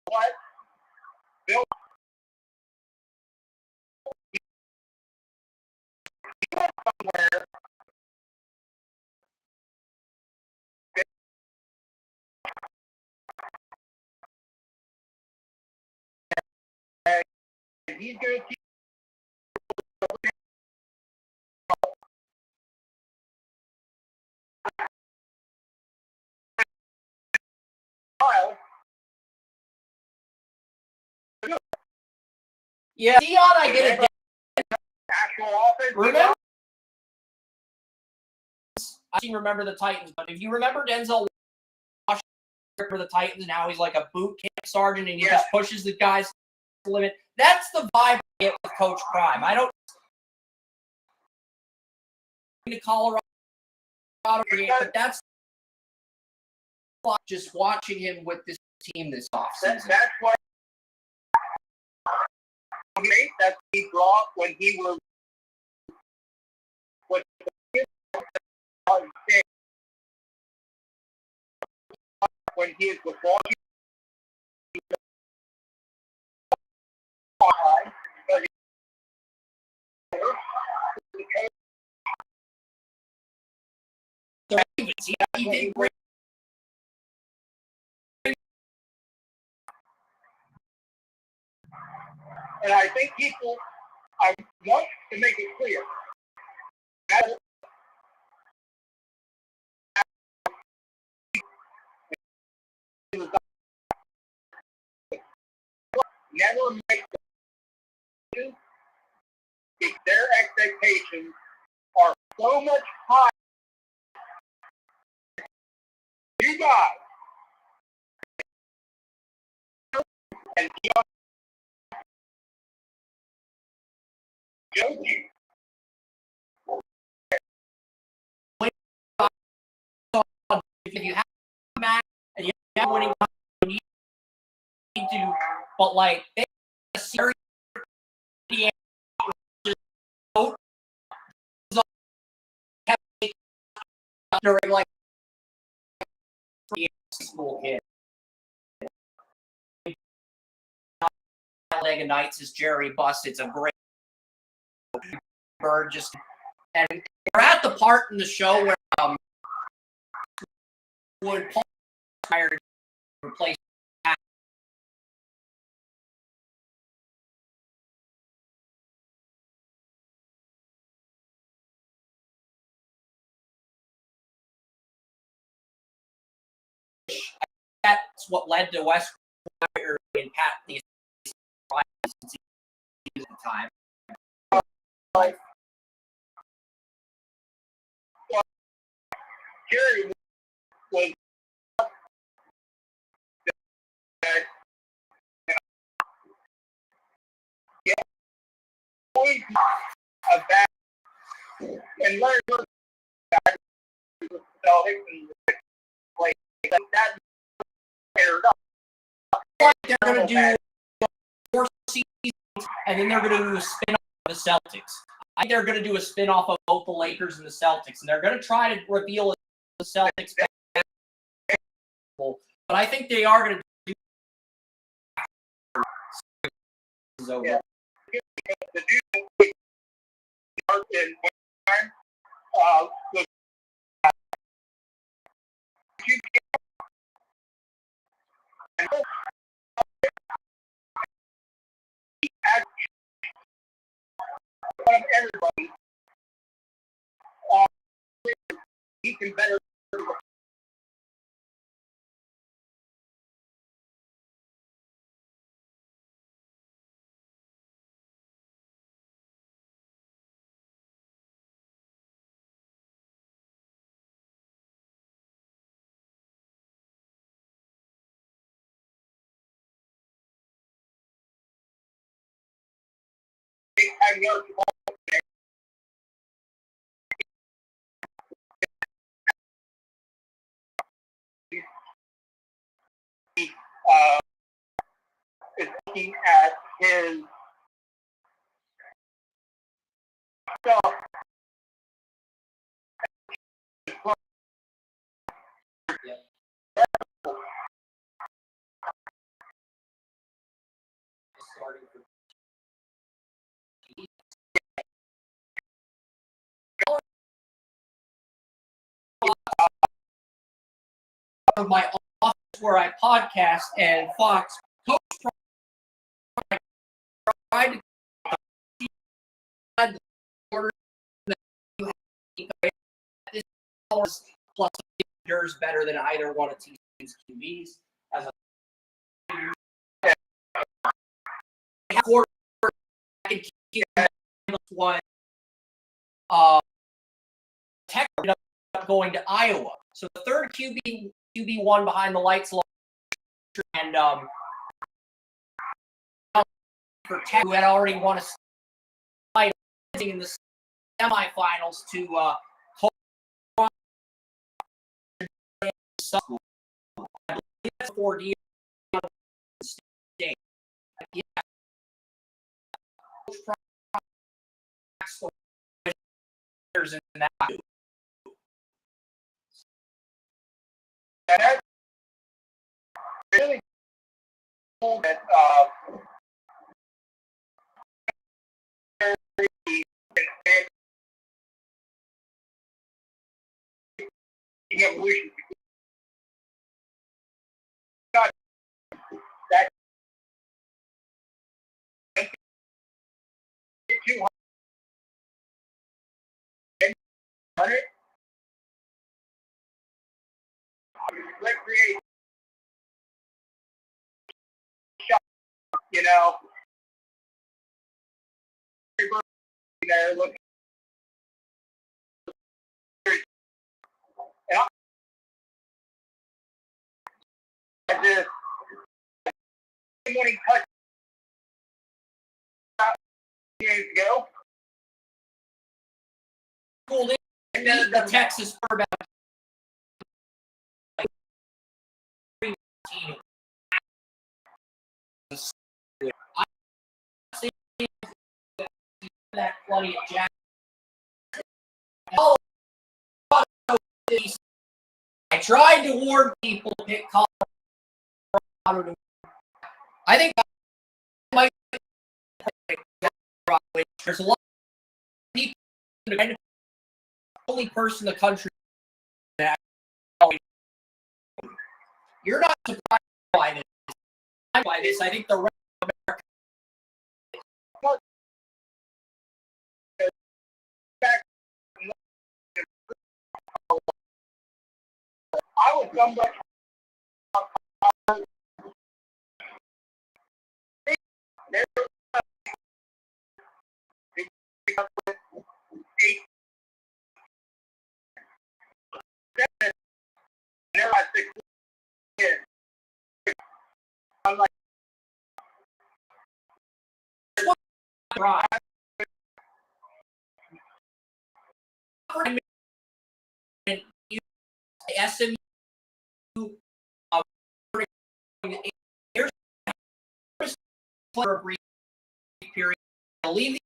what? Bill, he went somewhere. And he's going to keep Yeah, Dion, I get it. actual offense. Remember, I didn't remember the Titans, but if you remember Denzel Washington for the Titans, now he's like a boot camp sergeant, and he just pushes the guys to the limit. That's the vibe I get with Coach Prime. I don't to Colorado, but that's just watching him with this team this offseason. That's what that he brought when he was when he is with Washington. He did great. And I think people, I want to make it clear, never make if their expectations are so much higher. You guys and joking. If you have a match and you have winning, you need to, but like they a series during like school kid. Talladega Nights is Jerry Buss. It's a great bird. Just and we're at the part in the show where when Paul hired to replace that's what led to West Wire and Pat these time. Jerry was always a bad and Larry was back with the Celtics and play that aired up. They're going to do 4 seasons, and then they're going to do a spin-off of the Celtics. I think they're going to do a spin-off of both the Lakers and the Celtics, and they're going to try to reveal the Celtics. But I think they are going to do over. Yeah. The dude in time, was one of everybody. He can better. Have yards the ball. Is looking at his stuff. Of my office where I podcast and Fox Coach tried to had the order that you had plus yours better than either one of TCU's QBs as a quarterback can keep one Tech ended up going to Iowa. So the third QB1 behind the lights and for Tech, who had already won a title in the semifinals to I believe that's 4 years. Yeah. In that. That's really cool that evolution. That 200 recreate shot, you know, there looking at this winning touch years ago. Pulled in the Texas quarterback. I see that plenty of Jack. I tried to warn people to pick Colorado. I think that might there's a lot of people. The only person in the country that you're not surprised by this. I think the rest of America. I was somebody. unlike right. SMU here's for a brief period. They'll leave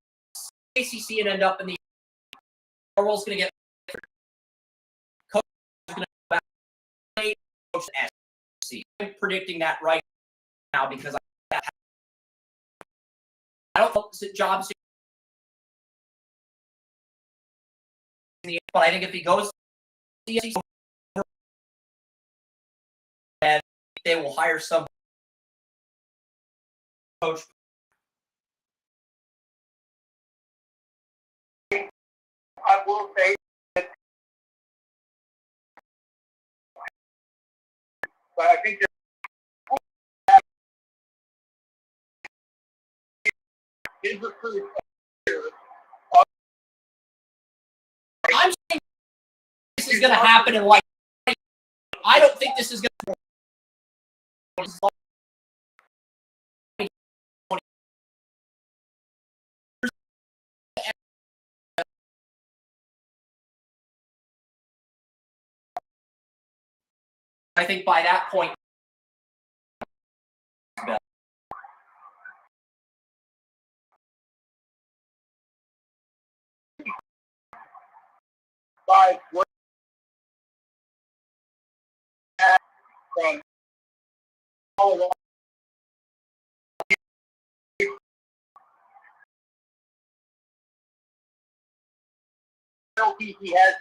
the ACC and end up in the world's going to get coach is going to go back to coach the SEC. I'm predicting that right now because I don't know the jobs, but I think if he goes to the SEC, and they will hire some coach. I will say that, but I think his recruits. I'm saying this is going to happen in like. I don't think this is going to. I think by that point, by what from Colorado. He has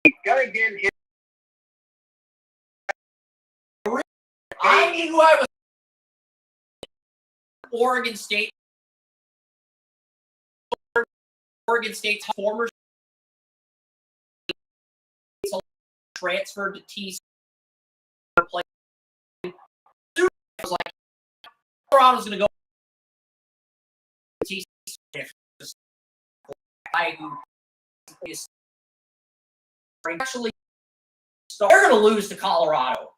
he's gonna get his. I knew I was Oregon State. Oregon State's former transferred to TC. I was like, Colorado's going to go to TC. Guy who is actually they're going to lose to Colorado.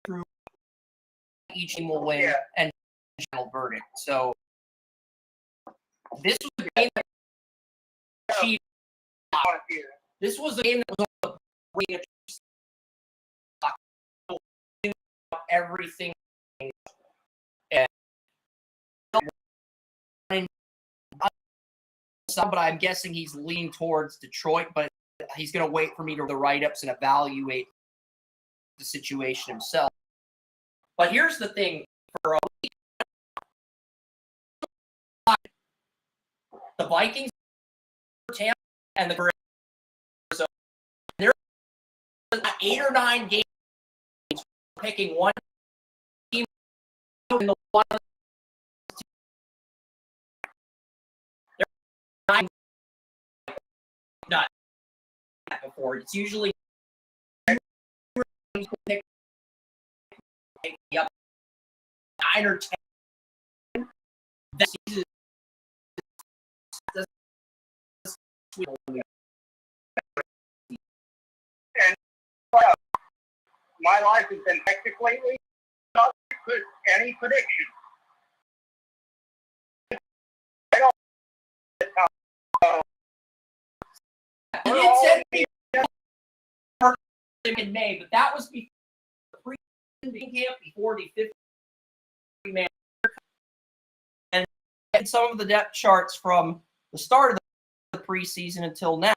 If each team will win and final verdict. So this was a game that this was a game that was everything. And but I'm guessing he's leaning towards Detroit, but he's going to wait for me to do the write-ups and evaluate the situation himself. But here's the thing: for a week, the Vikings, Tampa, and the so there are 8 or 9 games picking one team in the one. Not before. It's usually pick up 9 or 10. That season, and my life has been hectic lately. Not any prediction. I don't. He did send me in May, but that was before the pre-season camp, before the 50-man. And some of the depth charts from the start of the preseason until now.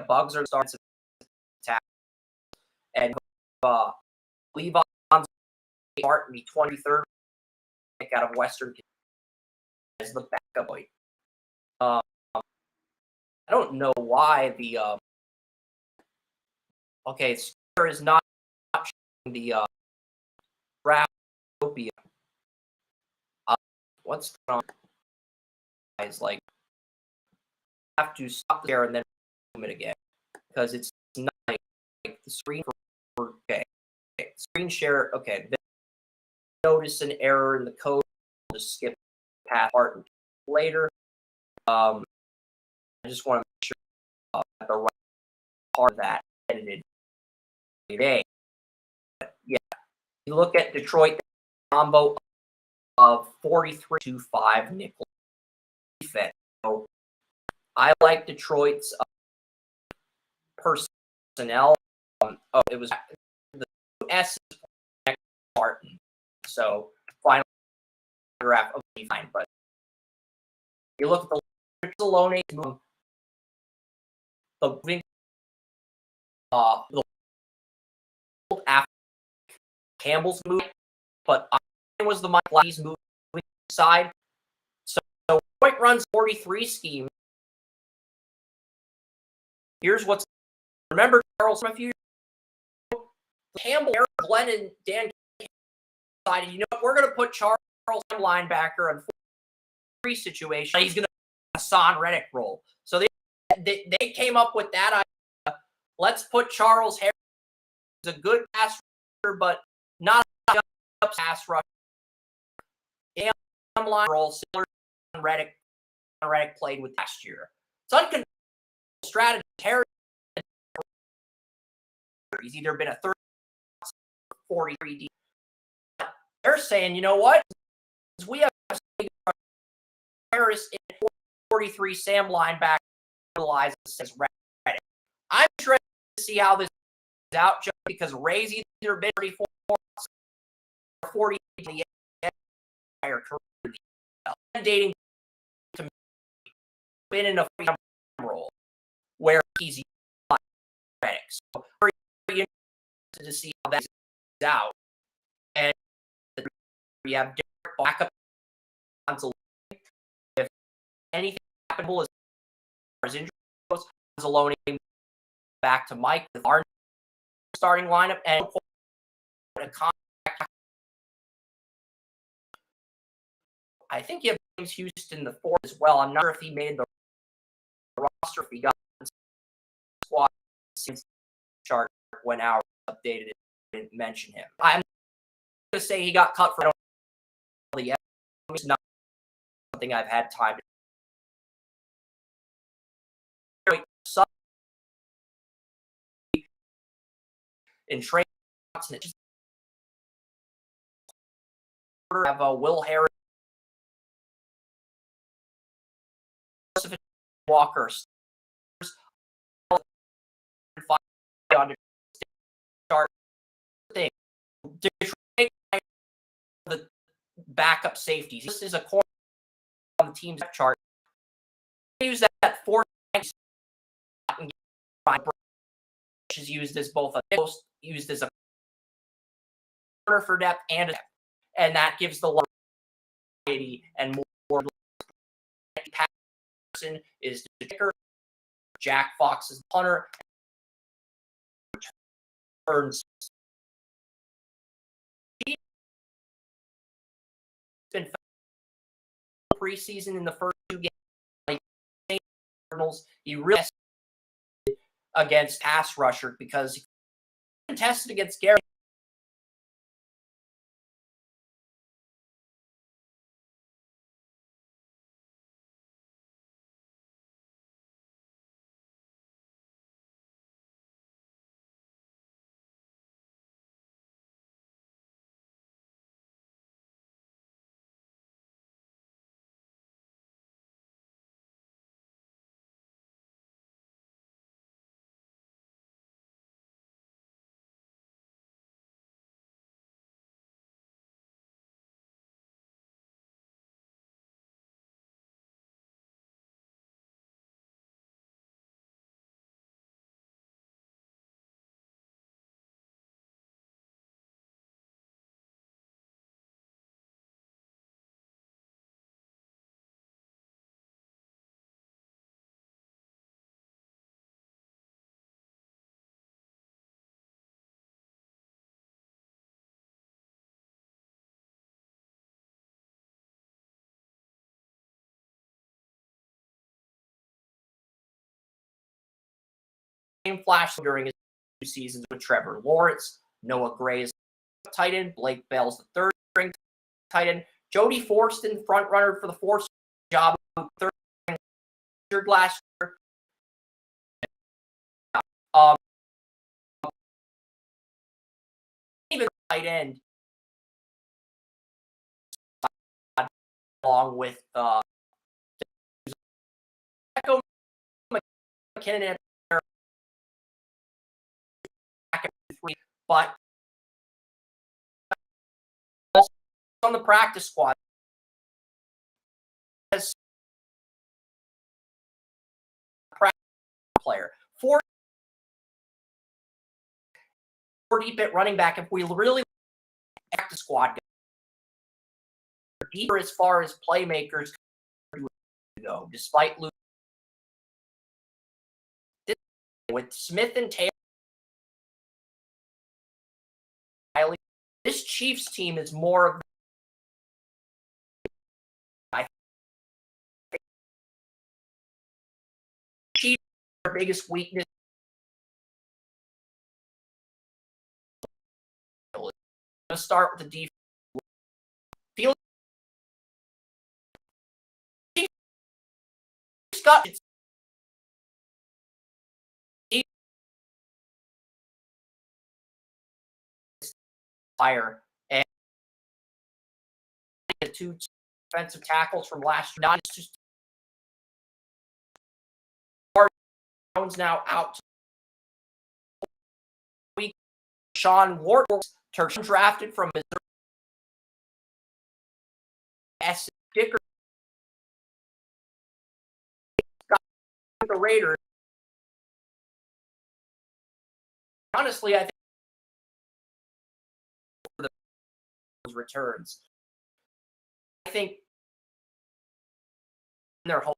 Bugs are starting to attack, and Levi Martin, the 23rd pick out of Western as the backup boy. I don't know why the Square is not showing the Draftopia. What's going on? Guys, like, have to stop there and then zoom it again because it's not like the screen for screen share. Okay, notice an error in the code. I'll just skip past part later. I just want to make sure that the right part of that edited today. But yeah, you look at Detroit combo of 43-5 nickel defense. So I like Detroit's personnel. It was the S Martin. So final graph of fine, but you look at the Salone move, the moving the after Campbell's move, but I was the Mike Lackey's moving side. So Detroit runs 43 scheme. Here's what's remember Charles from a few years ago? Campbell, Eric Glenn, and Dan decided, you know what, we're going to put Charles linebacker in 4-3 situation. He's going to Hassan Reddick role. So they came up with that idea. Let's put Charles Harris. He's a good pass rusher, but not a pass rusher. Line role similar to Reddick played with last year. It's unconventional strategy. Harris, he's either been a 43 D. They're saying, you know what? We have Harris in 43 Sam linebacker utilizes as Reddick. I'm interested to see how this is out just because Ray's either been 34 or 40 in the entire career. Dating to me, been in a role where he's Reddick. So very interested to see how that is out. And we have different backup if anything happens as far as injury goes, Anzalone back to Mike with our starting lineup and a contract. I think you have James Houston the fourth as well. I'm not sure if he made the roster, if he got the squad since the chart when Howard updated it, didn't mention him. I'm going to say he got cut for the it's not something I've had time to in trade. Have Will Harris, Walker, start thing. Detroit, the backup safeties. This is a corner on the team's chart. Use that fourth is used as both a used as a corner for depth and that gives the variety and more. Patterson is the kicker. Jack Fox is the punter. Turns. He's been preseason in the first 2 games. Cardinals, he really against pass rusher because he contested against Gary. flash during his 2 seasons with Trevor Lawrence. Noah Gray is tight end. Blake Bell's the third string tight end. Jody Fortson, front runner for the fourth job, third string last year. Even tight end, along with McKinnon, but also on the practice squad as a practice player. Four deep at running back. If we really practice squad deeper as far as playmakers go, despite losing with Smith and Taylor. This Chiefs team is more of Chiefs' biggest weakness. Let's start with the defense. Scott fire and the 2 defensive tackles from last year. Not just Jones now out. Week Sean Ward drafted from Missouri. S. Dicker. The Raiders. Honestly, I think for those returns, I think their whole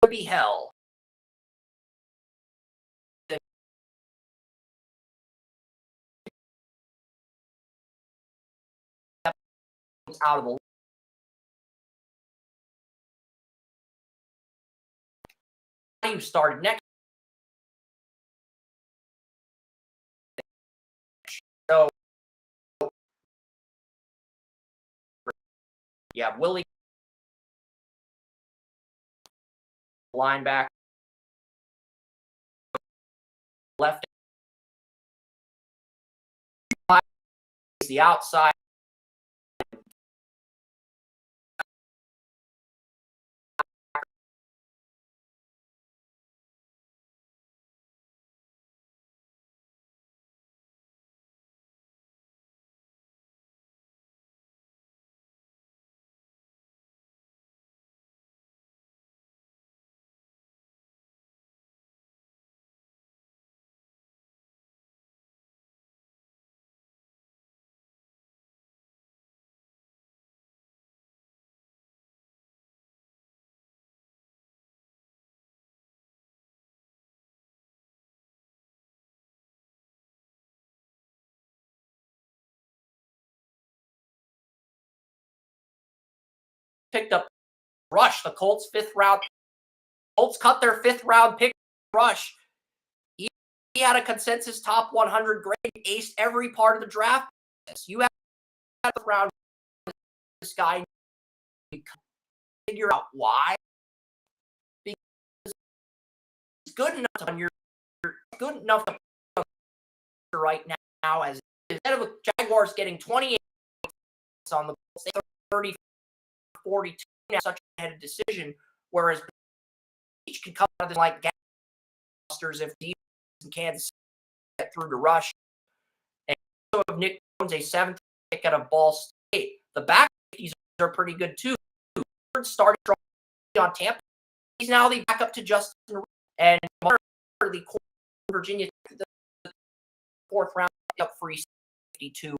would be hell. Out of the you started next. So yeah, Willie linebacker left the outside. Picked up rush. The Colts 5th round. Colts cut their 5th round pick rush. He had a consensus top 100 grade, aced every part of the draft. You have a round this guy. Figure out why. Because he's good enough on your good enough to right now as instead of the Jaguars getting 28 on the 30, 42, such a headed decision, whereas each can come out of this like gangbusters if the Kansas get through to rush. And so of Nick Jones, a 7th pick out of Ball State. The back safeties are pretty good too. Started on Tampa. He's now the backup to Justin and the Virginia the 4th round up free safety to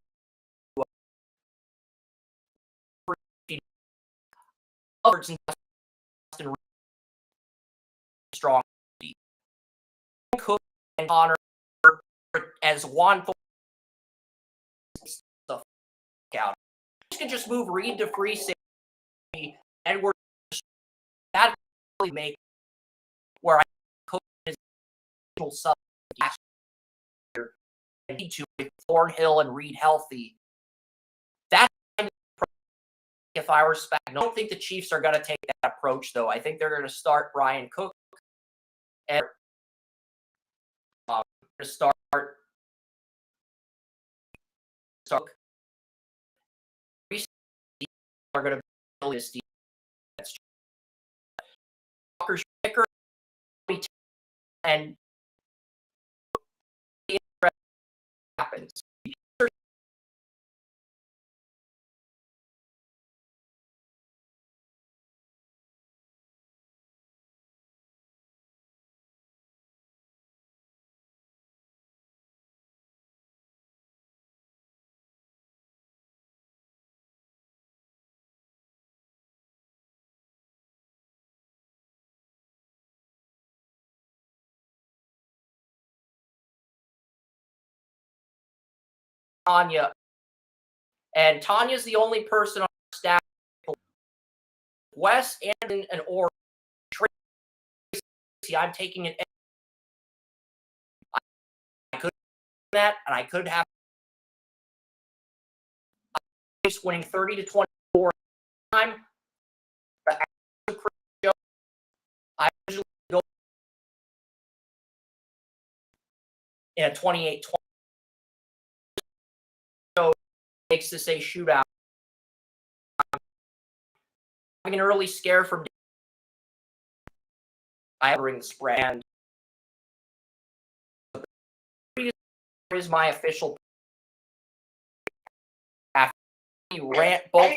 Justin strong Cook and Connor as Juan the out. You can just move Reed to free safety Edwards, that really make where I coach his self last year and need to with Thornhill and Reed healthy. That's if I respect. I don't think the Chiefs are going to take that approach, though. I think they're going to start Brian Cook and start are going to build this defense. Walker's kicker and happens. Tanya. And Tanya's the only person on our staff. Wes and or Tracy, I'm taking an. I could do that, and I could have winning 30-24 time. But I usually go in a 28-20. So makes this a shootout. Having an early scare from I bring the spread. Is my official after you rant both.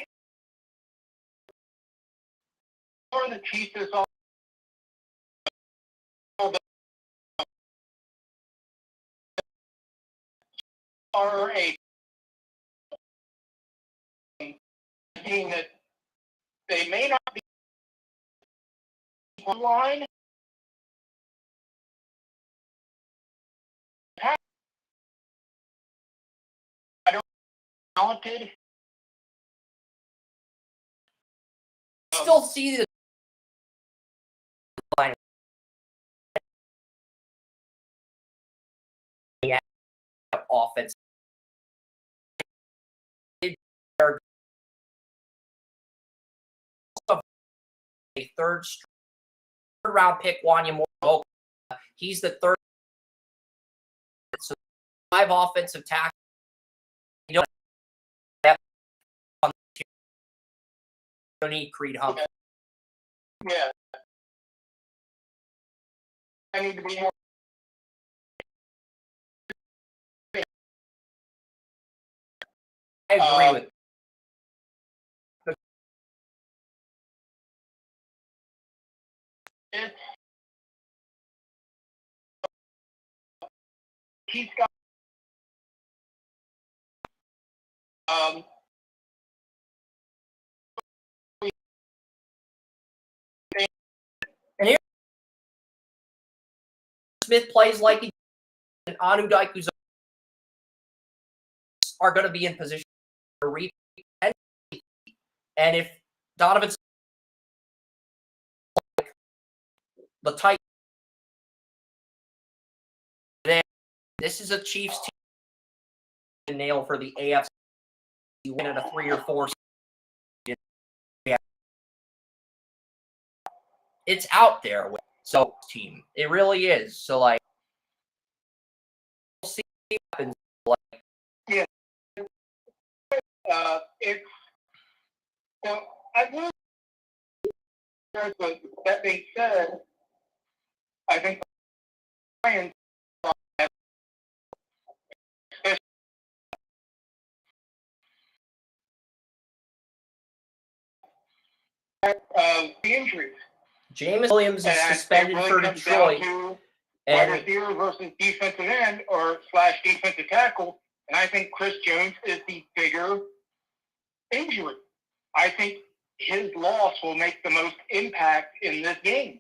For the Chiefs is all are a team that they may not be online. I don't talented. Still see the line. Yeah, offense. A third round pick, Wanya Moore. He's the third. So 5 offensive tackles. You don't need Creed Humphrey. Yeah. I need to be more. I agree with. He's got and here Smith plays like he and Anu Daiku's are going to be in position to reap. And if Donovan's the type, then this is a Chiefs team nail for the AFC. You win at a 3 or 4. It's out there with so team. It really is. So like, we'll see what happens. Like, yeah. It's so I will. But that being said, I think Lions the injuries. James Williams is suspended for Detroit. Wide receiver versus defensive end or / defensive tackle, and I think Chris Jones is the bigger injury. I think his loss will make the most impact in this game.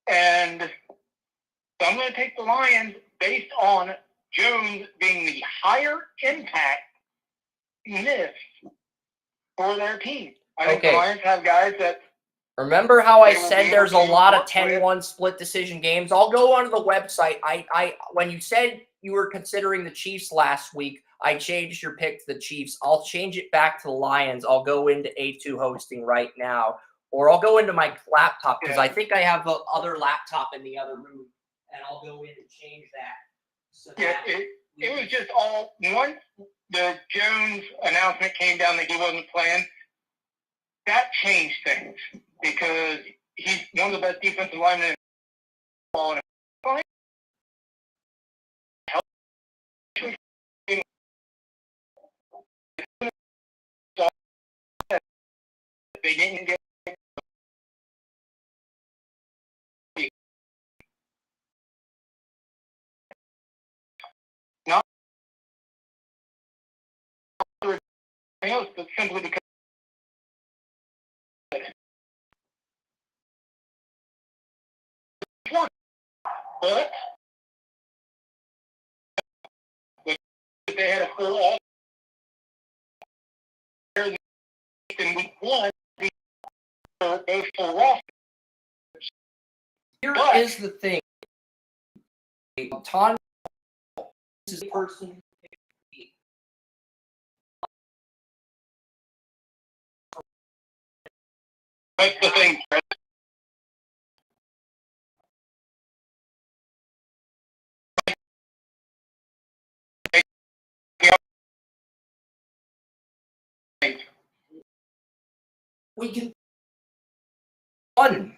And so I'm going to take the Lions based on Jones being the higher impact miss for their team. I think the Okay. Lions have guys that. Remember how I They will said be there's a able to lot of work with. 10-1 split decision games? I'll go onto the website. I when you said you were considering the Chiefs last week, I changed your pick to the Chiefs. I'll change it back to the Lions. I'll go into A2 hosting right now, or I'll go into my laptop because I think I have the other laptop in the other room, and I'll go in and change that. So Yeah, it was just all once the Jones announcement came down that he wasn't playing. That changed things because he's one of the best defensive linemen in football. They didn't get not for anything else, but simply because. But they had a full all in week one. Those full rosters. Here is the thing. Ton is the person. That's the thing. We can one.